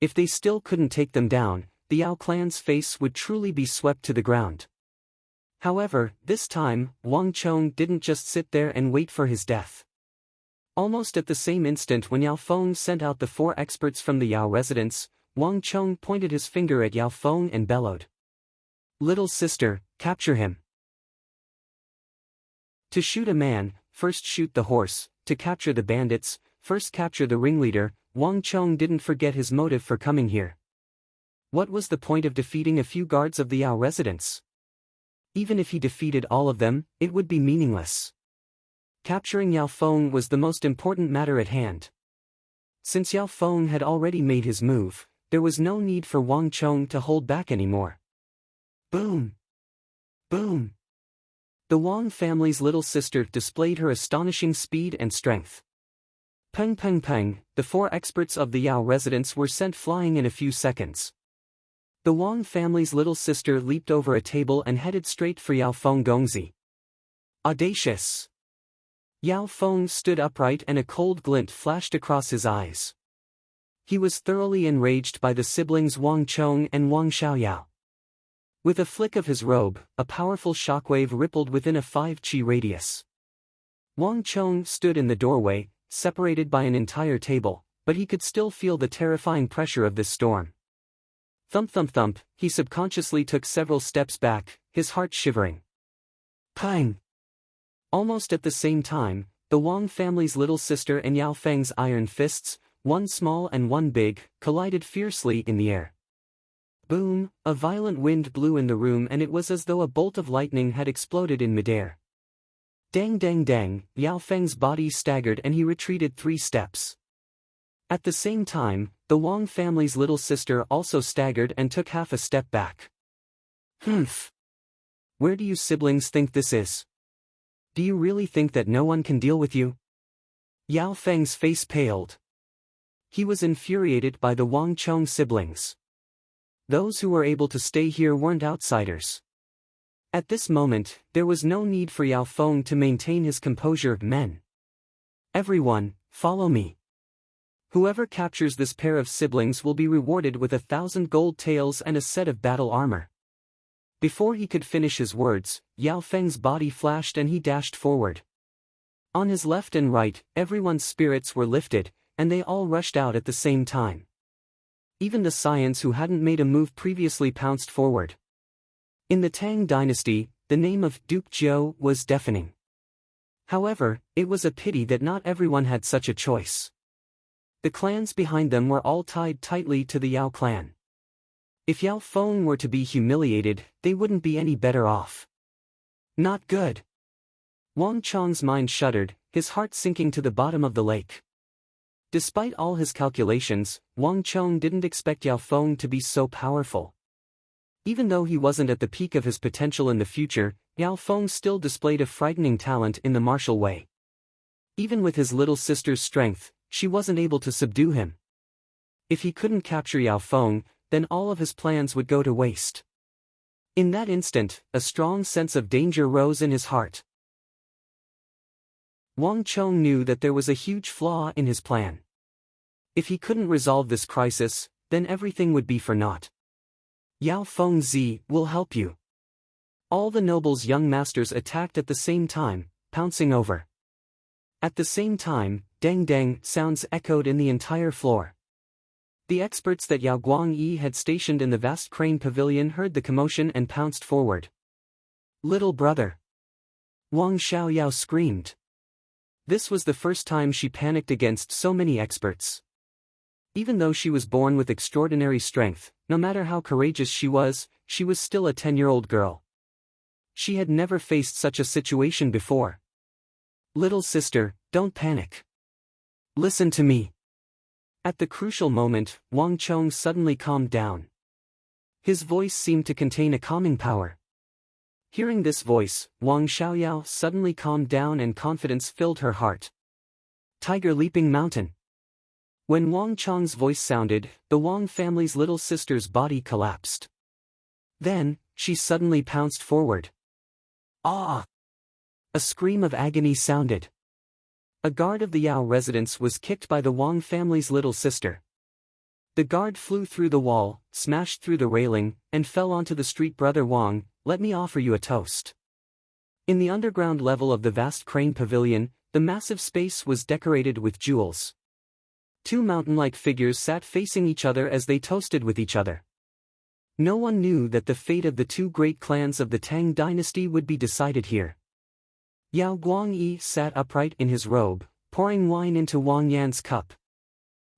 If they still couldn't take them down, the Yao clan's face would truly be swept to the ground. However, this time, Wang Chong didn't just sit there and wait for his death. Almost at the same instant when Yao Feng sent out the 4 experts from the Yao residence, Wang Chong pointed his finger at Yao Feng and bellowed. "Little sister, capture him." To shoot a man, first shoot the horse. To capture the bandits, first capture the ringleader. Wang Chong didn't forget his motive for coming here. What was the point of defeating a few guards of the Yao residence? Even if he defeated all of them, it would be meaningless. Capturing Yao Feng was the most important matter at hand. Since Yao Feng had already made his move, there was no need for Wang Chong to hold back anymore. Boom! Boom! The Wang family's little sister displayed her astonishing speed and strength. Peng peng peng, the 4 experts of the Yao residence were sent flying in a few seconds. The Wang family's little sister leaped over a table and headed straight for Yao Feng Gongzi. Audacious! Yao Feng stood upright and a cold glint flashed across his eyes. He was thoroughly enraged by the siblings Wang Chong and Wang Xiaoyao. With a flick of his robe, a powerful shockwave rippled within a 5 qi radius. Wang Chong stood in the doorway, separated by an entire table, but he could still feel the terrifying pressure of this storm. Thump thump thump, he subconsciously took several steps back, his heart shivering. Pang! Almost at the same time, the Wang family's little sister and Yao Feng's iron fists, one small and one big, collided fiercely in the air. Boom, a violent wind blew in the room and it was as though a bolt of lightning had exploded in midair. Dang dang dang, Yao Feng's body staggered and he retreated 3 steps. At the same time, the Wang family's little sister also staggered and took half a step back. Humph! Where do you siblings think this is? Do you really think that no one can deal with you? Yao Feng's face paled. He was infuriated by the Wang Chong siblings. Those who were able to stay here weren't outsiders. At this moment, there was no need for Yao Feng to maintain his composure. Men! Everyone, follow me. Whoever captures this pair of siblings will be rewarded with 1,000 gold taels and a set of battle armor. Before he could finish his words, Yao Feng's body flashed and he dashed forward. On his left and right, everyone's spirits were lifted, and they all rushed out at the same time. Even the Scions who hadn't made a move previously pounced forward. In the Tang dynasty, the name of Duke Jiao was deafening. However, it was a pity that not everyone had such a choice. The clans behind them were all tied tightly to the Yao clan. If Yao Feng were to be humiliated, they wouldn't be any better off. Not good. Wang Chong's mind shuddered, his heart sinking to the bottom of the lake. Despite all his calculations, Wang Chong didn't expect Yao Feng to be so powerful. Even though he wasn't at the peak of his potential in the future, Yao Feng still displayed a frightening talent in the martial way. Even with his little sister's strength, she wasn't able to subdue him. If he couldn't capture Yao Feng, then all of his plans would go to waste. In that instant, a strong sense of danger rose in his heart. Wang Chong knew that there was a huge flaw in his plan. If he couldn't resolve this crisis, then everything would be for naught. Yao Feng Zi will help you. All the nobles' young masters attacked at the same time, pouncing over. At the same time, deng deng sounds echoed in the entire floor. The experts that Yao Guangyi had stationed in the vast crane pavilion heard the commotion and pounced forward. "Little brother!" Wang Xiaoyao screamed. This was the first time she panicked against so many experts. Even though she was born with extraordinary strength, no matter how courageous she was still a 10-year-old girl. She had never faced such a situation before. "Little sister, don't panic. Listen to me." At the crucial moment, Wang Chong suddenly calmed down. His voice seemed to contain a calming power. Hearing this voice, Wang Xiaoyao suddenly calmed down and confidence filled her heart. Tiger leaping mountain. When Wang Chong's voice sounded, the Wang family's little sister's body collapsed. Then, she suddenly pounced forward. "Ah!" A scream of agony sounded. A guard of the Yao residence was kicked by the Wang family's little sister. The guard flew through the wall, smashed through the railing, and fell onto the street. "Brother Wang, let me offer you a toast." In the underground level of the vast crane pavilion, the massive space was decorated with jewels. Two mountain-like figures sat facing each other as they toasted with each other. No one knew that the fate of the two great clans of the Tang dynasty would be decided here. Yao Guangyi sat upright in his robe, pouring wine into Wang Yan's cup.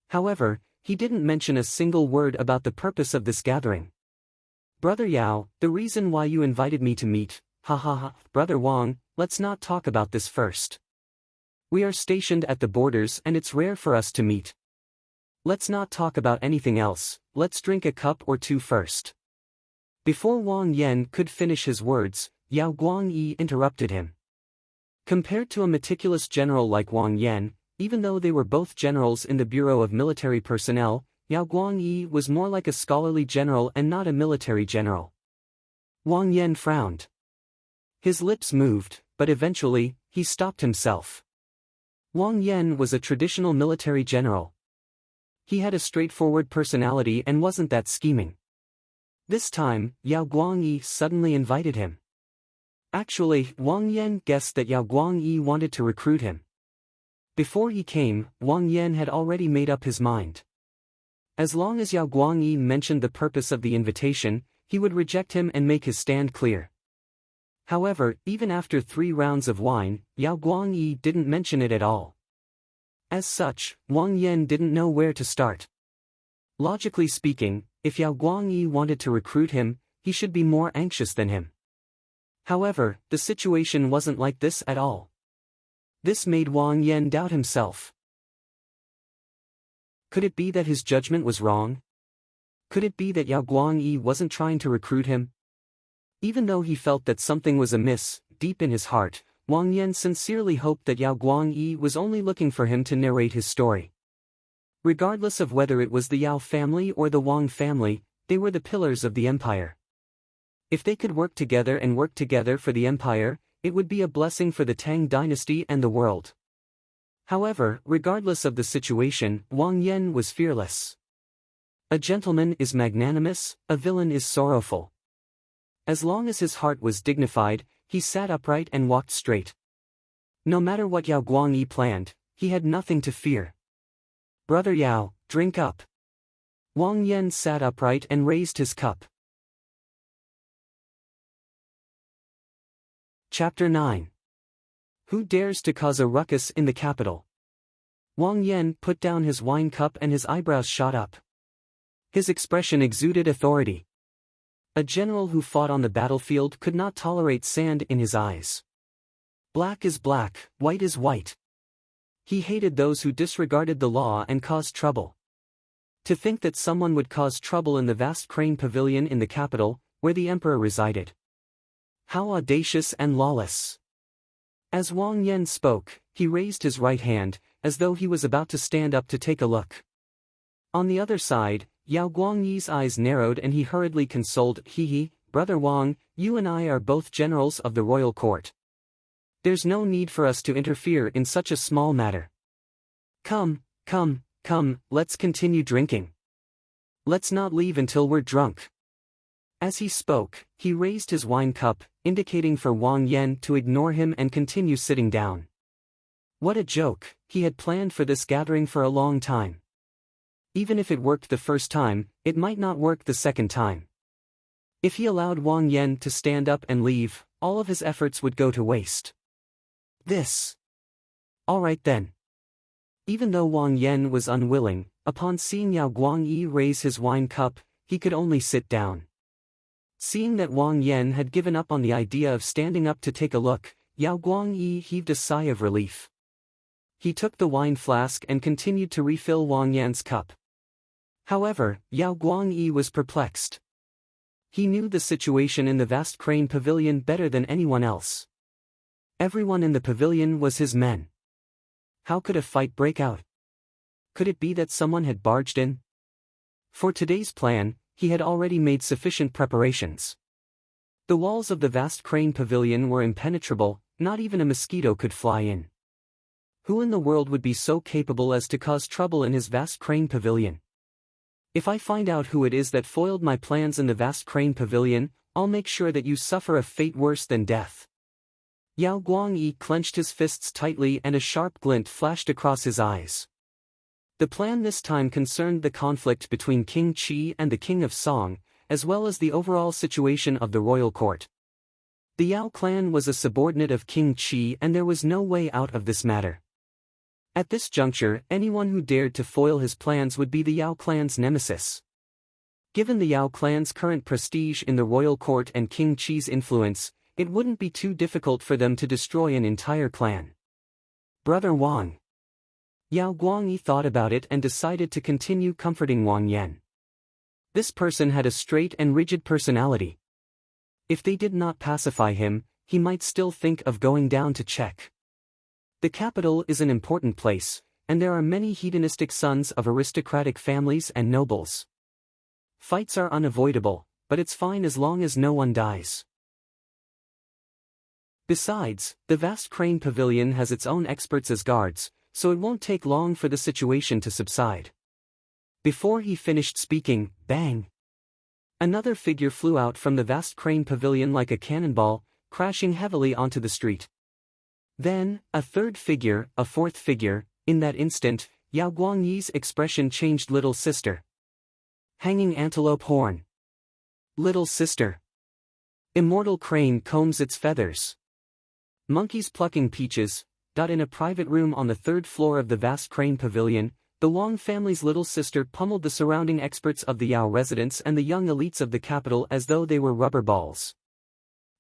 However, he didn't mention a single word about the purpose of this gathering. "Brother Yao, the reason why you invited me to meet, Brother Wang, let's not talk about this first. We are stationed at the borders and it's rare for us to meet. Let's not talk about anything else, let's drink a cup or two first." Before Wang Yan could finish his words, Yao Guangyi interrupted him. Compared to a meticulous general like Wang Yan, even though they were both generals in the Bureau of Military Personnel, Yao Guangyi was more like a scholarly general and not a military general. Wang Yan frowned. His lips moved, but eventually, he stopped himself. Wang Yan was a traditional military general. He had a straightforward personality and wasn't that scheming. This time, Yao Guangyi suddenly invited him. Actually, Wang Yan guessed that Yao Guangyi wanted to recruit him. Before he came, Wang Yan had already made up his mind. As long as Yao Guangyi mentioned the purpose of the invitation, he would reject him and make his stand clear. However, even after 3 rounds of wine, Yao Guangyi didn't mention it at all. As such, Wang Yan didn't know where to start. Logically speaking, if Yao Guangyi wanted to recruit him, he should be more anxious than him. However, the situation wasn't like this at all. This made Wang Yan doubt himself. Could it be that his judgment was wrong? Could it be that Yao Guangyi wasn't trying to recruit him? Even though he felt that something was amiss, deep in his heart, Wang Yan sincerely hoped that Yao Guangyi was only looking for him to narrate his story. Regardless of whether it was the Yao family or the Wang family, they were the pillars of the empire. If they could work together for the empire, it would be a blessing for the Tang dynasty and the world. However, regardless of the situation, Wang Yan was fearless. A gentleman is magnanimous, a villain is sorrowful. As long as his heart was dignified, he sat upright and walked straight. No matter what Yao Guangyi planned, he had nothing to fear. "Brother Yao, drink up." Wang Yan sat upright and raised his cup. Chapter 9. Who dares to cause a ruckus in the capital? Wang Yan put down his wine cup and his eyebrows shot up. His expression exuded authority. A general who fought on the battlefield could not tolerate sand in his eyes. Black is black, white is white. He hated those who disregarded the law and caused trouble. To think that someone would cause trouble in the vast crane pavilion in the capital, where the emperor resided. How audacious and lawless. As Wang Yan spoke, he raised his right hand, as though he was about to stand up to take a look. On the other side, Yao Guangyi's eyes narrowed and he hurriedly consoled, "Brother Wang, you and I are both generals of the royal court. There's no need for us to interfere in such a small matter. Come, let's continue drinking. Let's not leave until we're drunk." As he spoke, he raised his wine cup, indicating for Wang Yan to ignore him and continue sitting down. What a joke, he had planned for this gathering for a long time. Even if it worked the first time, it might not work the second time. If he allowed Wang Yan to stand up and leave, all of his efforts would go to waste. Alright then. Even though Wang Yan was unwilling, upon seeing Yao Guangyi raise his wine cup, he could only sit down. Seeing that Wang Yan had given up on the idea of standing up to take a look, Yao Guangyi heaved a sigh of relief. He took the wine flask and continued to refill Wang Yan's cup. However, Yao Guangyi was perplexed. He knew the situation in the vast crane pavilion better than anyone else. Everyone in the pavilion was his men. How could a fight break out? Could it be that someone had barged in? For today's plan, he had already made sufficient preparations. The walls of the vast crane pavilion were impenetrable, not even a mosquito could fly in. Who in the world would be so capable as to cause trouble in his vast crane pavilion? If I find out who it is that foiled my plans in the vast crane pavilion, I'll make sure that you suffer a fate worse than death. Yao Guangyi clenched his fists tightly and a sharp glint flashed across his eyes. The plan this time concerned the conflict between King Qi and the King of Song, as well as the overall situation of the royal court. The Yao clan was a subordinate of King Qi and there was no way out of this matter. At this juncture, anyone who dared to foil his plans would be the Yao clan's nemesis. Given the Yao clan's current prestige in the royal court and King Qi's influence, it wouldn't be too difficult for them to destroy an entire clan. Brother Wang. Yao Guangyi thought about it and decided to continue comforting Wang Yan. This person had a straight and rigid personality. If they did not pacify him, he might still think of going down to check. The capital is an important place, and there are many hedonistic sons of aristocratic families and nobles. Fights are unavoidable, but it's fine as long as no one dies. Besides, the vast crane pavilion has its own experts as guards, so it won't take long for the situation to subside. Before he finished speaking, bang! Another figure flew out from the vast crane pavilion like a cannonball, crashing heavily onto the street. Then, a third figure, a fourth figure. In that instant, Yao Guangyi's expression changed. Little sister. Hanging antelope horn. Little sister. Immortal crane combs its feathers. Monkeys plucking peaches. In a private room on the third floor of the vast crane pavilion, the Wang family's little sister pummeled the surrounding experts of the Yao residence and the young elites of the capital as though they were rubber balls.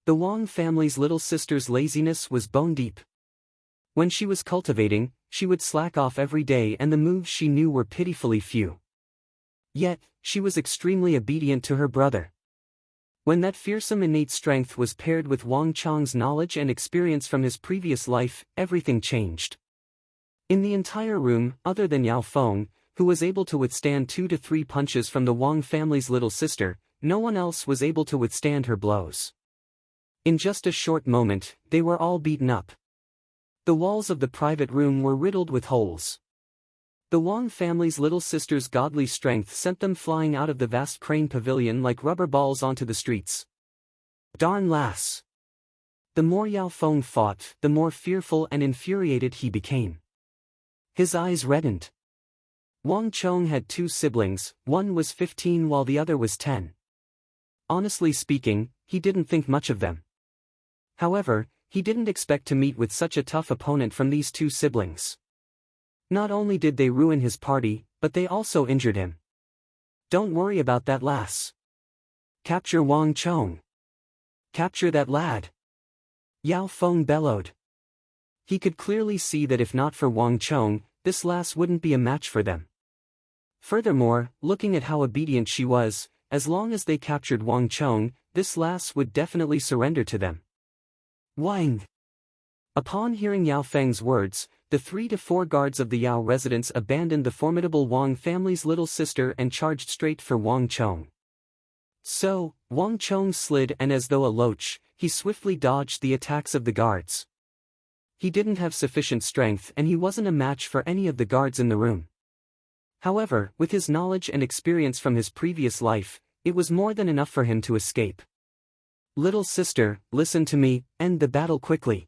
The Wang family's little sister's laziness was bone deep. When she was cultivating, she would slack off every day and the moves she knew were pitifully few. Yet, she was extremely obedient to her brother. When that fearsome innate strength was paired with Wang Chang's knowledge and experience from his previous life, everything changed. In the entire room, other than Yao Feng, who was able to withstand 2 to 3 punches from the Wang family's little sister, no one else was able to withstand her blows. In just a short moment, they were all beaten up. The walls of the private room were riddled with holes. The Wang family's little sister's godly strength sent them flying out of the vast crane pavilion like rubber balls onto the streets. Darn lass! The more Yao Feng fought, the more fearful and infuriated he became. His eyes reddened. Wang Chong had 2 siblings, one was 15 while the other was 10. Honestly speaking, he didn't think much of them. However, he didn't expect to meet with such a tough opponent from these 2 siblings. Not only did they ruin his party, but they also injured him. Don't worry about that lass. Capture Wang Chong. Capture that lad. Yao Feng bellowed. He could clearly see that if not for Wang Chong, this lass wouldn't be a match for them. Furthermore, looking at how obedient she was, as long as they captured Wang Chong, this lass would definitely surrender to them. Wang! Upon hearing Yao Feng's words, the 3 to 4 guards of the Yao residence abandoned the formidable Wang family's little sister and charged straight for Wang Chong. So, Wang Chong slid and as though a loach, he swiftly dodged the attacks of the guards. He didn't have sufficient strength and he wasn't a match for any of the guards in the room. However, with his knowledge and experience from his previous life, It was more than enough for him to escape. Little sister, listen to me, end the battle quickly.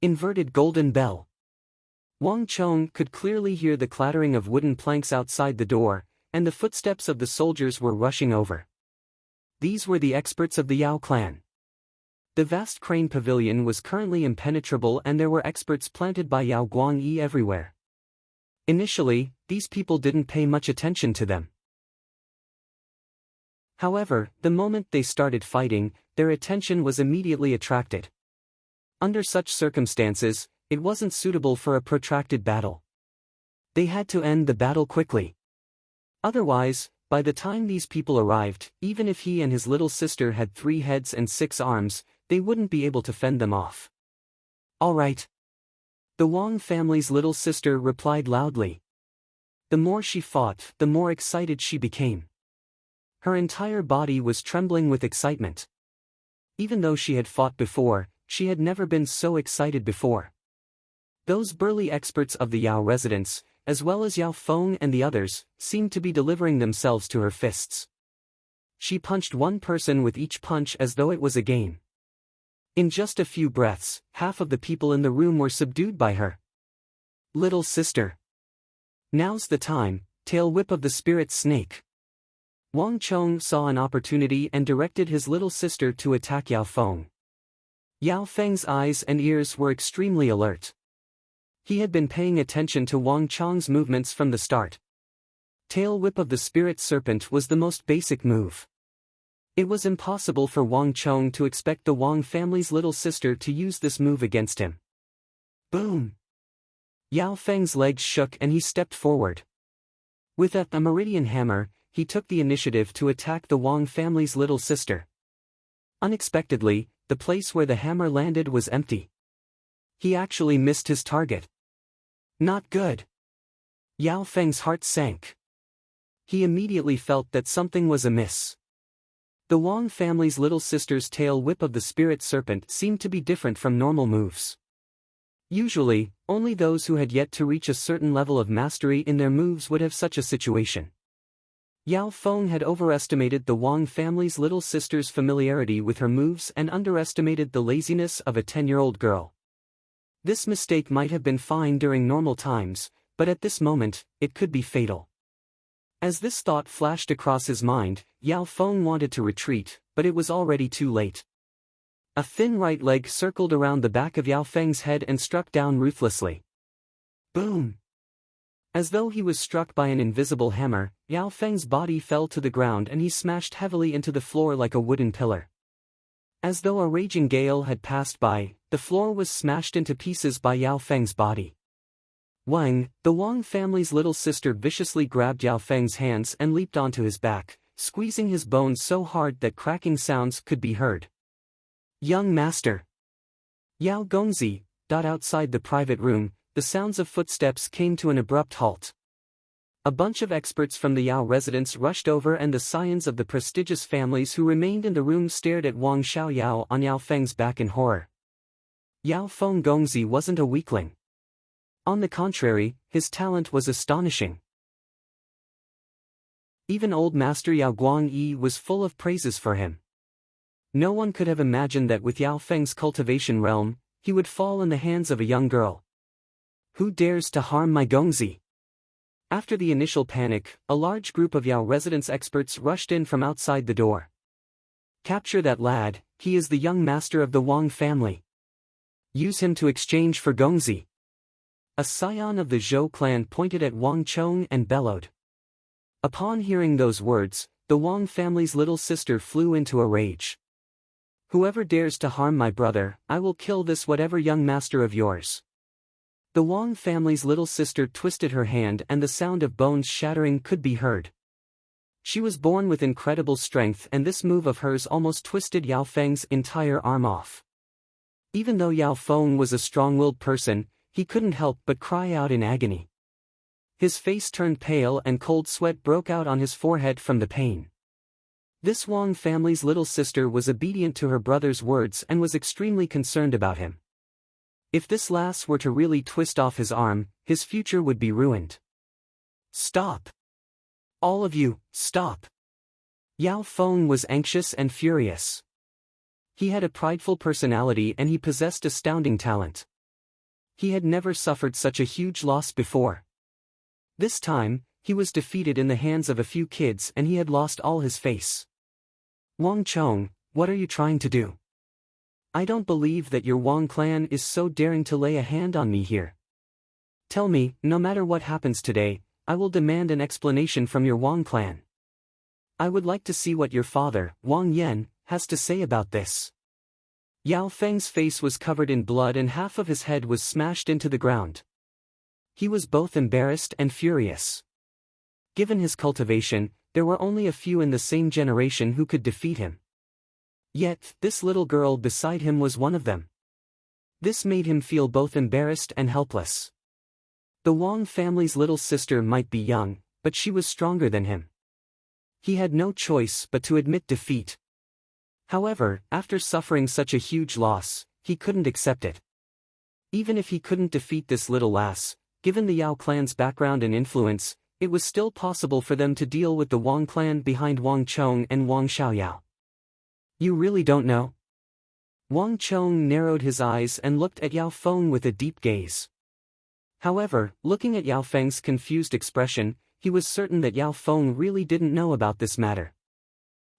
Inverted golden bell. Wang Chong could clearly hear the clattering of wooden planks outside the door, and the footsteps of the soldiers were rushing over. These were the experts of the Yao clan. The vast crane pavilion was currently impenetrable and there were experts planted by Yao Guangyi everywhere. Initially, these people didn't pay much attention to them. However, the moment they started fighting, their attention was immediately attracted. Under such circumstances, it wasn't suitable for a protracted battle. They had to end the battle quickly. Otherwise, by the time these people arrived, even if he and his little sister had 3 heads and 6 arms, they wouldn't be able to fend them off. All right. The Wang family's little sister replied loudly. The more she fought, the more excited she became. Her entire body was trembling with excitement. Even though she had fought before, she had never been so excited before. Those burly experts of the Yao residence, as well as Yao Feng and the others, seemed to be delivering themselves to her fists. She punched one person with each punch as though it was a game. In just a few breaths, half of the people in the room were subdued by her. Little sister. Now's the time, tail whip of the spirit snake. Wang Chong saw an opportunity and directed his little sister to attack Yao Feng. Yao Feng's eyes and ears were extremely alert. He had been paying attention to Wang Chong's movements from the start. Tail whip of the spirit serpent was the most basic move. It was impossible for Wang Chong to expect the Wang family's little sister to use this move against him. Boom! Yao Feng's legs shook and he stepped forward. With a meridian hammer, he took the initiative to attack the Wang family's little sister. Unexpectedly, the place where the hammer landed was empty. He actually missed his target. Not good. Yao Feng's heart sank. He immediately felt that something was amiss. The Wang family's little sister's tail whip of the spirit serpent seemed to be different from normal moves. Usually, only those who had yet to reach a certain level of mastery in their moves would have such a situation. Yao Feng had overestimated the Wang family's little sister's familiarity with her moves and underestimated the laziness of a 10-year-old girl. This mistake might have been fine during normal times, but at this moment, it could be fatal. As this thought flashed across his mind, Yao Feng wanted to retreat, but it was already too late. A thin right leg circled around the back of Yao Feng's head and struck down ruthlessly. Boom! As though he was struck by an invisible hammer, Yao Feng's body fell to the ground and he smashed heavily into the floor like a wooden pillar. As though a raging gale had passed by, the floor was smashed into pieces by Yao Feng's body. Wang, the Wang family's little sister, viciously grabbed Yao Feng's hands and leaped onto his back, squeezing his bones so hard that cracking sounds could be heard. Young master! Yao Gongzi, outside the private room, the sounds of footsteps came to an abrupt halt. A bunch of experts from the Yao residence rushed over and the scions of the prestigious families who remained in the room stared at Wang Xiaoyao on Yao Feng's back in horror. Yao Feng Gongzi wasn't a weakling. On the contrary, his talent was astonishing. Even old master Yao Guangyi was full of praises for him. No one could have imagined that with Yao Feng's cultivation realm, he would fall in the hands of a young girl. Who dares to harm my Gongzi? After the initial panic, a large group of Yao residence experts rushed in from outside the door. Capture that lad, he is the young master of the Wang family. Use him to exchange for Gongzi. A scion of the Zhou clan pointed at Wang Chong and bellowed. Upon hearing those words, the Wang family's little sister flew into a rage. Whoever dares to harm my brother, I will kill this whatever young master of yours. The Wang family's little sister twisted her hand and the sound of bones shattering could be heard. She was born with incredible strength and this move of hers almost twisted Yao Feng's entire arm off. Even though Yao Feng was a strong-willed person, he couldn't help but cry out in agony. His face turned pale and cold sweat broke out on his forehead from the pain. This Wang family's little sister was obedient to her brother's words and was extremely concerned about him. If this lass were to really twist off his arm, his future would be ruined. Stop! All of you, stop! Yao Feng was anxious and furious. He had a prideful personality and he possessed astounding talent. He had never suffered such a huge loss before. This time, he was defeated in the hands of a few kids and he had lost all his face. Wang Chong, what are you trying to do? I don't believe that your Wang clan is so daring to lay a hand on me here. Tell me, no matter what happens today, I will demand an explanation from your Wang clan. I would like to see what your father, Wang Yan, has to say about this. Yao Feng's face was covered in blood and half of his head was smashed into the ground. He was both embarrassed and furious. Given his cultivation, there were only a few in the same generation who could defeat him. Yet, this little girl beside him was one of them. This made him feel both embarrassed and helpless. The Wang family's little sister might be young, but she was stronger than him. He had no choice but to admit defeat. However, after suffering such a huge loss, he couldn't accept it. Even if he couldn't defeat this little lass, given the Yao clan's background and influence, it was still possible for them to deal with the Wang clan behind Wang Chong and Wang Xiaoyao. You really don't know? Wang Chong narrowed his eyes and looked at Yao Feng with a deep gaze. However, looking at Yao Feng's confused expression, he was certain that Yao Feng really didn't know about this matter.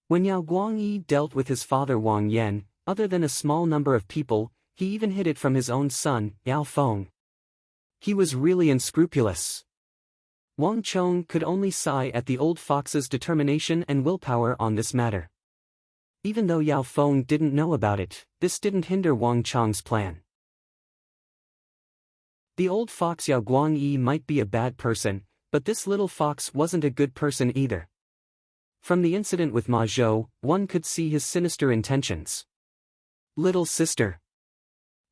When Yao Guangyi dealt with his father Wang Yan, other than a small number of people, he even hid it from his own son, Yao Feng. He was really unscrupulous. Wang Chong could only sigh at the old fox's determination and willpower on this matter. Even though Yao Feng didn't know about it, this didn't hinder Wang Chong's plan. The old fox Yao Guangyi might be a bad person, but this little fox wasn't a good person either. From the incident with Ma Zhou, one could see his sinister intentions. Little sister.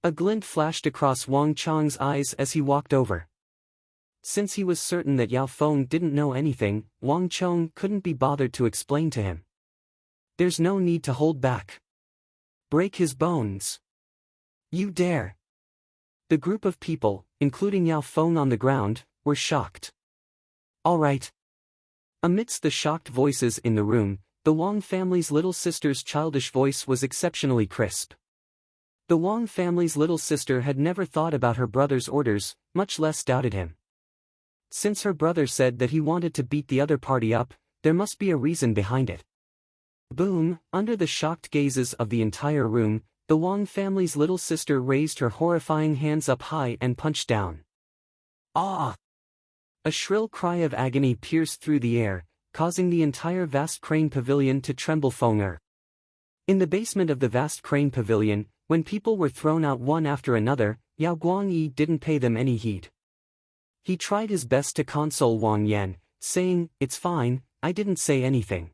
A glint flashed across Wang Chong's eyes as he walked over. Since he was certain that Yao Feng didn't know anything, Wang Chong couldn't be bothered to explain to him. There's no need to hold back. Break his bones. You dare. The group of people, including Yao Feng on the ground, were shocked. All right. Amidst the shocked voices in the room, the Wang family's little sister's childish voice was exceptionally crisp. The Wang family's little sister had never thought about her brother's orders, much less doubted him. Since her brother said that he wanted to beat the other party up, there must be a reason behind it. Boom! Under the shocked gazes of the entire room, the Wang family's little sister raised her horrifying hands up high and punched down. Ah! A shrill cry of agony pierced through the air, causing the entire vast crane pavilion to tremble. Fenger. In the basement of the vast crane pavilion, when people were thrown out one after another, Yao Guangyi didn't pay them any heed. He tried his best to console Wang Yan, saying, "It's fine, I didn't say anything."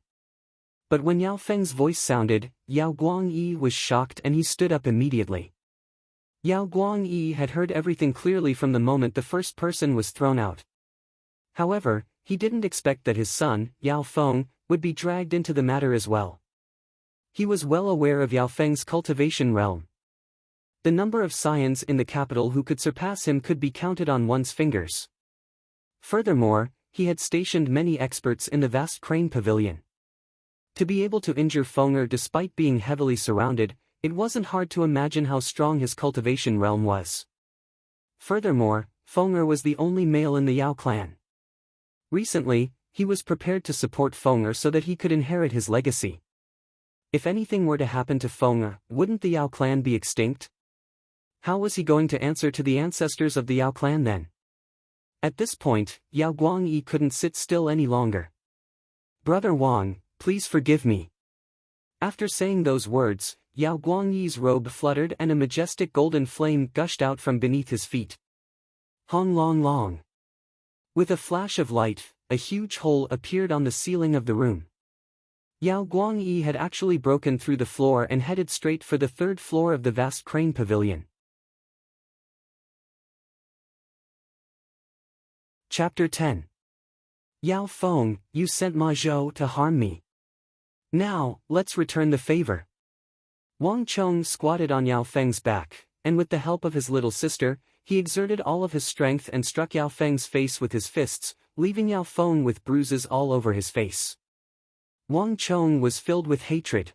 But when Yao Feng's voice sounded, Yao Guangyi was shocked and he stood up immediately. Yao Guangyi had heard everything clearly from the moment the first person was thrown out. However, he didn't expect that his son, Yao Feng, would be dragged into the matter as well. He was well aware of Yao Feng's cultivation realm. The number of scions in the capital who could surpass him could be counted on one's fingers. Furthermore, he had stationed many experts in the vast crane pavilion. To be able to injure Fenger despite being heavily surrounded, it wasn't hard to imagine how strong his cultivation realm was. Furthermore, Fenger was the only male in the Yao clan. Recently, he was prepared to support Fenger so that he could inherit his legacy. If anything were to happen to Fenger, wouldn't the Yao clan be extinct? How was he going to answer to the ancestors of the Yao clan then? At this point, Yao Guangyi couldn't sit still any longer. Brother Wang, please forgive me. After saying those words, Yao Guangyi's robe fluttered and a majestic golden flame gushed out from beneath his feet. Hong long long. With a flash of light, a huge hole appeared on the ceiling of the room. Yao Guangyi had actually broken through the floor and headed straight for the third floor of the vast crane pavilion. Chapter 10. Yao Feng, you sent Ma Zhou to harm me. Now, let's return the favor. Wang Chong squatted on Yao Feng's back, and with the help of his little sister, he exerted all of his strength and struck Yao Feng's face with his fists, leaving Yao Feng with bruises all over his face. Wang Chong was filled with hatred.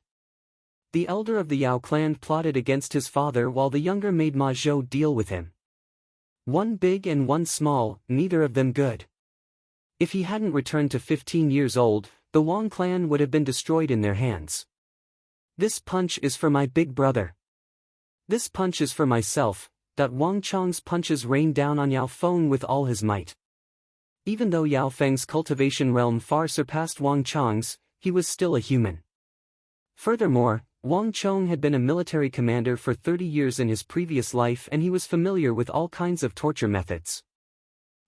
The elder of the Yao clan plotted against his father while the younger made Ma Zhou deal with him. One big and one small, neither of them good. If he hadn't returned to 15 years old, the Wang clan would have been destroyed in their hands. This punch is for my big brother. This punch is for myself. Wang Chong's punches rained down on Yao Feng with all his might. Even though Yao Feng's cultivation realm far surpassed Wang Chong's, he was still a human. Furthermore, Wang Chong had been a military commander for 30 years in his previous life and he was familiar with all kinds of torture methods.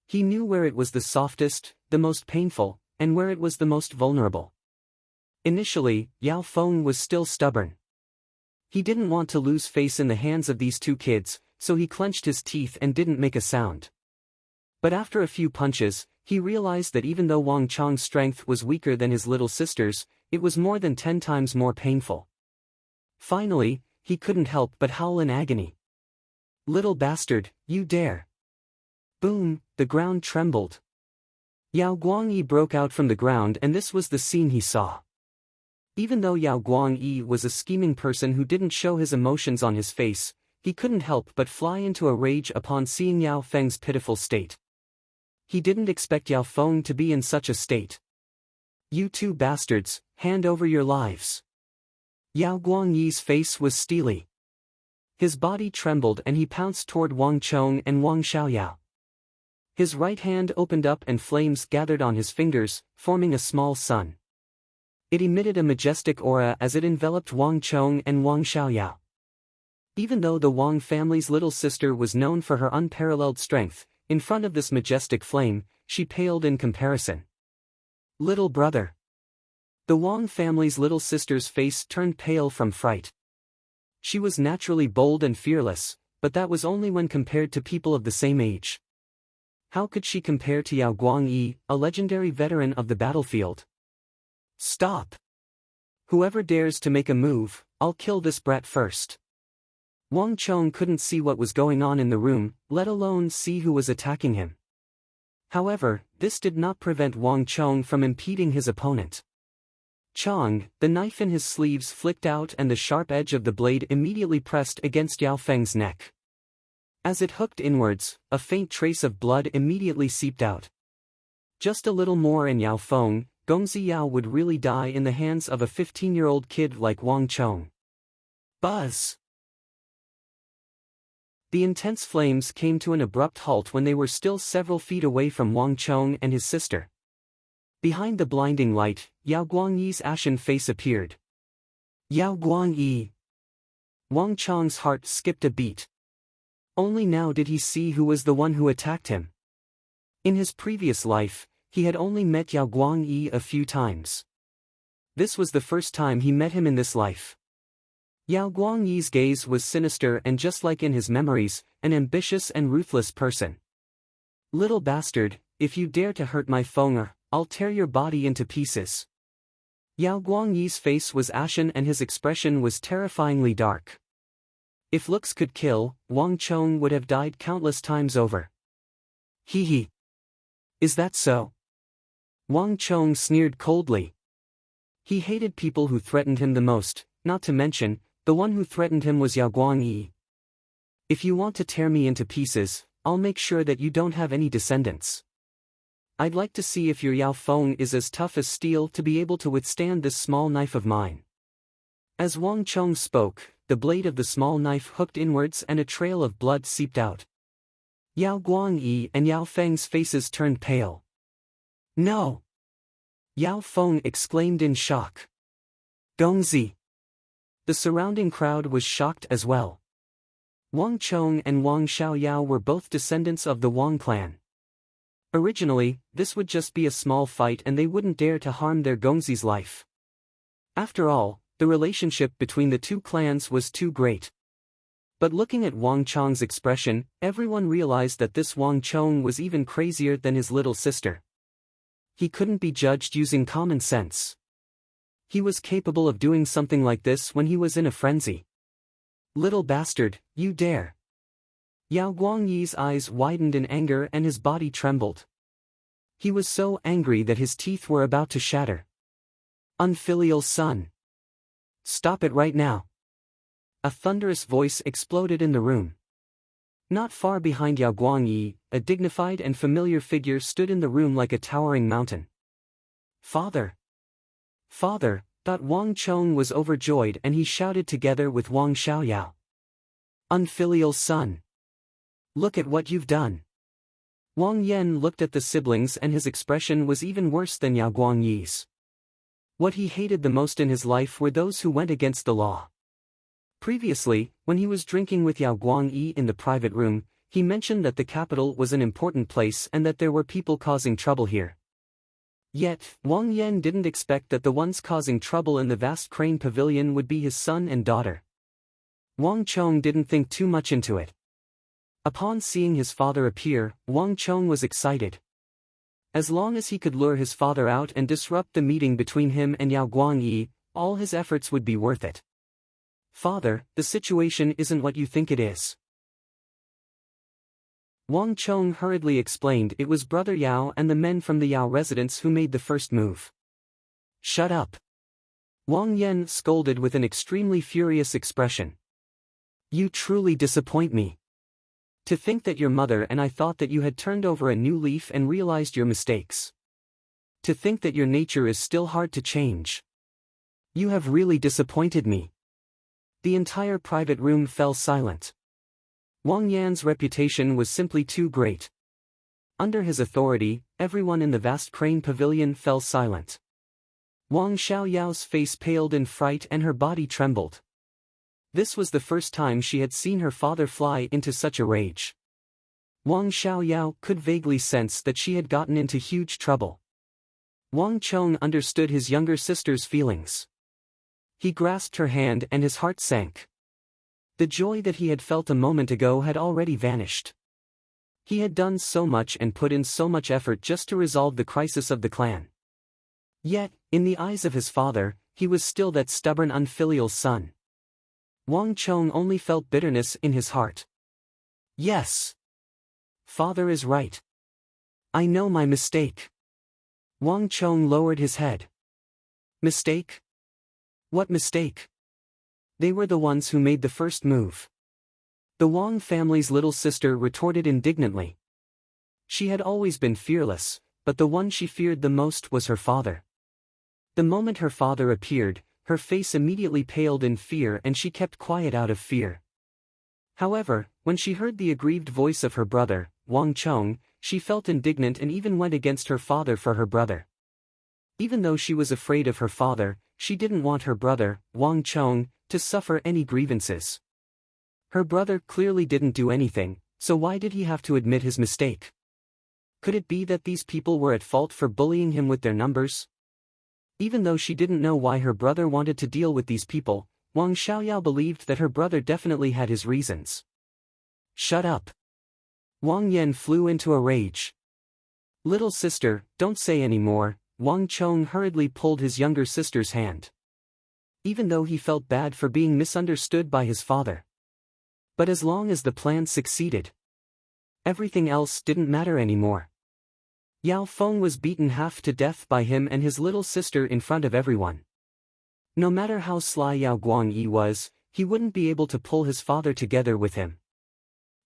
He knew where it was the softest, the most painful, and where it was the most vulnerable. Initially, Yao Feng was still stubborn. He didn't want to lose face in the hands of these two kids, so he clenched his teeth and didn't make a sound. But after a few punches, he realized that even though Wang Chong's strength was weaker than his little sister's, it was more than 10 times more painful. Finally, he couldn't help but howl in agony. "Little bastard, you dare!" Boom, the ground trembled. Yao Guangyi broke out from the ground and this was the scene he saw. Even though Yao Guangyi was a scheming person who didn't show his emotions on his face, he couldn't help but fly into a rage upon seeing Yao Feng's pitiful state. He didn't expect Yao Feng to be in such a state. "You two bastards, hand over your lives." Yao Guangyi's face was steely. His body trembled and he pounced toward Wang Chong and Wang Xiaoyao. His right hand opened up and flames gathered on his fingers, forming a small sun. It emitted a majestic aura as it enveloped Wang Chong and Wang Xiaoyao. Even though the Wang family's little sister was known for her unparalleled strength, in front of this majestic flame, she paled in comparison. "Little brother." The Wang family's little sister's face turned pale from fright. She was naturally bold and fearless, but that was only when compared to people of the same age. How could she compare to Yao Guangyi, a legendary veteran of the battlefield? "Stop! Whoever dares to make a move, I'll kill this brat first." Wang Chong couldn't see what was going on in the room, let alone see who was attacking him. However, this did not prevent Wang Chong from impeding his opponent. Chong, the knife in his sleeves flicked out and the sharp edge of the blade immediately pressed against Yao Feng's neck. As it hooked inwards, a faint trace of blood immediately seeped out. Just a little more and Yao Feng, Gongzi Yao would really die in the hands of a 15-year-old kid like Wang Chong. Buzz! The intense flames came to an abrupt halt when they were still several feet away from Wang Chong and his sister. Behind the blinding light, Yao Guangyi's ashen face appeared. "Yao Guangyi!" Wang Chong's heart skipped a beat. Only now did he see who was the one who attacked him. In his previous life, he had only met Yao Guangyi a few times. This was the first time he met him in this life. Yao Guangyi's gaze was sinister and just like in his memories, an ambitious and ruthless person. "Little bastard, if you dare to hurt my Feng, I'll tear your body into pieces." Yao Guangyi's face was ashen and his expression was terrifyingly dark. If looks could kill, Wang Chong would have died countless times over. "Hee hee. Is that so?" Wang Chong sneered coldly. He hated people who threatened him the most, not to mention, the one who threatened him was Yao Guangyi. "If you want to tear me into pieces, I'll make sure that you don't have any descendants. I'd like to see if your Yao Feng is as tough as steel to be able to withstand this small knife of mine." As Wang Chong spoke, the blade of the small knife hooked inwards and a trail of blood seeped out. Yao Guangyi and Yao Feng's faces turned pale. "No!" Yao Feng exclaimed in shock. "Gongzi!" The surrounding crowd was shocked as well. Wang Chong and Wang Xiaoyao were both descendants of the Wang clan. Originally, this would just be a small fight and they wouldn't dare to harm their Gongzi's life. After all, the relationship between the two clans was too great. But looking at Wang Chong's expression, everyone realized that this Wang Chong was even crazier than his little sister. He couldn't be judged using common sense. He was capable of doing something like this when he was in a frenzy. "Little bastard, you dare!" Yao Guangyi's eyes widened in anger and his body trembled. He was so angry that his teeth were about to shatter. Unfilial son! Stop it right now! A thunderous voice exploded in the room. Not far behind Yao Guangyi, a dignified and familiar figure stood in the room like a towering mountain. Father! Father! Wang Chong was overjoyed and he shouted together with Wang Xiaoyao. Unfilial son! Look at what you've done! Wang Yan looked at the siblings and his expression was even worse than Yao Guangyi's. What he hated the most in his life were those who went against the law. Previously, when he was drinking with Yao Guangyi in the private room, he mentioned that the capital was an important place and that there were people causing trouble here. Yet, Wang Yan didn't expect that the ones causing trouble in the vast crane pavilion would be his son and daughter. Wang Chong didn't think too much into it. Upon seeing his father appear, Wang Chong was excited. As long as he could lure his father out and disrupt the meeting between him and Yao Guangyi, all his efforts would be worth it. Father, the situation isn't what you think it is. Wang Chong hurriedly explained it was Brother Yao and the men from the Yao residence who made the first move. Shut up! Wang Yan scolded with an extremely furious expression. You truly disappoint me. To think that your mother and I thought that you had turned over a new leaf and realized your mistakes. To think that your nature is still hard to change. You have really disappointed me. The entire private room fell silent. Wang Yan's reputation was simply too great. Under his authority, everyone in the vast crane pavilion fell silent. Wang Xiaoyao's face paled in fright and her body trembled. This was the first time she had seen her father fly into such a rage. Wang Xiaoyao could vaguely sense that she had gotten into huge trouble. Wang Chong understood his younger sister's feelings. He grasped her hand and his heart sank. The joy that he had felt a moment ago had already vanished. He had done so much and put in so much effort just to resolve the crisis of the clan. Yet, in the eyes of his father, he was still that stubborn unfilial son. Wang Chong only felt bitterness in his heart. Yes. Father is right. I know my mistake. Wang Chong lowered his head. Mistake? What mistake? They were the ones who made the first move. The Wang family's little sister retorted indignantly. She had always been fearless, but the one she feared the most was her father. The moment her father appeared, her face immediately paled in fear and she kept quiet out of fear. However, when she heard the aggrieved voice of her brother, Wang Chong, she felt indignant and even went against her father for her brother. Even though she was afraid of her father, she didn't want her brother, Wang Chong, to suffer any grievances. Her brother clearly didn't do anything, so why did he have to admit his mistake? Could it be that these people were at fault for bullying him with their numbers? Even though she didn't know why her brother wanted to deal with these people, Wang Xiaoyao believed that her brother definitely had his reasons. Shut up! Wang Yan flew into a rage. Little sister, don't say any more. Wang Chong hurriedly pulled his younger sister's hand. Even though he felt bad for being misunderstood by his father. But as long as the plan succeeded, everything else didn't matter anymore. Yao Feng was beaten half to death by him and his little sister in front of everyone. No matter how sly Yao Guangyi was, he wouldn't be able to pull his father together with him.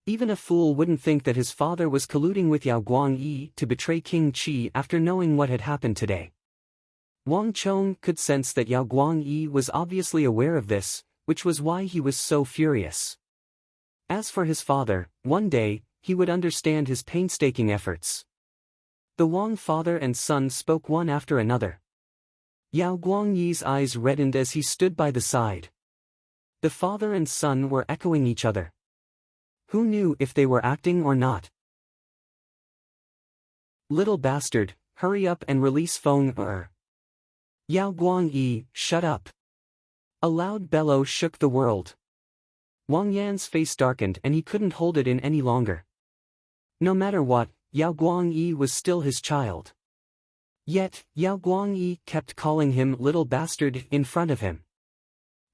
Even a fool wouldn't think that his father was colluding with Yao Guangyi to betray King Qi after knowing what had happened today. Wang Chong could sense that Yao Guangyi was obviously aware of this, which was why he was so furious. As for his father, one day, he would understand his painstaking efforts. The Wang father and son spoke one after another. Yao Guangyi's eyes reddened as he stood by the side. The father and son were echoing each other. Who knew if they were acting or not? Little bastard, hurry up and release Feng Er. Yao Guangyi, shut up. A loud bellow shook the world. Wang Yan's face darkened and he couldn't hold it in any longer. No matter what, Yao Guangyi was still his child. Yet, Yao Guangyi kept calling him little bastard in front of him.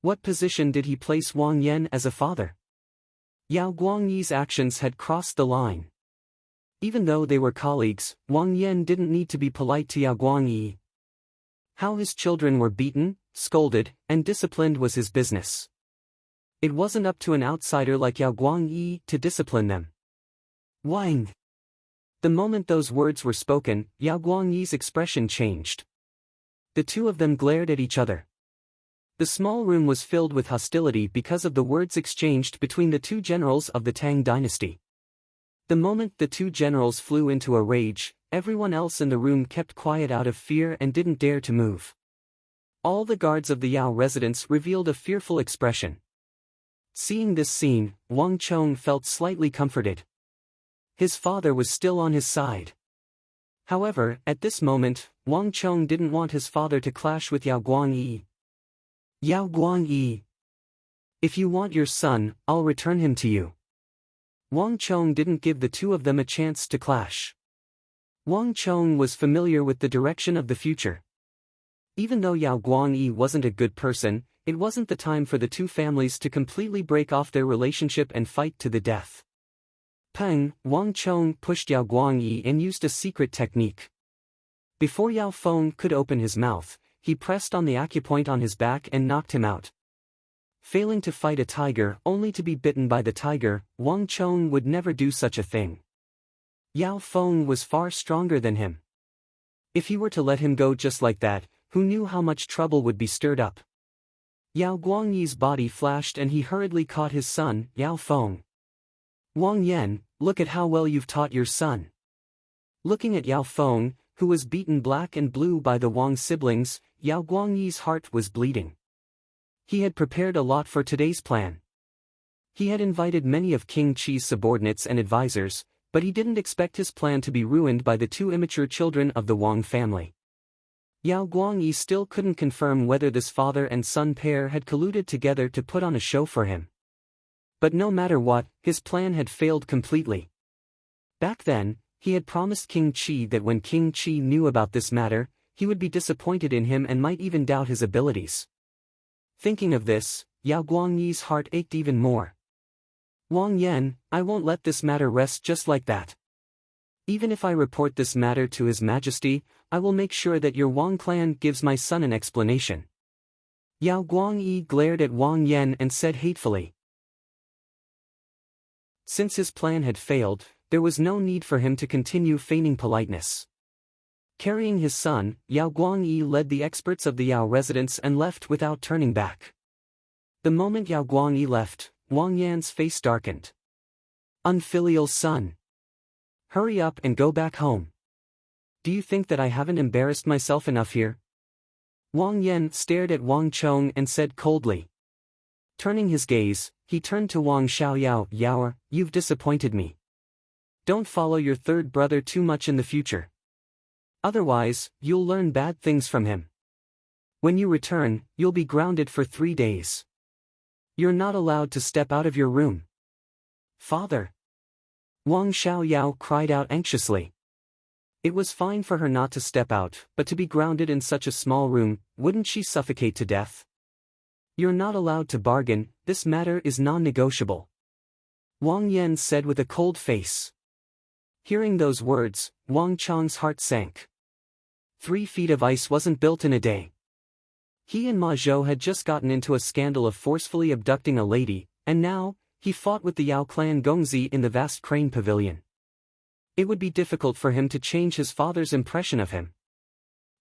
What position did he place Wang Yan as a father? Yao Guangyi's actions had crossed the line. Even though they were colleagues, Wang Yan didn't need to be polite to Yao Guangyi. How his children were beaten, scolded, and disciplined was his business. It wasn't up to an outsider like Yao Guangyi to discipline them. Wang. The moment those words were spoken, Yao Guangyi's expression changed. The two of them glared at each other. The small room was filled with hostility because of the words exchanged between the two generals of the Tang dynasty. The moment the two generals flew into a rage, everyone else in the room kept quiet out of fear and didn't dare to move. All the guards of the Yao residence revealed a fearful expression. Seeing this scene, Wang Chong felt slightly comforted. His father was still on his side. However, at this moment, Wang Chong didn't want his father to clash with Yao Guangyi. Yao Guangyi. If you want your son, I'll return him to you. Wang Chong didn't give the two of them a chance to clash. Wang Chong was familiar with the direction of the future. Even though Yao Guangyi wasn't a good person, it wasn't the time for the two families to completely break off their relationship and fight to the death. Peng, Wang Chong pushed Yao Guangyi and used a secret technique. Before Yao Feng could open his mouth, he pressed on the acupoint on his back and knocked him out. Failing to fight a tiger only to be bitten by the tiger, Wang Chong would never do such a thing. Yao Feng was far stronger than him. If he were to let him go just like that, who knew how much trouble would be stirred up? Yao Guangyi's body flashed and he hurriedly caught his son, Yao Feng. Wang Yan, look at how well you've taught your son. Looking at Yao Feng, who was beaten black and blue by the Wang siblings, Yao Guangyi's heart was bleeding. He had prepared a lot for today's plan. He had invited many of King Qi's subordinates and advisors, but he didn't expect his plan to be ruined by the two immature children of the Wang family. Yao Guangyi still couldn't confirm whether this father and son pair had colluded together to put on a show for him. But no matter what, his plan had failed completely. Back then, he had promised King Qi that when King Qi knew about this matter, he would be disappointed in him and might even doubt his abilities. Thinking of this, Yao Guangyi's heart ached even more. Wang Yan, I won't let this matter rest just like that. Even if I report this matter to His Majesty, I will make sure that your Wang clan gives my son an explanation. Yao Guangyi glared at Wang Yan and said hatefully. Since his plan had failed, there was no need for him to continue feigning politeness. Carrying his son, Yao Guangyi led the experts of the Yao residence and left without turning back. The moment Yao Guangyi left, Wang Yan's face darkened. Unfilial son. Hurry up and go back home. Do you think that I haven't embarrassed myself enough here? Wang Yan stared at Wang Chong and said coldly. Turning his gaze, he turned to Wang Xiaoyao. Yao, you've disappointed me. Don't follow your third brother too much in the future. Otherwise, you'll learn bad things from him. When you return, you'll be grounded for 3 days. You're not allowed to step out of your room. Father. Wang Xiaoyao cried out anxiously. It was fine for her not to step out, but to be grounded in such a small room, wouldn't she suffocate to death? You're not allowed to bargain, this matter is non-negotiable. Wang Yan said with a cold face. Hearing those words, Wang Chong's heart sank. 3 feet of ice wasn't built in a day. He and Ma Zhou had just gotten into a scandal of forcefully abducting a lady, and now, he fought with the Yao clan Gongzi in the vast crane pavilion. It would be difficult for him to change his father's impression of him.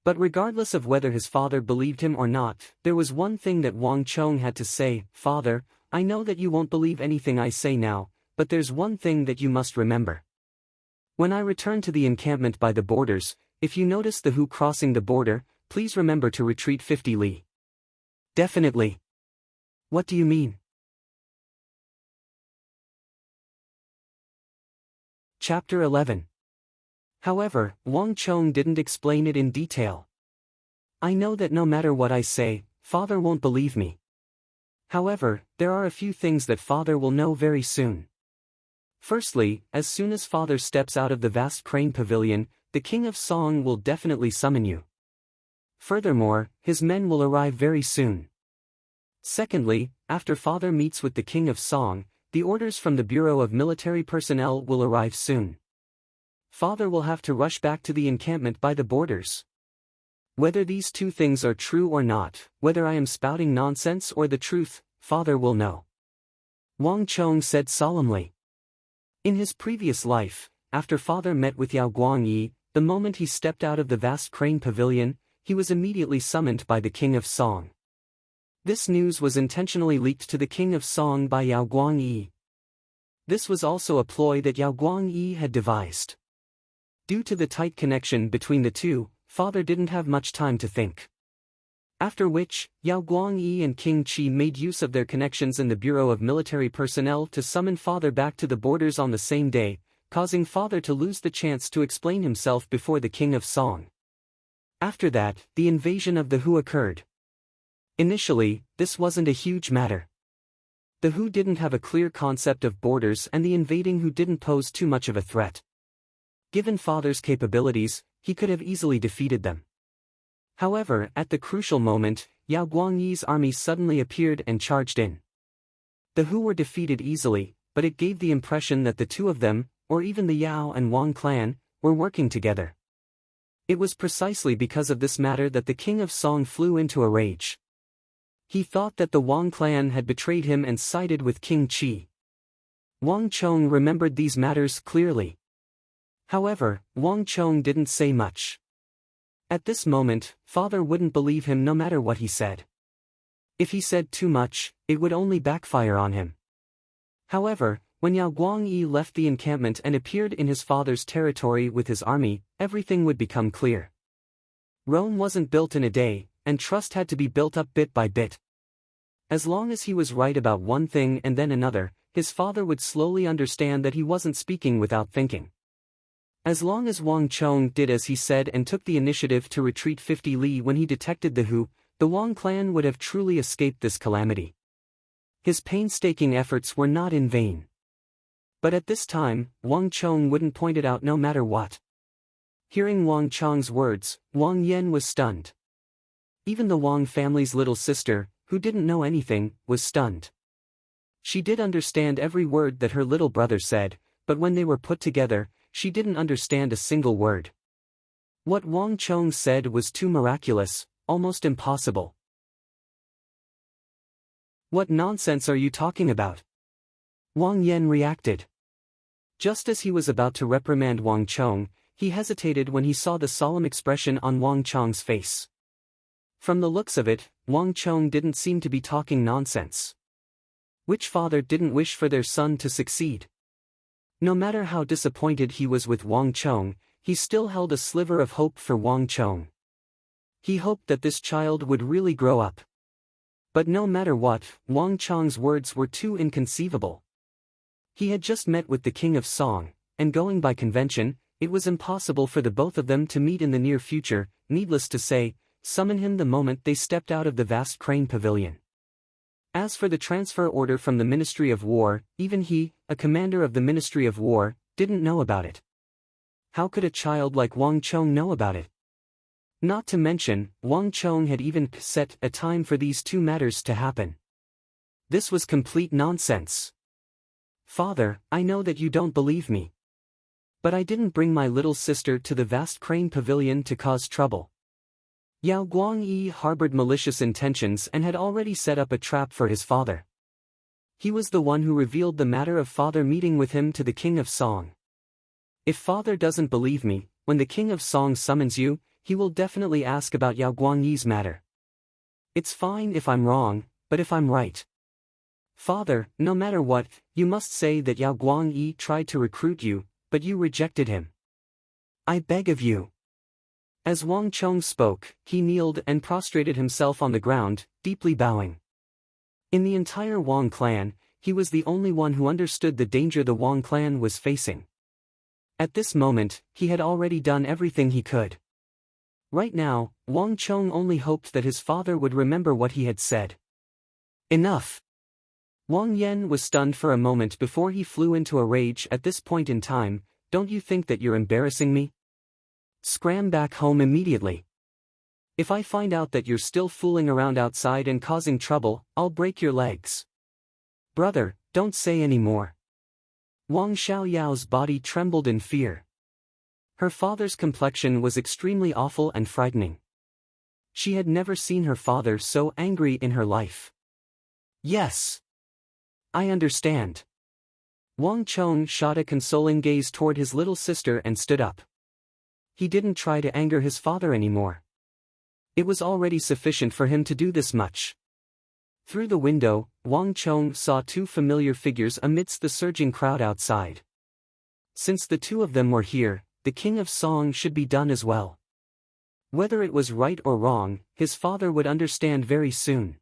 But regardless of whether his father believed him or not, there was one thing that Wang Chong had to say. Father, I know that you won't believe anything I say now, but there's one thing that you must remember. When I return to the encampment by the borders, if you notice the Hu crossing the border, please remember to retreat 50 li. Definitely. What do you mean? Chapter 11. However, Wang Chong didn't explain it in detail. I know that no matter what I say, Father won't believe me. However, there are a few things that Father will know very soon. Firstly, as soon as Father steps out of the vast crane pavilion, the King of Song will definitely summon you. Furthermore, his men will arrive very soon. Secondly, after Father meets with the King of Song, the orders from the Bureau of Military Personnel will arrive soon. Father will have to rush back to the encampment by the borders. Whether these two things are true or not, whether I am spouting nonsense or the truth, Father will know. Wang Chong said solemnly. In his previous life, after Father met with Yao Guangyi, the moment he stepped out of the vast crane pavilion, he was immediately summoned by the King of Song. This news was intentionally leaked to the King of Song by Yao Guangyi. This was also a ploy that Yao Guangyi had devised. Due to the tight connection between the two, Father didn't have much time to think. After which, Yao Guangyi and King Qi made use of their connections in the Bureau of Military Personnel to summon Father back to the borders on the same day, causing Father to lose the chance to explain himself before the King of Song. After that, the invasion of the Hu occurred. Initially, this wasn't a huge matter. The Hu didn't have a clear concept of borders and the invading Hu didn't pose too much of a threat. Given Father's capabilities, he could have easily defeated them. However, at the crucial moment, Yao Guangyi's army suddenly appeared and charged in. The Hu were defeated easily, but it gave the impression that the two of them, or even the Yao and Wang clan, were working together. It was precisely because of this matter that the King of Song flew into a rage. He thought that the Wang clan had betrayed him and sided with King Qi. Wang Chong remembered these matters clearly. However, Wang Chong didn't say much. At this moment, Father wouldn't believe him no matter what he said. If he said too much, it would only backfire on him. However, when Yao Guangyi left the encampment and appeared in his father's territory with his army, everything would become clear. Rome wasn't built in a day, and trust had to be built up bit by bit. As long as he was right about one thing and then another, his father would slowly understand that he wasn't speaking without thinking. As long as Wang Chong did as he said and took the initiative to retreat 50 li when he detected the Hu, the Wang clan would have truly escaped this calamity. His painstaking efforts were not in vain. But at this time, Wang Chong wouldn't point it out no matter what. Hearing Wang Chong's words, Wang Yan was stunned. Even the Wang family's little sister, who didn't know anything, was stunned. She did understand every word that her little brother said, but when they were put together, she didn't understand a single word. What Wang Chong said was too miraculous, almost impossible. What nonsense are you talking about? Wang Yan reacted. Just as he was about to reprimand Wang Chong, he hesitated when he saw the solemn expression on Wang Chong's face. From the looks of it, Wang Chong didn't seem to be talking nonsense. Which father didn't wish for their son to succeed? No matter how disappointed he was with Wang Chong, he still held a sliver of hope for Wang Chong. He hoped that this child would really grow up. But no matter what, Wang Chong's words were too inconceivable. He had just met with the King of Song, and going by convention, it was impossible for the both of them to meet in the near future, needless to say, summon him the moment they stepped out of the vast crane pavilion. As for the transfer order from the Ministry of War, even he, a commander of the Ministry of War, didn't know about it. How could a child like Wang Chong know about it? Not to mention, Wang Chong had even set a time for these two matters to happen. This was complete nonsense. Father, I know that you don't believe me. But I didn't bring my little sister to the vast crane pavilion to cause trouble. Yao Guangyi harbored malicious intentions and had already set up a trap for his father. He was the one who revealed the matter of Father meeting with him to the King of Song. If Father doesn't believe me, when the King of Song summons you, he will definitely ask about Yao Guangyi's matter. It's fine if I'm wrong, but if I'm right. Father, no matter what, you must say that Yao Guangyi tried to recruit you, but you rejected him. I beg of you. As Wang Chong spoke, he kneeled and prostrated himself on the ground, deeply bowing. In the entire Wang clan, he was the only one who understood the danger the Wang clan was facing. At this moment, he had already done everything he could. Right now, Wang Chong only hoped that his father would remember what he had said. Enough! Wang Yan was stunned for a moment before he flew into a rage. At this point in time, don't you think that you're embarrassing me? Scram back home immediately. If I find out that you're still fooling around outside and causing trouble, I'll break your legs. Brother, don't say any more. Wang Xiaoyao's body trembled in fear. Her father's complexion was extremely awful and frightening. She had never seen her father so angry in her life. Yes. I understand. Wang Chong shot a consoling gaze toward his little sister and stood up. He didn't try to anger his father anymore. It was already sufficient for him to do this much. Through the window, Wang Chong saw two familiar figures amidst the surging crowd outside. Since the two of them were here, the King of Song should be done as well. Whether it was right or wrong, his father would understand very soon.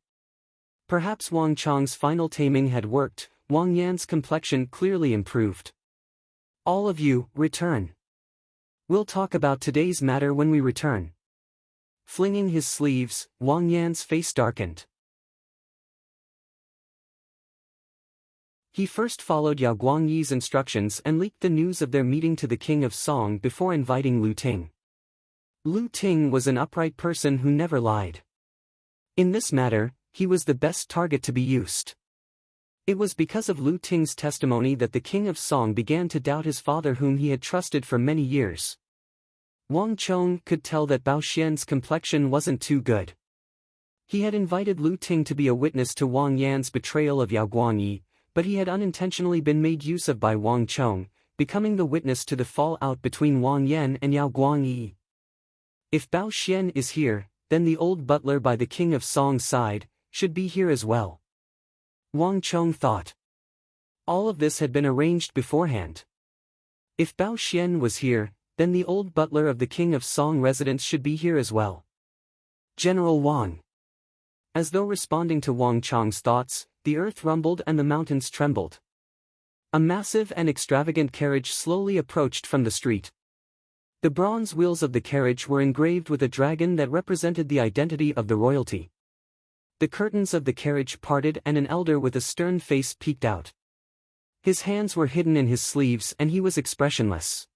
Perhaps Wang Chong's final taming had worked. Wang Yan's complexion clearly improved. All of you, return. We'll talk about today's matter when we return. Flinging his sleeves, Wang Yan's face darkened. He first followed Yao Guangyi's instructions and leaked the news of their meeting to the King of Song before inviting Lu Ting. Lu Ting was an upright person who never lied. In this matter, he was the best target to be used. It was because of Lu Ting's testimony that the King of Song began to doubt his father whom he had trusted for many years. Wang Chong could tell that Bao Xian's complexion wasn't too good. He had invited Lu Ting to be a witness to Wang Yan's betrayal of Yao Guangyi, but he had unintentionally been made use of by Wang Chong, becoming the witness to the fallout between Wang Yan and Yao Guangyi. If Bao Xian is here, then the old butler by the King of Song's side should be here as well. Wang Chong thought. All of this had been arranged beforehand. If Bao Xian was here, then the old butler of the King of Song residence should be here as well. General Wang. As though responding to Wang Chong's thoughts, the earth rumbled and the mountains trembled. A massive and extravagant carriage slowly approached from the street. The bronze wheels of the carriage were engraved with a dragon that represented the identity of the royalty. The curtains of the carriage parted and an elder with a stern face peeked out. His hands were hidden in his sleeves and he was expressionless.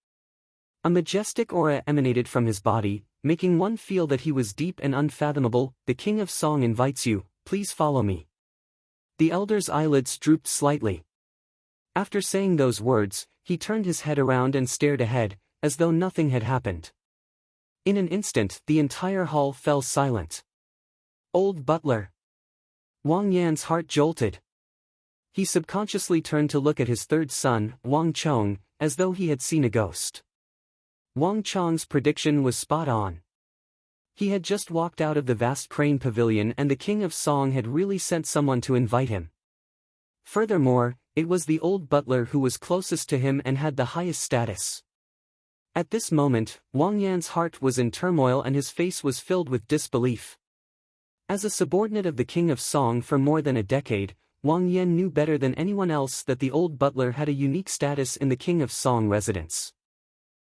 A majestic aura emanated from his body, making one feel that he was deep and unfathomable. The King of Song invites you, please follow me. The elder's eyelids drooped slightly. After saying those words, he turned his head around and stared ahead, as though nothing had happened. In an instant, the entire hall fell silent. Old butler. Wang Yan's heart jolted. He subconsciously turned to look at his third son, Wang Chong, as though he had seen a ghost. Wang Chong's prediction was spot on. He had just walked out of the vast crane pavilion and the King of Song had really sent someone to invite him. Furthermore, it was the old butler who was closest to him and had the highest status. At this moment, Wang Yan's heart was in turmoil and his face was filled with disbelief. As a subordinate of the King of Song for more than a decade, Wang Yan knew better than anyone else that the old butler had a unique status in the King of Song residence.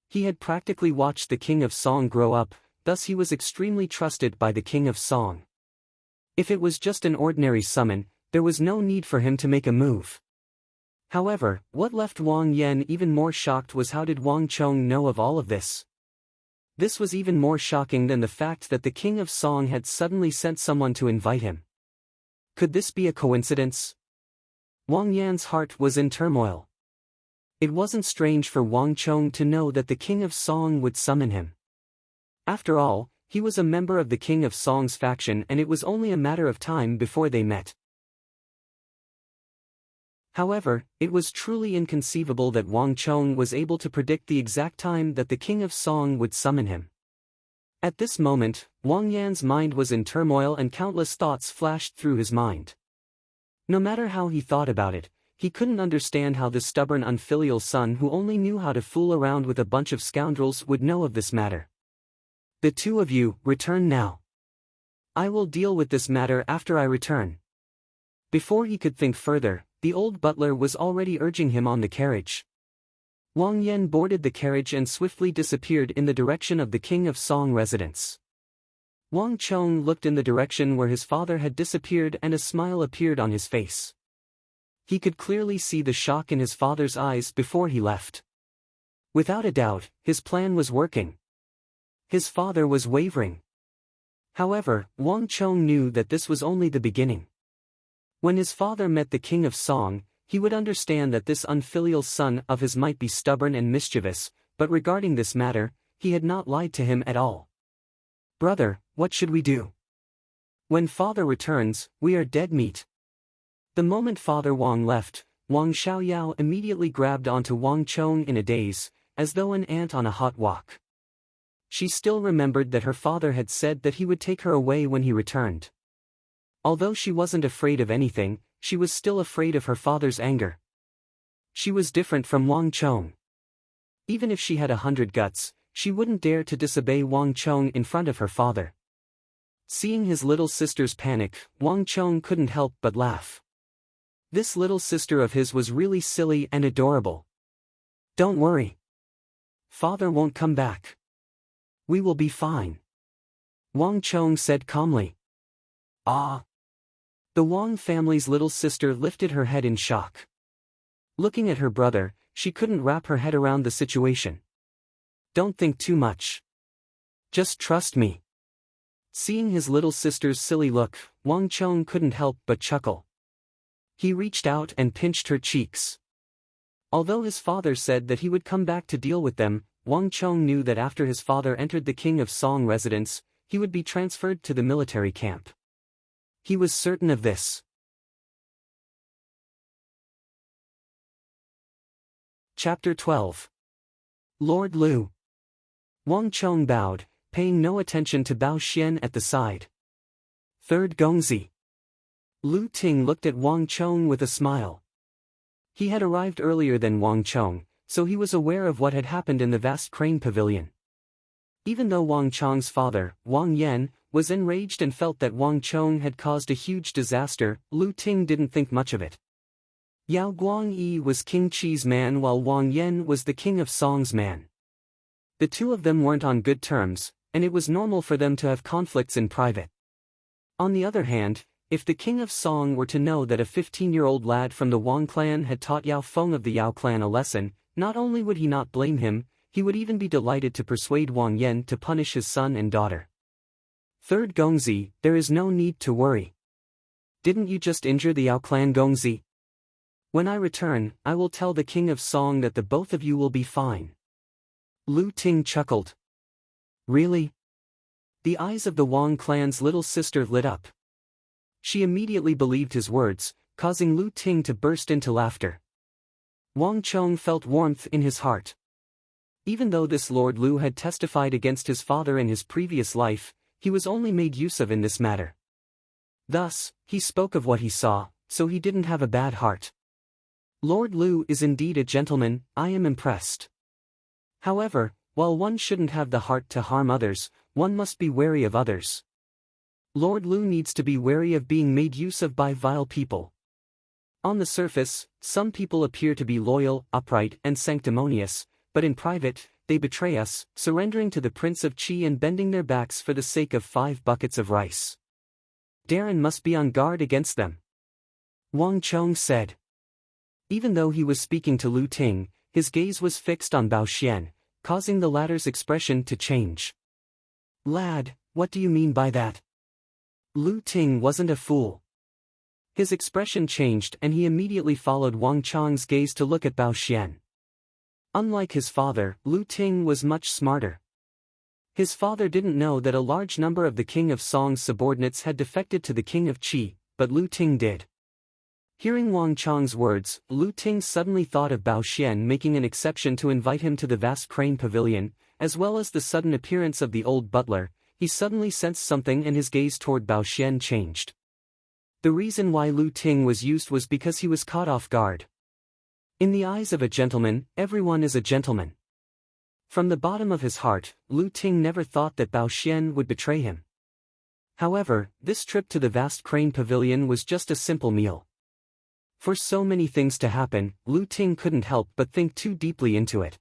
He had practically watched the King of Song grow up, thus he was extremely trusted by the King of Song. If it was just an ordinary summon, there was no need for him to make a move. However, what left Wang Yan even more shocked was how did Wang Chong know of all of this? This was even more shocking than the fact that the King of Song had suddenly sent someone to invite him. Could this be a coincidence? Wang Yan's heart was in turmoil. It wasn't strange for Wang Chong to know that the King of Song would summon him. After all, he was a member of the King of Song's faction and it was only a matter of time before they met. However, it was truly inconceivable that Wang Chong was able to predict the exact time that the King of Song would summon him. At this moment, Wang Yan's mind was in turmoil and countless thoughts flashed through his mind. No matter how he thought about it, he couldn't understand how this stubborn unfilial son who only knew how to fool around with a bunch of scoundrels would know of this matter. The two of you, return now. I will deal with this matter after I return. Before he could think further, the old butler was already urging him on the carriage. Wang Yan boarded the carriage and swiftly disappeared in the direction of the King of Song residence. Wang Chong looked in the direction where his father had disappeared and a smile appeared on his face. He could clearly see the shock in his father's eyes before he left. Without a doubt, his plan was working. His father was wavering. However, Wang Chong knew that this was only the beginning. When his father met the King of Song, he would understand that this unfilial son of his might be stubborn and mischievous, but regarding this matter, he had not lied to him at all. Brother, what should we do? When father returns, we are dead meat. The moment Father Wang left, Wang Xiaoyao immediately grabbed onto Wang Chong in a daze, as though an ant on a hot wok. She still remembered that her father had said that he would take her away when he returned. Although she wasn't afraid of anything, she was still afraid of her father's anger. She was different from Wang Chong. Even if she had 100 guts, she wouldn't dare to disobey Wang Chong in front of her father. Seeing his little sister's panic, Wang Chong couldn't help but laugh. This little sister of his was really silly and adorable. Don't worry. Father won't come back. We will be fine. Wang Chong said calmly. Ah! The Wang family's little sister lifted her head in shock. Looking at her brother, she couldn't wrap her head around the situation. Don't think too much. Just trust me. Seeing his little sister's silly look, Wang Chong couldn't help but chuckle. He reached out and pinched her cheeks. Although his father said that he would come back to deal with them, Wang Chong knew that after his father entered the King of Song residence, he would be transferred to the military camp. He was certain of this. Chapter 12. Lord Lu. Wang Chong bowed, paying no attention to Bao Xian at the side. Third Gongzi. Lu Ting looked at Wang Chong with a smile. He had arrived earlier than Wang Chong, so he was aware of what had happened in the vast crane pavilion. Even though Wang Chong's father, Wang Yan, was enraged and felt that Wang Chong had caused a huge disaster, Lu Ting didn't think much of it. Yao Guangyi was King Qi's man while Wang Yan was the King of Song's man. The two of them weren't on good terms, and it was normal for them to have conflicts in private. On the other hand, if the King of Song were to know that a 15-year-old lad from the Wang clan had taught Yao Feng of the Yao clan a lesson, not only would he not blame him, he would even be delighted to persuade Wang Yan to punish his son and daughter. Third Gongzi, there is no need to worry. Didn't you just injure the Yao clan Gongzi? When I return, I will tell the King of Song that the both of you will be fine. Lu Ting chuckled. Really? The eyes of the Wang clan's little sister lit up. She immediately believed his words, causing Lu Ting to burst into laughter. Wang Chong felt warmth in his heart. Even though this Lord Lu had testified against his father in his previous life, he was only made use of in this matter. Thus, he spoke of what he saw, so he didn't have a bad heart. Lord Lu is indeed a gentleman, I am impressed. However, while one shouldn't have the heart to harm others, one must be wary of others. Lord Lu needs to be wary of being made use of by vile people. On the surface, some people appear to be loyal, upright, and sanctimonious, but in private, they betray us, surrendering to the Prince of Qi and bending their backs for the sake of 5 buckets of rice. Darren must be on guard against them. Wang Chong said. Even though he was speaking to Lu Ting, his gaze was fixed on Bao Xian, causing the latter's expression to change. Lad, what do you mean by that? Lu Ting wasn't a fool. His expression changed and he immediately followed Wang Chong's gaze to look at Bao Xian. Unlike his father, Lu Ting was much smarter. His father didn't know that a large number of the King of Song's subordinates had defected to the King of Qi, but Lu Ting did. Hearing Wang Chong's words, Lu Ting suddenly thought of Bao Xian making an exception to invite him to the vast crane pavilion, as well as the sudden appearance of the old butler. He suddenly sensed something and his gaze toward Bao Xian changed. The reason why Lu Ting was used was because he was caught off guard. In the eyes of a gentleman, everyone is a gentleman. From the bottom of his heart, Lu Ting never thought that Bao Xian would betray him. However, this trip to the vast crane pavilion was just a simple meal. For so many things to happen, Lu Ting couldn't help but think too deeply into it.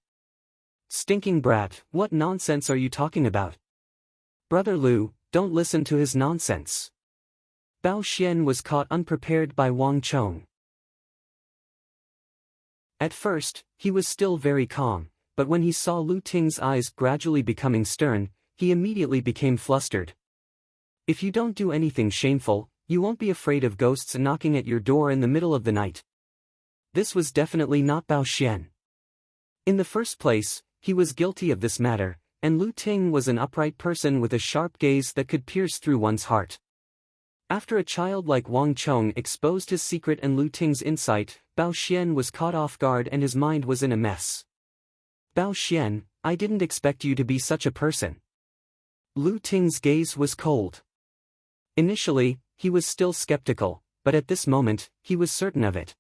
Stinking brat, what nonsense are you talking about? Brother Lu, don't listen to his nonsense. Bao Xian was caught unprepared by Wang Chong. At first, he was still very calm, but when he saw Lu Ting's eyes gradually becoming stern, he immediately became flustered. If you don't do anything shameful, you won't be afraid of ghosts knocking at your door in the middle of the night. This was definitely not Bao Xian. In the first place, he was guilty of this matter, and Lu Ting was an upright person with a sharp gaze that could pierce through one's heart. After a child like Wang Chong exposed his secret and Lu Ting's insight, Bao Xian was caught off guard and his mind was in a mess. Bao Xian, I didn't expect you to be such a person. Lu Ting's gaze was cold. Initially, he was still skeptical, but at this moment, he was certain of it.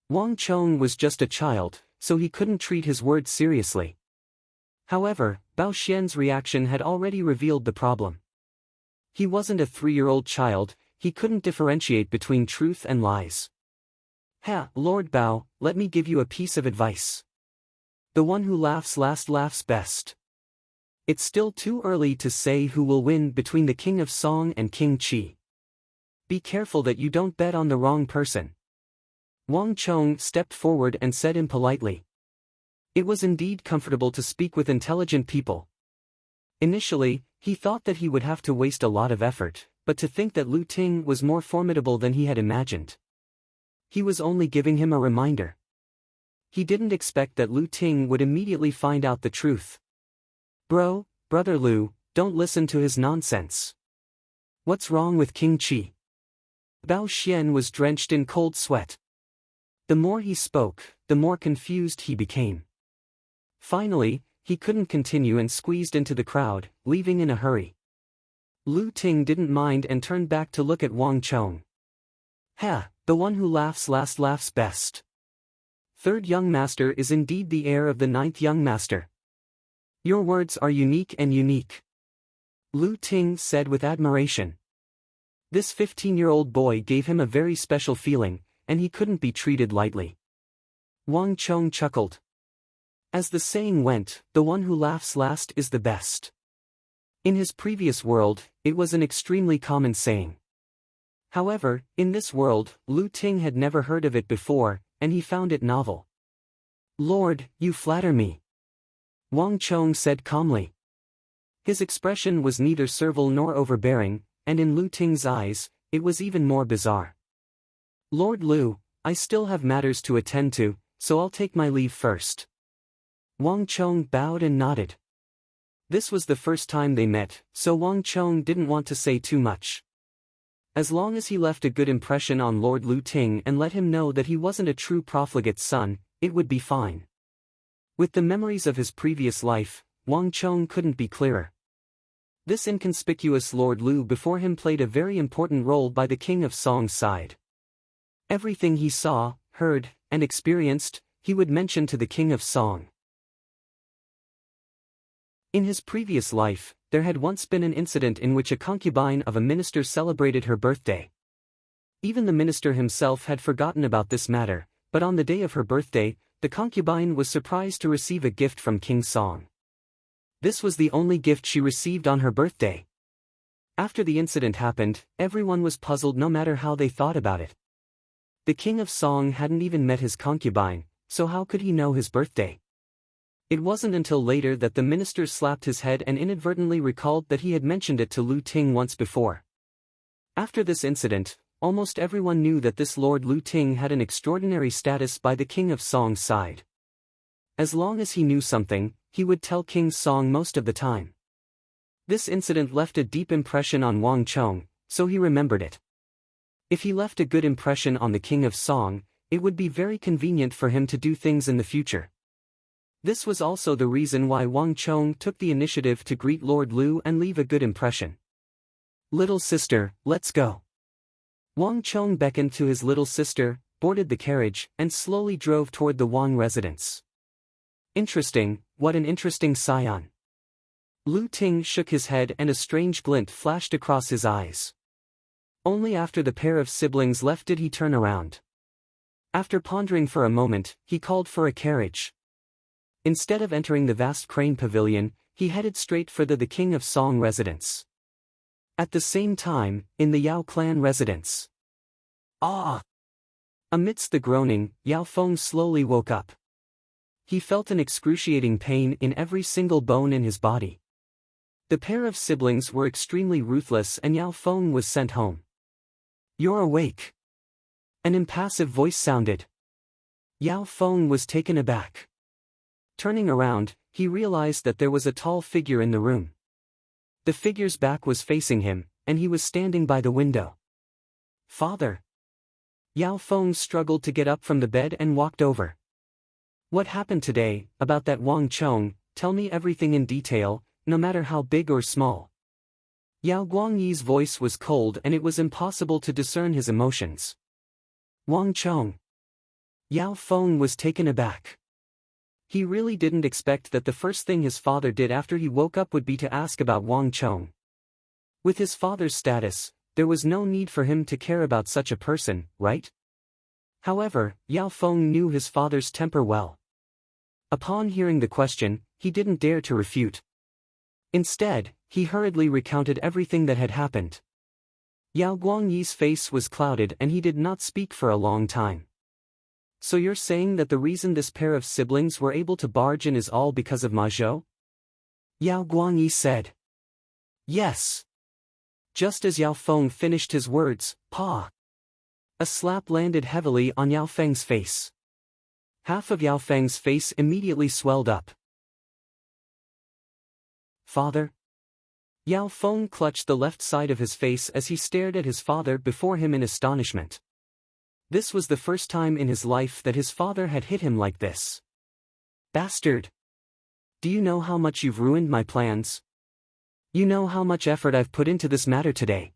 Wang Chong was just a child, so he couldn't treat his words seriously. However, Bao Xian's reaction had already revealed the problem. He wasn't a 3-year-old child, he couldn't differentiate between truth and lies. Ha, Lord Bao, let me give you a piece of advice. The one who laughs last laughs best. It's still too early to say who will win between the King of Song and King Qi. Be careful that you don't bet on the wrong person. Wang Chong stepped forward and said impolitely. It was indeed comfortable to speak with intelligent people. Initially, he thought that he would have to waste a lot of effort, but to think that Lu Ting was more formidable than he had imagined. He was only giving him a reminder. He didn't expect that Lu Ting would immediately find out the truth. Brother Lu, don't listen to his nonsense. What's wrong with King Qi? Bao Xian was drenched in cold sweat. The more he spoke, the more confused he became. Finally, he couldn't continue and squeezed into the crowd, leaving in a hurry. Lu Ting didn't mind and turned back to look at Wang Chong. Ha, the one who laughs last laughs best. Third young master is indeed the heir of the 9th young master. Your words are unique and unique. Lu Ting said with admiration. This 15-year-old boy gave him a very special feeling, and he couldn't be treated lightly. Wang Chong chuckled. As the saying went, the one who laughs last is the best. In his previous world, it was an extremely common saying. However, in this world, Lu Ting had never heard of it before, and he found it novel. Lord, you flatter me. Wang Chong said calmly. His expression was neither servile nor overbearing, and in Lu Ting's eyes, it was even more bizarre. Lord Lu, I still have matters to attend to, so I'll take my leave first. Wang Chong bowed and nodded. This was the first time they met, so Wang Chong didn't want to say too much. As long as he left a good impression on Lord Lu Ting and let him know that he wasn't a true profligate's son, it would be fine. With the memories of his previous life, Wang Chong couldn't be clearer. This inconspicuous Lord Lu before him played a very important role by the King of Song's side. Everything he saw, heard, and experienced, he would mention to the King of Song. In his previous life, there had once been an incident in which a concubine of a minister celebrated her birthday. Even the minister himself had forgotten about this matter, but on the day of her birthday, the concubine was surprised to receive a gift from King Song. This was the only gift she received on her birthday. After the incident happened, everyone was puzzled no matter how they thought about it. The King of Song hadn't even met his concubine, so how could he know his birthday? It wasn't until later that the minister slapped his head and inadvertently recalled that he had mentioned it to Lu Ting once before. After this incident, almost everyone knew that this Lord Lu Ting had an extraordinary status by the King of Song's side. As long as he knew something, he would tell King Song most of the time. This incident left a deep impression on Wang Chong, so he remembered it. If he left a good impression on the King of Song, it would be very convenient for him to do things in the future. This was also the reason why Wang Chong took the initiative to greet Lord Lu and leave a good impression. Little sister, let's go. Wang Chong beckoned to his little sister, boarded the carriage, and slowly drove toward the Wang residence. Interesting, what an interesting scion. Lu Ting shook his head and a strange glint flashed across his eyes. Only after the pair of siblings left did he turn around. After pondering for a moment, he called for a carriage. Instead of entering the vast crane pavilion, he headed straight for the King of Song residence. At the same time, in the Yao clan residence. Ah! Amidst the groaning, Yao Feng slowly woke up. He felt an excruciating pain in every single bone in his body. The pair of siblings were extremely ruthless and Yao Feng was sent home. You're awake. An impassive voice sounded. Yao Feng was taken aback. Turning around, he realized that there was a tall figure in the room. The figure's back was facing him, and he was standing by the window. "Father!" Yao Feng struggled to get up from the bed and walked over. "What happened today, about that Wang Chong? Tell me everything in detail, no matter how big or small." Yao Guangyi's voice was cold and it was impossible to discern his emotions. "Wang Chong?" Yao Feng was taken aback. He really didn't expect that the first thing his father did after he woke up would be to ask about Wang Chong. With his father's status, there was no need for him to care about such a person, right? However, Yao Feng knew his father's temper well. Upon hearing the question, he didn't dare to refute. Instead, he hurriedly recounted everything that had happened. Yao Guangyi's face was clouded and he did not speak for a long time. "So you're saying that the reason this pair of siblings were able to barge in is all because of Ma Zhou?" Yao Guangyi said. "Yes." Just as Yao Feng finished his words, "Pa!" a slap landed heavily on Yao Feng's face. Half of Yao Feng's face immediately swelled up. "Father?" Yao Feng clutched the left side of his face as he stared at his father before him in astonishment. This was the first time in his life that his father had hit him like this. "Bastard! Do you know how much you've ruined my plans? You know how much effort I've put into this matter today."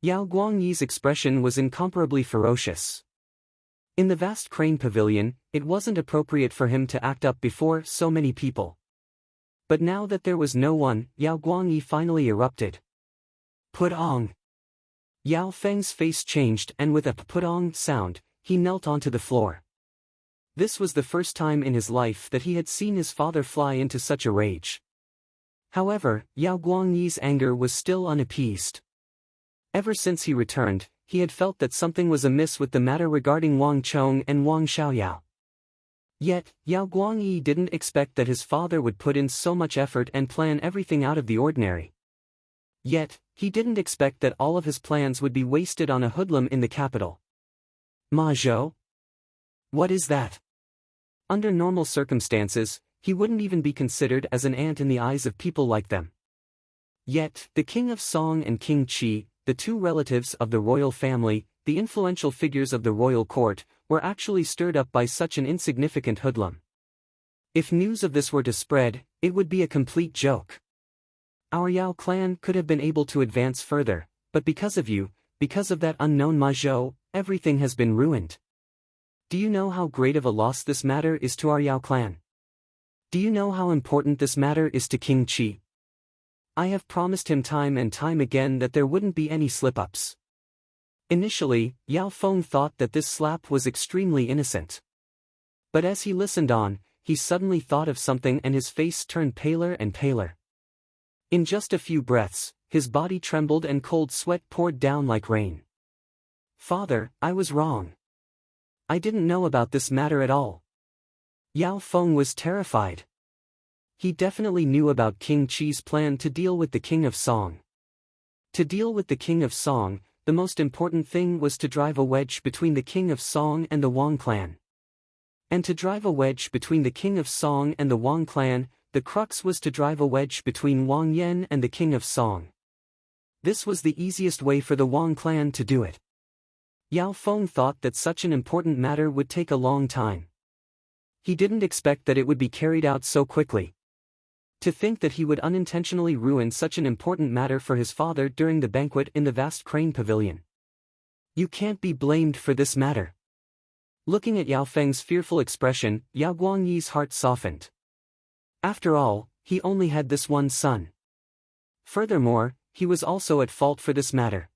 Yao Guangyi's expression was incomparably ferocious. In the vast crane pavilion, it wasn't appropriate for him to act up before so many people. But now that there was no one, Yao Guangyi finally erupted. "Put-ong!" Yao Feng's face changed and with a put-ong sound, he knelt onto the floor. This was the first time in his life that he had seen his father fly into such a rage. However, Yao Guangyi's anger was still unappeased. Ever since he returned, he had felt that something was amiss with the matter regarding Wang Chong and Wang Xiaoyao. Yet, Yao Guangyi didn't expect that his father would put in so much effort and plan everything out of the ordinary. Yet, he didn't expect that all of his plans would be wasted on a hoodlum in the capital. "Ma Zhou? What is that?" Under normal circumstances, he wouldn't even be considered as an ant in the eyes of people like them. Yet, the King of Song and King Qi, the two relatives of the royal family, the influential figures of the royal court, were actually stirred up by such an insignificant hoodlum. If news of this were to spread, it would be a complete joke. "Our Yao clan could have been able to advance further, but because of you, because of that unknown Ma Zhou, everything has been ruined. Do you know how great of a loss this matter is to our Yao clan? Do you know how important this matter is to King Qi? I have promised him time and time again that there wouldn't be any slip-ups." Initially, Yao Feng thought that this slap was extremely innocent. But as he listened on, he suddenly thought of something and his face turned paler and paler. In just a few breaths, his body trembled and cold sweat poured down like rain. "Father, I was wrong. I didn't know about this matter at all." Yao Feng was terrified. He definitely knew about King Qi's plan to deal with the King of Song. To deal with the King of Song, the most important thing was to drive a wedge between the King of Song and the Wang clan. And to drive a wedge between the King of Song and the Wang clan, the crux was to drive a wedge between Wang Yan and the King of Song. This was the easiest way for the Wang clan to do it. Yao Feng thought that such an important matter would take a long time. He didn't expect that it would be carried out so quickly. To think that he would unintentionally ruin such an important matter for his father during the banquet in the vast crane pavilion. "You can't be blamed for this matter." Looking at Yao Feng's fearful expression, Yao Guangyi's heart softened. After all, he only had this one son. Furthermore, he was also at fault for this matter.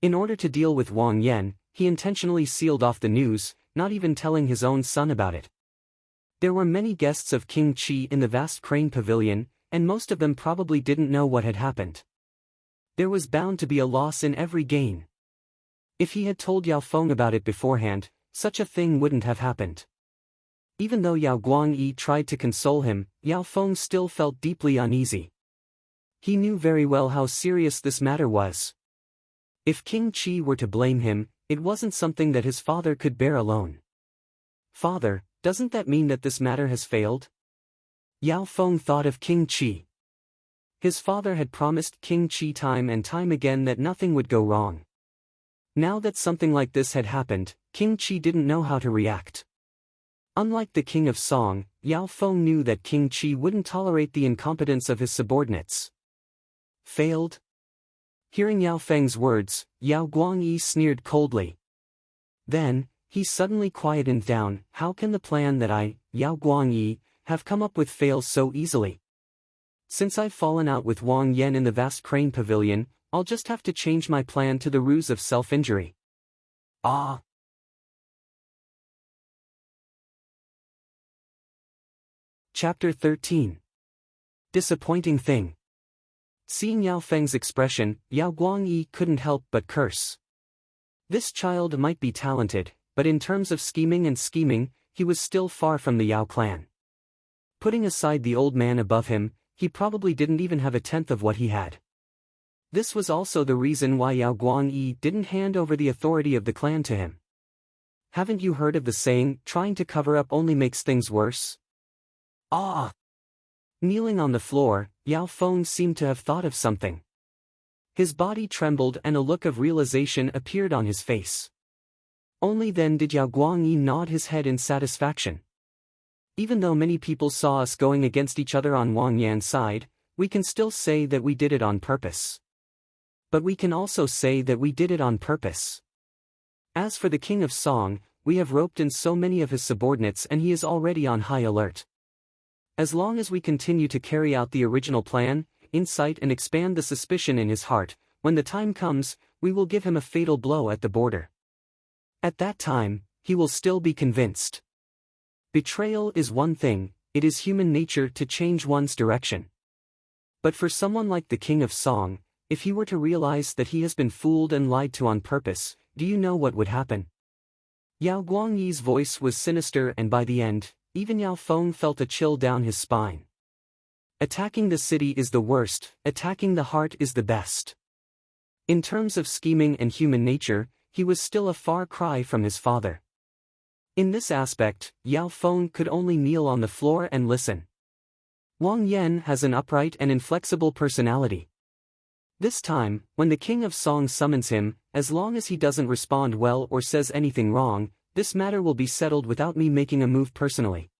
In order to deal with Wang Yan, he intentionally sealed off the news, not even telling his own son about it. There were many guests of King Qi in the vast crane pavilion, and most of them probably didn't know what had happened. There was bound to be a loss in every gain. If he had told Yao Feng about it beforehand, such a thing wouldn't have happened. Even though Yao Guangyi tried to console him, Yao Feng still felt deeply uneasy. He knew very well how serious this matter was. If King Qi were to blame him, it wasn't something that his father could bear alone. "Father, Doesn't that mean that this matter has failed? Yao Feng thought of King Qi. His father had promised King Qi time and time again that nothing would go wrong. Now that something like this had happened, King Qi didn't know how to react. Unlike the King of Song, Yao Feng knew that King Qi wouldn't tolerate the incompetence of his subordinates. Failed? Hearing Yao Feng's words, Yao Guangyi sneered coldly. Then, he suddenly quietened down. How can the plan that I, Yao Guangyi, have come up with fail so easily? Since I've fallen out with Wang Yan in the vast crane pavilion, I'll just have to change my plan to the ruse of self-injury. Ah! Chapter 13. Disappointing thing. Seeing Yao Feng's expression, Yao Guangyi couldn't help but curse. This child might be talented, but in terms of scheming, he was still far from the Yao clan. Putting aside the old man above him, he probably didn't even have a tenth of what he had. This was also the reason why Yao Guangyi didn't hand over the authority of the clan to him. Haven't you heard of the saying, trying to cover up only makes things worse? Ah! Kneeling on the floor, Yao Feng seemed to have thought of something. His body trembled and a look of realization appeared on his face. Only then did Yao Guangyi nod his head in satisfaction. Even though many people saw us going against each other on Wang Yan's side, we can still say that we did it on purpose. But we can also say that we did it on purpose. As for the King of Song, we have roped in so many of his subordinates and he is already on high alert. As long as we continue to carry out the original plan, incite and expand the suspicion in his heart, when the time comes, we will give him a fatal blow at the border. At that time, he will still be convinced. Betrayal is one thing, it is human nature to change one's direction. But for someone like the King of Song, if he were to realize that he has been fooled and lied to on purpose, do you know what would happen? Yao Guangyi's voice was sinister and by the end, even Yao Feng felt a chill down his spine. Attacking the city is the worst, attacking the heart is the best. In terms of scheming and human nature, he was still a far cry from his father. In this aspect, Yao Feng could only kneel on the floor and listen. Wang Yan has an upright and inflexible personality. This time, when the King of Song summons him, as long as he doesn't respond well or says anything wrong, this matter will be settled without me making a move personally.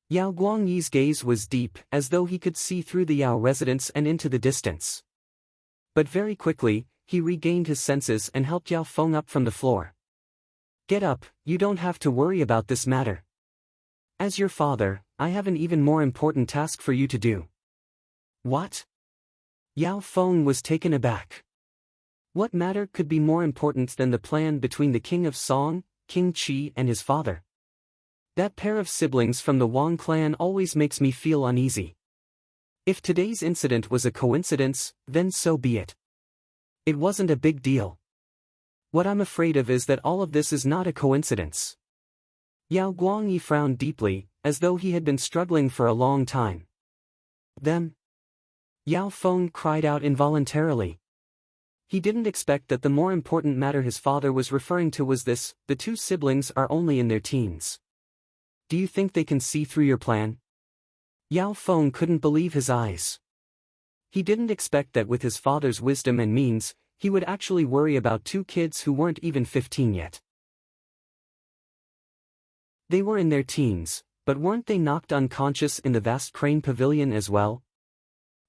Yao Guangyi's gaze was deep, as though he could see through the Yao residence and into the distance. But very quickly, he regained his senses and helped Yao Feng up from the floor. Get up, you don't have to worry about this matter. As your father, I have an even more important task for you to do. What? Yao Feng was taken aback. What matter could be more important than the plan between the King of Song, King Qi and his father? That pair of siblings from the Wang clan always makes me feel uneasy. If today's incident was a coincidence, then so be it. It wasn't a big deal. What I'm afraid of is that all of this is not a coincidence. Yao Guangyi frowned deeply, as though he had been struggling for a long time. Them? Yao Feng cried out involuntarily. He didn't expect that the more important matter his father was referring to was this: the two siblings are only in their teens. Do you think they can see through your plan? Yao Feng couldn't believe his eyes. He didn't expect that with his father's wisdom and means, he would actually worry about two kids who weren't even 15 yet. They were in their teens, but weren't they knocked unconscious in the vast crane pavilion as well?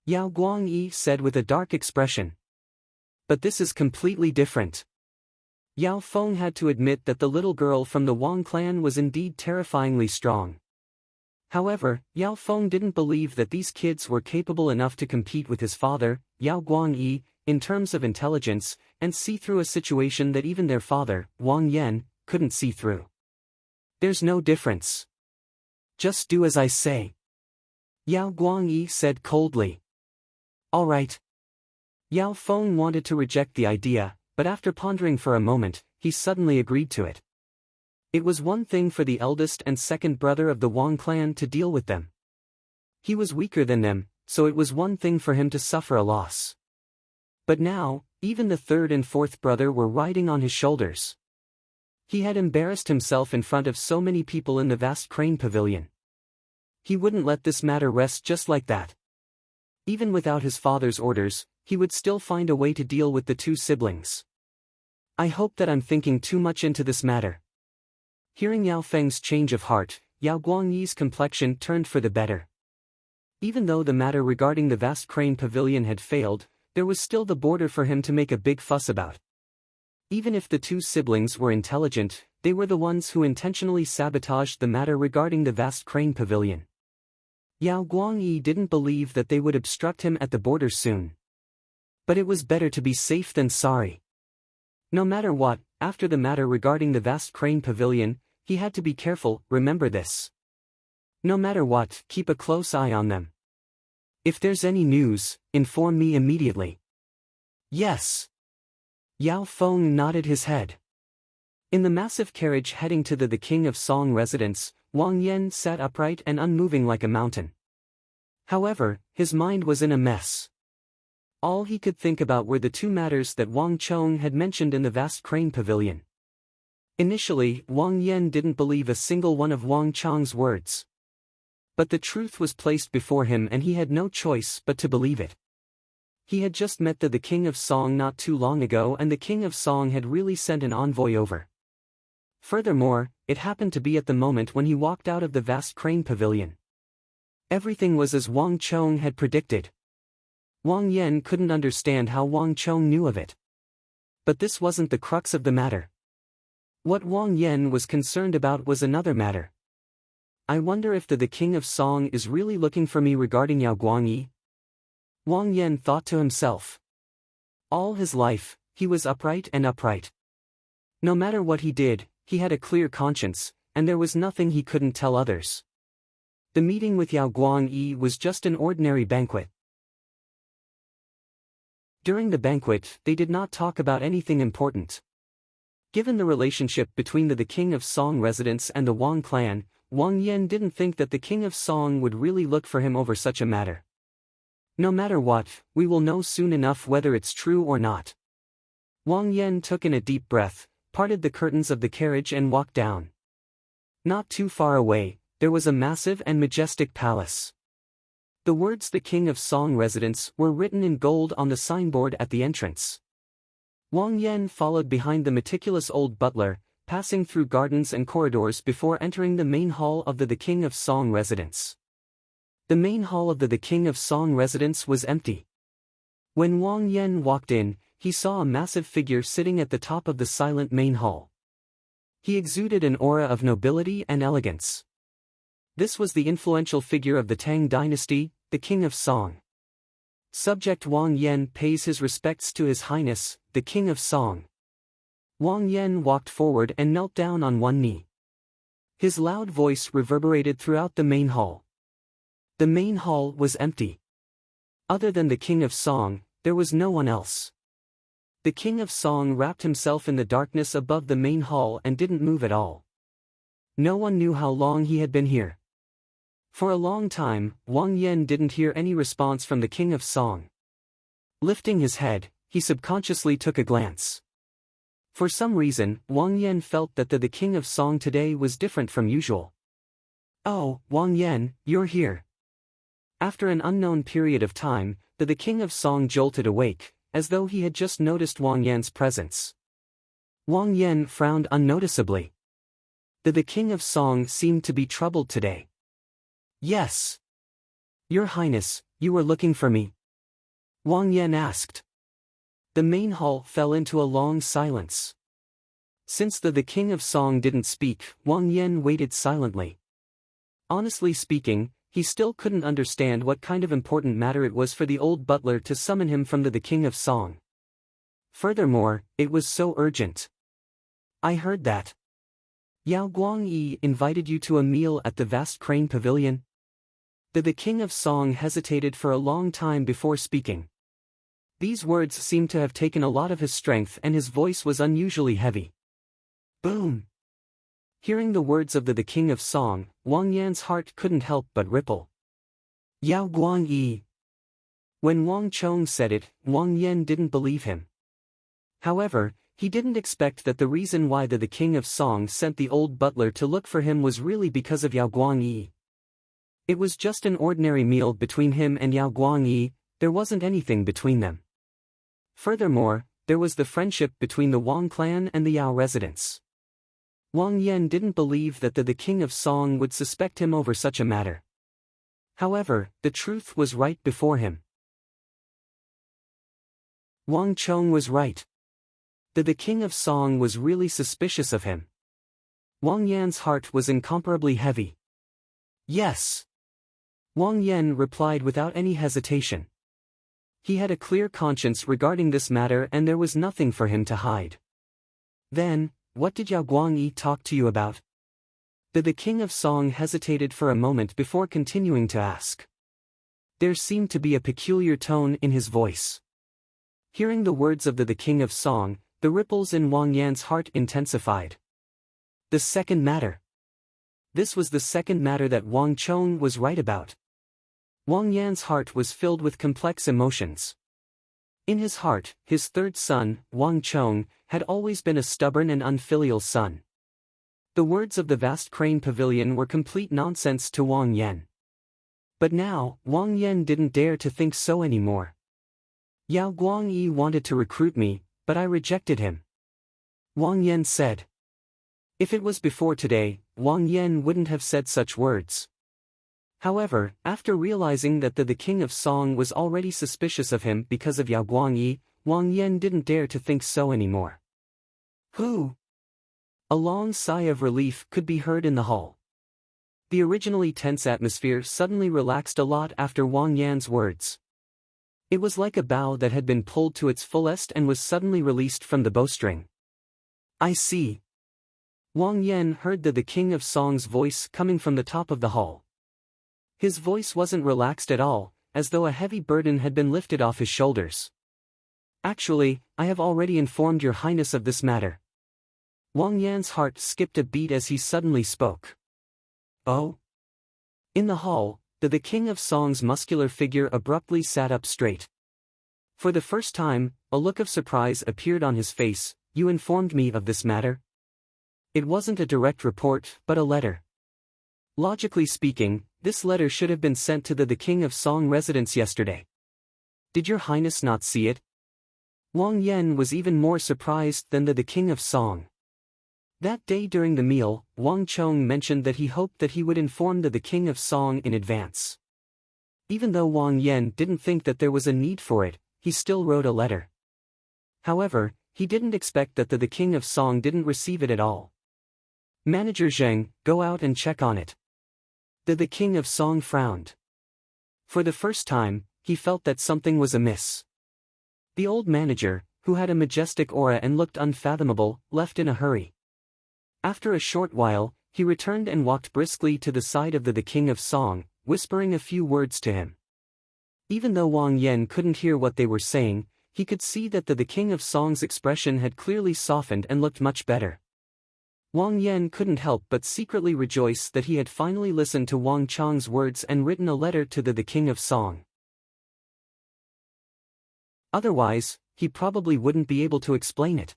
Yao Guangyi said with a dark expression. But this is completely different. Yao Feng had to admit that the little girl from the Wang clan was indeed terrifyingly strong. However, Yao Feng didn't believe that these kids were capable enough to compete with his father, Yao Guangyi, in terms of intelligence, and see through a situation that even their father, Wang Yan, couldn't see through. There's no difference. Just do as I say. Yao Guangyi said coldly. All right. Yao Feng wanted to reject the idea, but after pondering for a moment, he suddenly agreed to it. It was one thing for the eldest and second brother of the Wang clan to deal with them. He was weaker than them, so it was one thing for him to suffer a loss. But now, even the third and fourth brother were riding on his shoulders. He had embarrassed himself in front of so many people in the vast crane pavilion. He wouldn't let this matter rest just like that. Even without his father's orders, he would still find a way to deal with the two siblings. I hope that I'm thinking too much into this matter. Hearing Yao Feng's change of heart, Yao Guangyi's complexion turned for the better. Even though the matter regarding the vast crane pavilion had failed, there was still the border for him to make a big fuss about. Even if the two siblings were intelligent, they were the ones who intentionally sabotaged the matter regarding the vast crane pavilion. Yao Guangyi didn't believe that they would obstruct him at the border soon. But it was better to be safe than sorry. No matter what, after the matter regarding the vast crane pavilion, he had to be careful, remember this. No matter what, keep a close eye on them. If there's any news, inform me immediately. Yes. Yao Feng nodded his head. In the massive carriage heading to the King of Song residence, Wang Yan sat upright and unmoving like a mountain. However, his mind was in a mess. All he could think about were the two matters that Wang Chong had mentioned in the vast crane pavilion. Initially, Wang Yan didn't believe a single one of Wang Chong's words. But the truth was placed before him and he had no choice but to believe it. He had just met the King of Song not too long ago and the King of Song had really sent an envoy over. Furthermore, it happened to be at the moment when he walked out of the vast crane pavilion. Everything was as Wang Chong had predicted. Wang Yan couldn't understand how Wang Chong knew of it. But this wasn't the crux of the matter. What Wang Yan was concerned about was another matter. I wonder if the King of Song is really looking for me regarding Yao Guangyi? Wang Yan thought to himself. All his life, he was upright and upright. No matter what he did, he had a clear conscience, and there was nothing he couldn't tell others. The meeting with Yao Guangyi was just an ordinary banquet. During the banquet, they did not talk about anything important. Given the relationship between the King of Song residence and the Wang clan, Wang Yan didn't think that the King of Song would really look for him over such a matter. No matter what, we will know soon enough whether it's true or not. Wang Yan took in a deep breath, parted the curtains of the carriage and walked down. Not too far away, there was a massive and majestic palace. The words "The King of Song Residence" were written in gold on the signboard at the entrance. Wang Yan followed behind the meticulous old butler, passing through gardens and corridors before entering the main hall of the King of Song Residence. The main hall of the King of Song residence was empty. When Wang Yan walked in, he saw a massive figure sitting at the top of the silent main hall. He exuded an aura of nobility and elegance. This was the influential figure of the Tang dynasty, the King of Song. Subject Wang Yan pays his respects to His Highness, the King of Song. Wang Yan walked forward and knelt down on one knee. His loud voice reverberated throughout the main hall. The main hall was empty. Other than the King of Song, there was no one else. The King of Song wrapped himself in the darkness above the main hall and didn't move at all. No one knew how long he had been here. For a long time, Wang Yan didn't hear any response from the King of Song. Lifting his head, he subconsciously took a glance. For some reason, Wang Yan felt that the King of Song today was different from usual. "Oh, Wang Yan, you're here." After an unknown period of time, the King of Song jolted awake, as though he had just noticed Wang Yan's presence. Wang Yan frowned unnoticeably. The King of Song seemed to be troubled today. "Yes. Your Highness, you were looking for me?" Wang Yan asked. The main hall fell into a long silence. Since the King of Song didn't speak, Wang Yan waited silently. Honestly speaking, he still couldn't understand what kind of important matter it was for the old butler to summon him from the King of Song. Furthermore, it was so urgent. "I heard that Yao Guangyi invited you to a meal at the vast crane pavilion." The King of Song hesitated for a long time before speaking. These words seemed to have taken a lot of his strength and his voice was unusually heavy. Boom! Hearing the words of the King of Song, Wang Yan's heart couldn't help but ripple. Yao Guangyi. When Wang Chong said it, Wang Yan didn't believe him. However, He didn't expect that the reason why the king of Song sent the old butler to look for him was really because of Yao Guangyi. It was just an ordinary meal between him and Yao Guangyi, there wasn't anything between them. Furthermore, there was the friendship between the Wang clan and the Yao residents. Wang Yan didn't believe that the king of Song would suspect him over such a matter. However, the truth was right before him. Wang Chong was right. The king of Song was really suspicious of him. Wang Yan's heart was incomparably heavy. Yes. Wang Yan replied without any hesitation. He had a clear conscience regarding this matter and there was nothing for him to hide. Then, what did Yao Guangyi talk to you about? The king of Song hesitated for a moment before continuing to ask. There seemed to be a peculiar tone in his voice. Hearing the words of the king of Song, the ripples in Wang Yan's heart intensified. The second matter. This was the second matter that Wang Chong was right about. Wang Yan's heart was filled with complex emotions. In his heart, his third son, Wang Chong, had always been a stubborn and unfilial son. The words of the vast crane pavilion were complete nonsense to Wang Yan. But now, Wang Yan didn't dare to think so anymore. Yao Guangyi wanted to recruit me, but I rejected him. Wang Yan said. If it was before today, Wang Yan wouldn't have said such words. However, after realizing that the king of Song was already suspicious of him because of Yao Guangyi, Wang Yan didn't dare to think so anymore. Who? A long sigh of relief could be heard in the hall. The originally tense atmosphere suddenly relaxed a lot after Wang Yan's words. It was like a bow that had been pulled to its fullest and was suddenly released from the bowstring. I see. Wang Yan heard the king of Song's voice coming from the top of the hall. His voice wasn't relaxed at all, as though a heavy burden had been lifted off his shoulders. Actually, I have already informed your highness of this matter. Wang Yan's heart skipped a beat as he suddenly spoke. Oh? In the hall, the king of Song's muscular figure abruptly sat up straight. For the first time, a look of surprise appeared on his face. You informed me of this matter? It wasn't a direct report, but a letter. Logically speaking, this letter should have been sent to the king of Song residence yesterday. Did your highness not see it? Wang Yan was even more surprised than the king of Song. That day during the meal, Wang Chong mentioned that he hoped that he would inform the king of Song in advance. Even though Wang Yan didn't think that there was a need for it, he still wrote a letter. However, he didn't expect that the king of Song didn't receive it at all. Manager Zheng, go out and check on it. The king of Song frowned. For the first time, he felt that something was amiss. The old manager, who had a majestic aura and looked unfathomable, left in a hurry. After a short while, he returned and walked briskly to the side of the king of Song, whispering a few words to him. Even though Wang Yan couldn't hear what they were saying, he could see that the king of Song's expression had clearly softened and looked much better. Wang Yan couldn't help but secretly rejoice that he had finally listened to Wang Chong's words and written a letter to the king of Song. Otherwise, he probably wouldn't be able to explain it.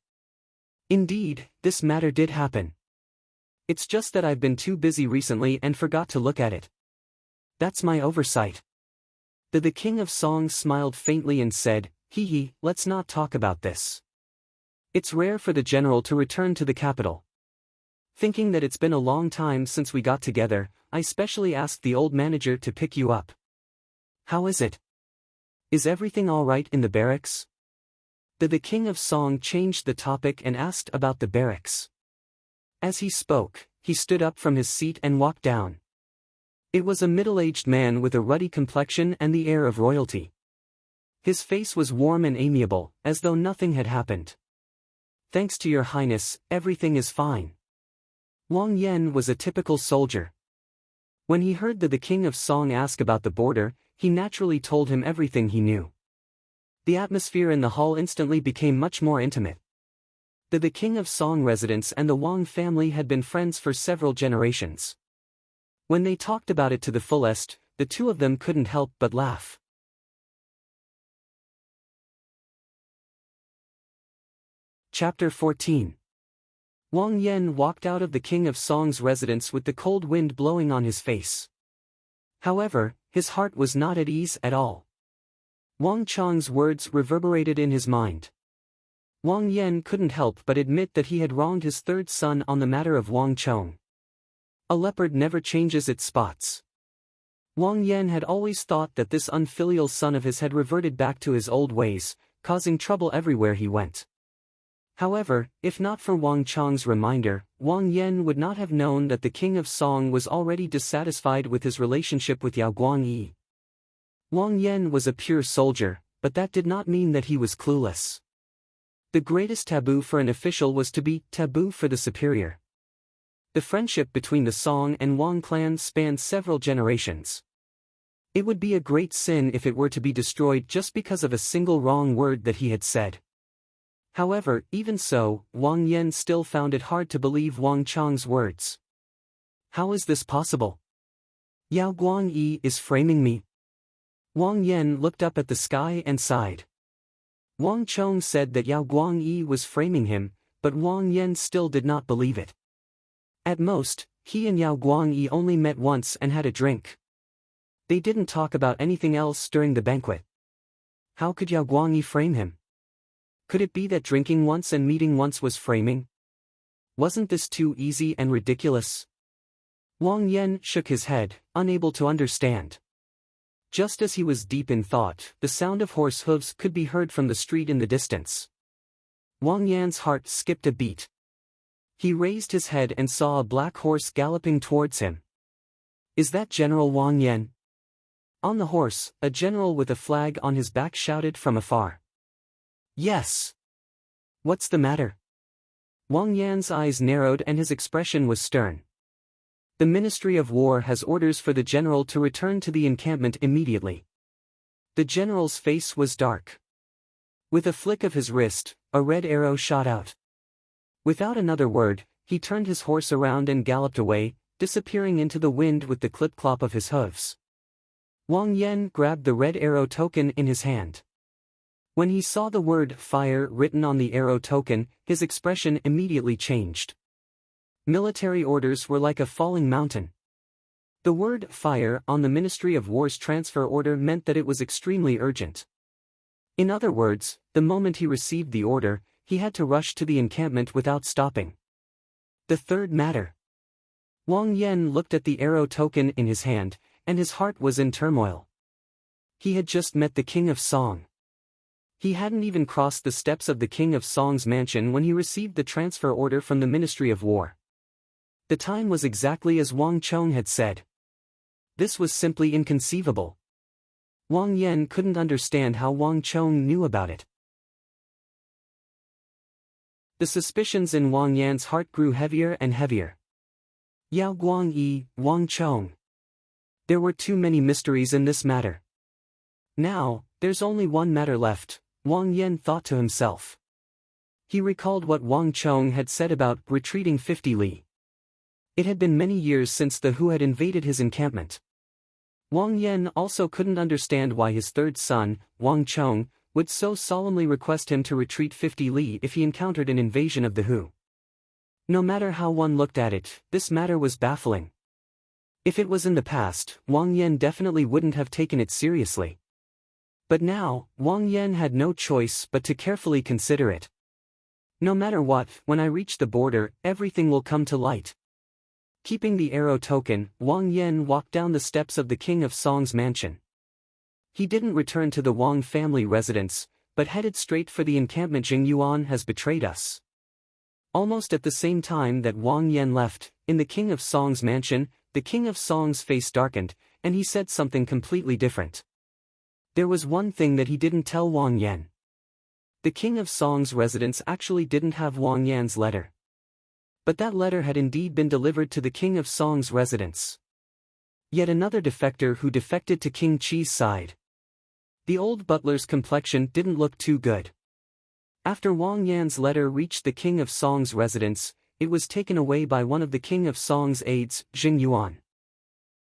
Indeed, this matter did happen. It's just that I've been too busy recently and forgot to look at it. That's my oversight. The king of Song smiled faintly and said, Hee, let's not talk about this. It's rare for the general to return to the capital. Thinking that it's been a long time since we got together, I specially asked the old manager to pick you up. How is it? Is everything all right in the barracks? The king of Song changed the topic and asked about the barracks. As he spoke, he stood up from his seat and walked down. It was a middle-aged man with a ruddy complexion and the air of royalty. His face was warm and amiable, as though nothing had happened. Thanks to your highness, everything is fine. Wang Yan was a typical soldier. When he heard the king of Song ask about the border, he naturally told him everything he knew. The atmosphere in the hall instantly became much more intimate. The king of Song residence and the Wang family had been friends for several generations. When they talked about it to the fullest, the two of them couldn't help but laugh. Chapter 14. Wang Yan walked out of the King of Song's residence with the cold wind blowing on his face. However, his heart was not at ease at all. Wang Chong's words reverberated in his mind. Wang Yan couldn't help but admit that he had wronged his third son on the matter of Wang Chong. A leopard never changes its spots. Wang Yan had always thought that this unfilial son of his had reverted back to his old ways, causing trouble everywhere he went. However, if not for Wang Chong's reminder, Wang Yan would not have known that the King of Song was already dissatisfied with his relationship with Yao Guangyi. Wang Yan was a pure soldier, but that did not mean that he was clueless. The greatest taboo for an official was to be taboo for the superior. The friendship between the Song and Wang clans spanned several generations. It would be a great sin if it were to be destroyed just because of a single wrong word that he had said. However, even so, Wang Yan still found it hard to believe Wang Chong's words. How is this possible? Yao Guangyi is framing me. Wang Yan looked up at the sky and sighed. Wang Chong said that Yao Guangyi was framing him, but Wang Yan still did not believe it. At most, he and Yao Guangyi only met once and had a drink. They didn't talk about anything else during the banquet. How could Yao Guangyi frame him? Could it be that drinking once and meeting once was framing? Wasn't this too easy and ridiculous? Wang Yan shook his head, unable to understand. Just as he was deep in thought, the sound of horse hooves could be heard from the street in the distance. Wang Yan's heart skipped a beat. He raised his head and saw a black horse galloping towards him. Is that General Wang Yan? On the horse, a general with a flag on his back shouted from afar. Yes. What's the matter? Wang Yan's eyes narrowed and his expression was stern. The Ministry of War has orders for the general to return to the encampment immediately. The general's face was dark. With a flick of his wrist, a red arrow shot out. Without another word, he turned his horse around and galloped away, disappearing into the wind with the clip-clop of his hooves. Wang Yan grabbed the red arrow token in his hand. When he saw the word fire written on the arrow token, his expression immediately changed. Military orders were like a falling mountain. The word fire on the Ministry of War's transfer order meant that it was extremely urgent. In other words, the moment he received the order, he had to rush to the encampment without stopping. The third matter. Wang Yan looked at the arrow token in his hand, and his heart was in turmoil. He had just met the King of Song. He hadn't even crossed the steps of the King of Song's mansion when he received the transfer order from the Ministry of War. The time was exactly as Wang Chong had said. This was simply inconceivable. Wang Yan couldn't understand how Wang Chong knew about it. The suspicions in Wang Yan's heart grew heavier and heavier. Yao Guangyi, Wang Chong. There were too many mysteries in this matter. Now, there's only one matter left, Wang Yan thought to himself. He recalled what Wang Chong had said about retreating 50 li. It had been many years since the Hu had invaded his encampment. Wang Yan also couldn't understand why his third son, Wang Chong, would so solemnly request him to retreat 50 li if he encountered an invasion of the Hu. No matter how one looked at it, this matter was baffling. If it was in the past, Wang Yan definitely wouldn't have taken it seriously. But now, Wang Yan had no choice but to carefully consider it. No matter what, when I reach the border, everything will come to light. Keeping the arrow token, Wang Yan walked down the steps of the King of Song's mansion. He didn't return to the Wang family residence, but headed straight for the encampment. Jing Yuan has betrayed us. Almost at the same time that Wang Yan left, in the King of Song's mansion, the King of Song's face darkened, and he said something completely different. There was one thing that he didn't tell Wang Yan. The King of Song's residence actually didn't have Wang Yan's letter. But that letter had indeed been delivered to the King of Song's residence. Yet another defector who defected to King Qi's side. The old butler's complexion didn't look too good. After Wang Yan's letter reached the King of Song's residence, it was taken away by one of the King of Song's aides, Jing Yuan.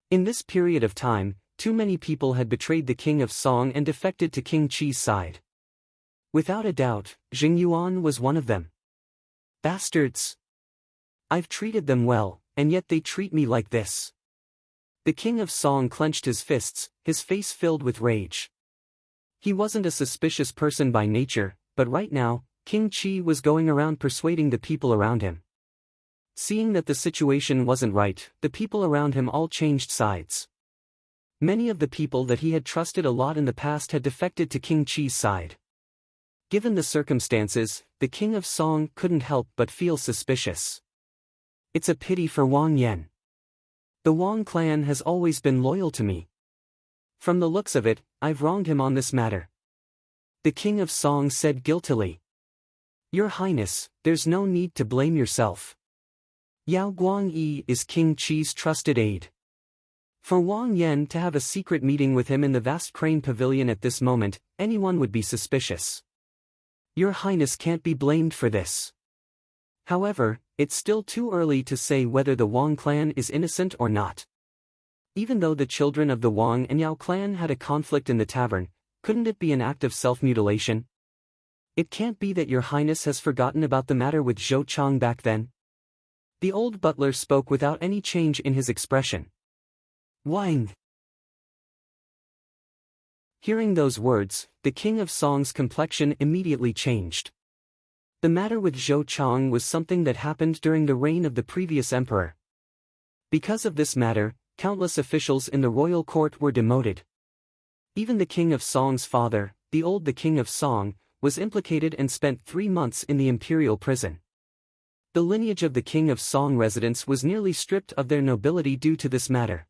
In this period of time, too many people had betrayed the King of Song and defected to King Qi's side. Without a doubt, Jing Yuan was one of them. Bastards! I've treated them well, and yet they treat me like this. The king of Song clenched his fists, his face filled with rage. He wasn't a suspicious person by nature, but right now, King Qi was going around persuading the people around him. Seeing that the situation wasn't right, the people around him all changed sides. Many of the people that he had trusted a lot in the past had defected to King Qi's side. Given the circumstances, the king of Song couldn't help but feel suspicious. It's a pity for Wang Yan. The Wang clan has always been loyal to me. From the looks of it, I've wronged him on this matter. The king of Song said guiltily. Your Highness, there's no need to blame yourself. Yao Guangyi is King Qi's trusted aide. For Wang Yan to have a secret meeting with him in the vast crane pavilion at this moment, anyone would be suspicious. Your Highness can't be blamed for this. However, it's still too early to say whether the Wang clan is innocent or not. Even though the children of the Wang and Yao clan had a conflict in the tavern, couldn't it be an act of self-mutilation? It can't be that your Highness has forgotten about the matter with Zhou Chang back then. The old butler spoke without any change in his expression. Wang! Hearing those words, the king of Song's complexion immediately changed. The matter with Zhou Chang was something that happened during the reign of the previous emperor. Because of this matter, countless officials in the royal court were demoted. Even the king of Song's father, the king of Song, was implicated and spent 3 months in the imperial prison. The lineage of the king of Song residents was nearly stripped of their nobility due to this matter.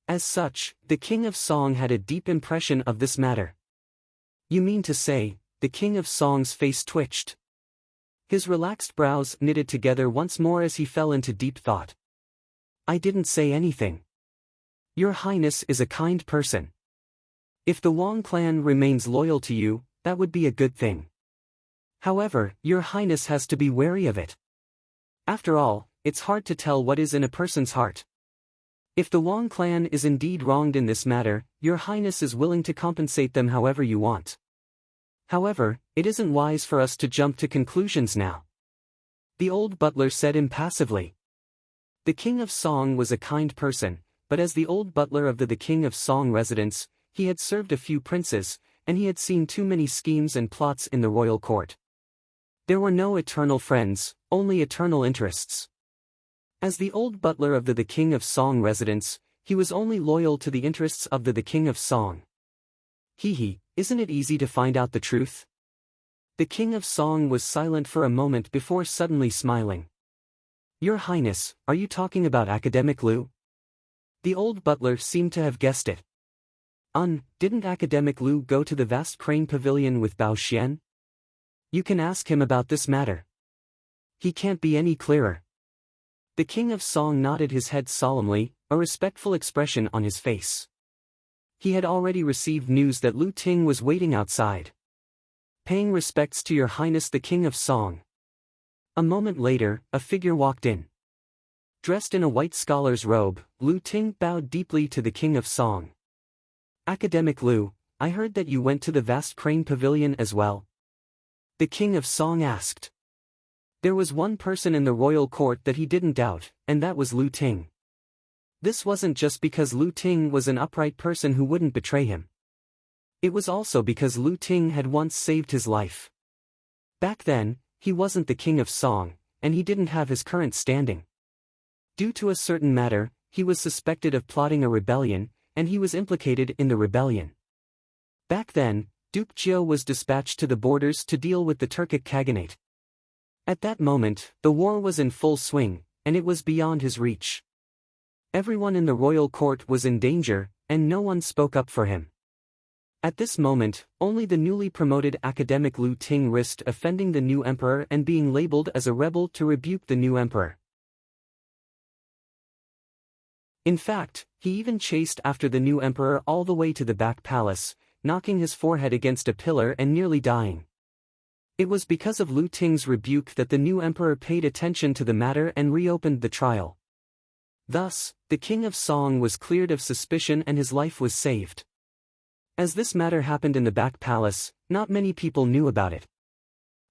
As such, the king of Song had a deep impression of this matter. You mean to say, the king of Song's face twitched. His relaxed brows knitted together once more as he fell into deep thought. I didn't say anything. Your Highness is a kind person. If the Wang clan remains loyal to you, that would be a good thing. However, your Highness has to be wary of it. After all, it's hard to tell what is in a person's heart. If the Wang clan is indeed wronged in this matter, your Highness is willing to compensate them however you want. However, it isn't wise for us to jump to conclusions now. The old butler said impassively. The king of Song was a kind person, but as the old butler of the king of Song residence, he had served a few princes, and he had seen too many schemes and plots in the royal court. There were no eternal friends, only eternal interests. As the old butler of the king of Song residence, he was only loyal to the interests of the king of Song. Isn't it easy to find out the truth? The king of Song was silent for a moment before suddenly smiling. Your Highness, are you talking about Academic Liu? The old butler seemed to have guessed it. Didn't Academic Liu go to the vast crane pavilion with Bao Xian? You can ask him about this matter. He can't be any clearer. The king of Song nodded his head solemnly, a respectful expression on his face. He had already received news that Lu Ting was waiting outside. Paying respects to your Highness the king of Song. A moment later, a figure walked in. Dressed in a white scholar's robe, Lu Ting bowed deeply to the king of Song. Academic Liu, I heard that you went to the vast crane pavilion as well. The king of Song asked. There was one person in the royal court that he didn't doubt, and that was Lu Ting. This wasn't just because Lu Ting was an upright person who wouldn't betray him. It was also because Lu Ting had once saved his life. Back then, he wasn't the king of Song, and he didn't have his current standing. Due to a certain matter, he was suspected of plotting a rebellion, and he was implicated in the rebellion. Back then, Duke Jiao was dispatched to the borders to deal with the Turkic Khaganate. At that moment, the war was in full swing, and it was beyond his reach. Everyone in the royal court was in danger, and no one spoke up for him. At this moment, only the newly promoted academic Lu Ting risked offending the new emperor and being labeled as a rebel to rebuke the new emperor. In fact, he even chased after the new emperor all the way to the back palace, knocking his forehead against a pillar and nearly dying. It was because of Lu Ting's rebuke that the new emperor paid attention to the matter and reopened the trial. Thus, the king of Song was cleared of suspicion and his life was saved. As this matter happened in the back palace, not many people knew about it.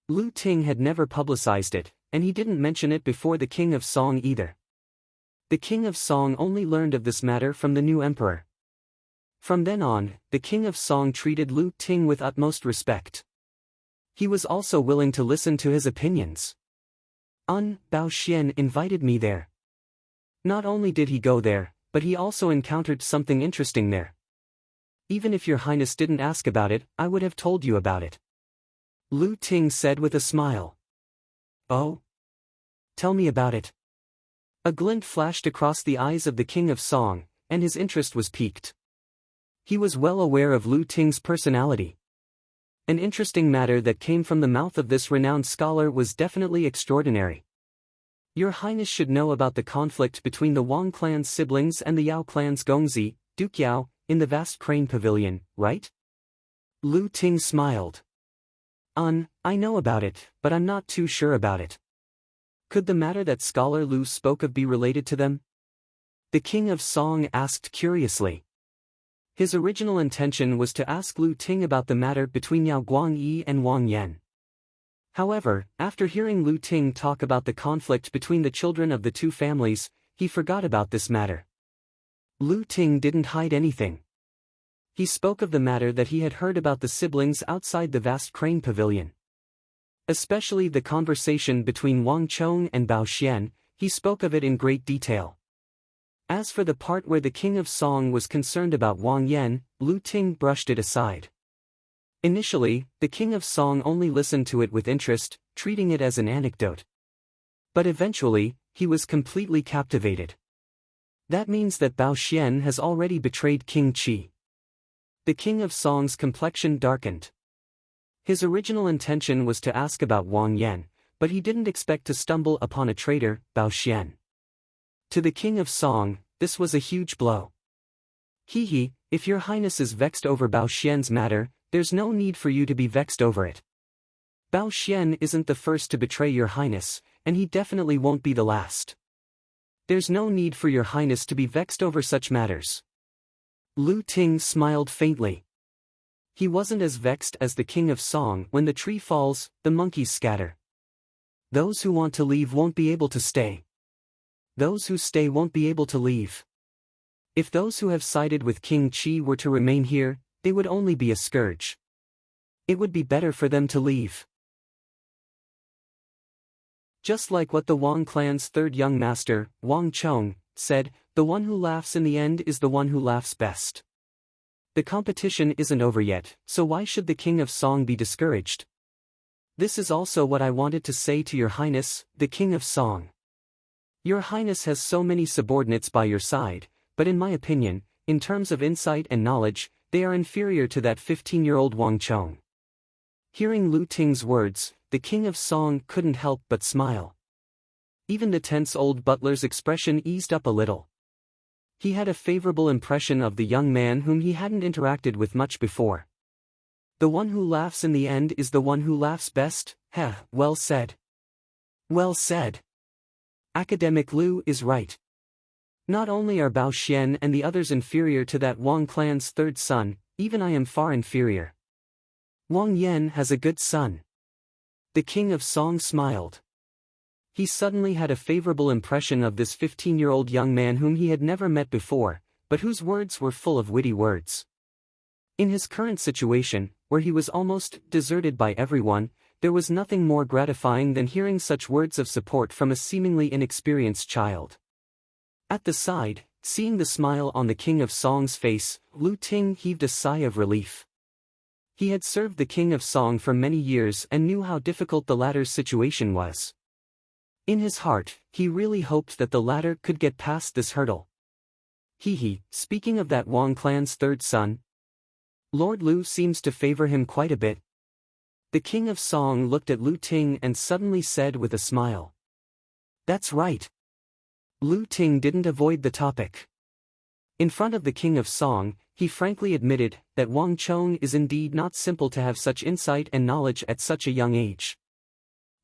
Lu Ting had never publicized it, and he didn't mention it before the King of Song either. The King of Song only learned of this matter from the new emperor. From then on, the King of Song treated Lu Ting with utmost respect. He was also willing to listen to his opinions. Bao Xian invited me there. Not only did he go there, but he also encountered something interesting there. Even if your highness didn't ask about it, I would have told you about it. Lu Ting said with a smile. Oh? Tell me about it. A glint flashed across the eyes of the King of Song, and his interest was piqued. He was well aware of Lu Ting's personality. An interesting matter that came from the mouth of this renowned scholar was definitely extraordinary. Your Highness should know about the conflict between the Wang clan's siblings and the Yao clan's Gongzi, Duke Yao, in the vast crane pavilion, right? Lu Ting smiled. I know about it, but I'm not too sure about it. Could the matter that Scholar Lu spoke of be related to them? The King of Song asked curiously. His original intention was to ask Lu Ting about the matter between Yao Guangyi and Wang Yan. However, after hearing Lu Ting talk about the conflict between the children of the two families, he forgot about this matter. Lu Ting didn't hide anything. He spoke of the matter that he had heard about the siblings outside the vast crane pavilion. Especially the conversation between Wang Chong and Bao Xian, he spoke of it in great detail. As for the part where the King of Song was concerned about Wang Yan, Lu Ting brushed it aside. Initially, the King of Song only listened to it with interest, treating it as an anecdote. But eventually, he was completely captivated. That means that Bao Xian has already betrayed King Qi. The King of Song's complexion darkened. His original intention was to ask about Wang Yan, but he didn't expect to stumble upon a traitor, Bao Xian. To the King of Song, this was a huge blow. If your highness is vexed over Bao Xian's matter, there's no need for you to be vexed over it. Bao Xian isn't the first to betray your highness, and he definitely won't be the last. There's no need for your highness to be vexed over such matters. Lu Ting smiled faintly. He wasn't as vexed as the King of Song. When the tree falls, the monkeys scatter. Those who want to leave won't be able to stay. Those who stay won't be able to leave. If those who have sided with King Qi were to remain here, they would only be a scourge. It would be better for them to leave. Just like what the Wang clan's third young master, Wang Chong, said, the one who laughs in the end is the one who laughs best. The competition isn't over yet, so why should the King of Song be discouraged? This is also what I wanted to say to your highness, the King of Song. Your highness has so many subordinates by your side, but in my opinion, in terms of insight and knowledge, they are inferior to that 15-year-old Wang Chong. Hearing Lu Ting's words, the King of Song couldn't help but smile. Even the tense old butler's expression eased up a little. He had a favorable impression of the young man whom he hadn't interacted with much before. The one who laughs in the end is the one who laughs best. Well said. Well said. Academic Lu is right. Not only are Bao Xian and the others inferior to that Wang clan's third son, even I am far inferior. Wang Yan has a good son. The King of Song smiled. He suddenly had a favorable impression of this 15-year-old young man whom he had never met before, but whose words were full of witty words. In his current situation, where he was almost deserted by everyone, there was nothing more gratifying than hearing such words of support from a seemingly inexperienced child. At the side, seeing the smile on the King of Song's face, Lu Ting heaved a sigh of relief. He had served the King of Song for many years and knew how difficult the latter's situation was. In his heart, he really hoped that the latter could get past this hurdle. Speaking of that Wang clan's third son, Lord Lu seems to favor him quite a bit. The King of Song looked at Lu Ting and suddenly said with a smile. That's right. Lu Ting didn't avoid the topic. In front of the King of Song, he frankly admitted that Wang Chong is indeed not simple to have such insight and knowledge at such a young age.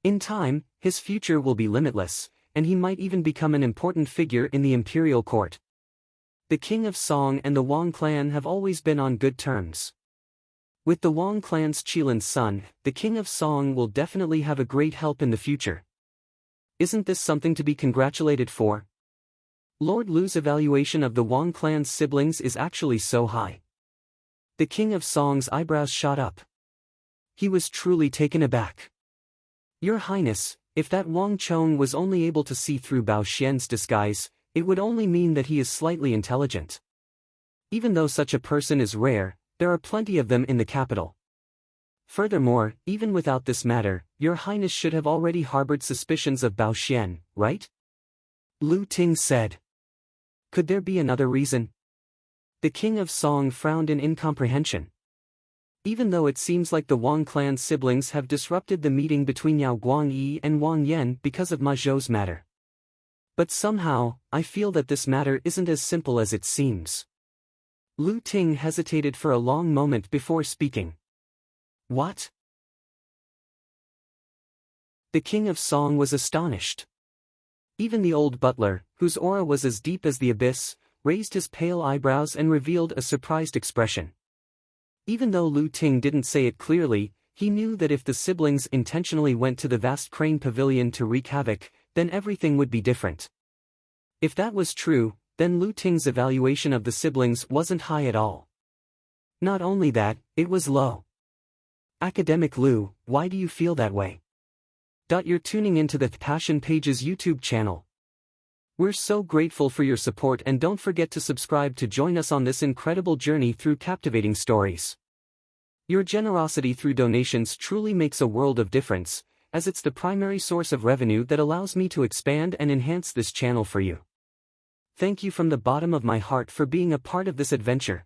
In time, his future will be limitless, and he might even become an important figure in the imperial court. The King of Song and the Wang clan have always been on good terms. With the Wang clan's Qilin's son, the King of Song will definitely have a great help in the future. Isn't this something to be congratulated for? Lord Lu's evaluation of the Wang clan's siblings is actually so high. The King of Song's eyebrows shot up. He was truly taken aback. Your Highness, if that Wang Chong was only able to see through Bao Xian's disguise, it would only mean that he is slightly intelligent. Even though such a person is rare, there are plenty of them in the capital. Furthermore, even without this matter, Your Highness should have already harbored suspicions of Bao Xian, right? Lu Ting said. Could there be another reason? The King of Song frowned in incomprehension. Even though it seems like the Wang clan's siblings have disrupted the meeting between Yao Guangyi and Wang Yan because of Ma Zhou's matter. But somehow, I feel that this matter isn't as simple as it seems. Lu Ting hesitated for a long moment before speaking. What? The King of Song was astonished. Even the old butler, whose aura was as deep as the abyss, raised his pale eyebrows and revealed a surprised expression. Even though Lu Ting didn't say it clearly, he knew that if the siblings intentionally went to the vast crane pavilion to wreak havoc, then everything would be different. If that was true, then Lu Ting's evaluation of the siblings wasn't high at all. Not only that, it was low. Academic Lu, why do you feel that way? You're tuning into the Passion Pages YouTube channel. We're so grateful for your support, and don't forget to subscribe to join us on this incredible journey through captivating stories. Your generosity through donations truly makes a world of difference, as it's the primary source of revenue that allows me to expand and enhance this channel for you. Thank you from the bottom of my heart for being a part of this adventure.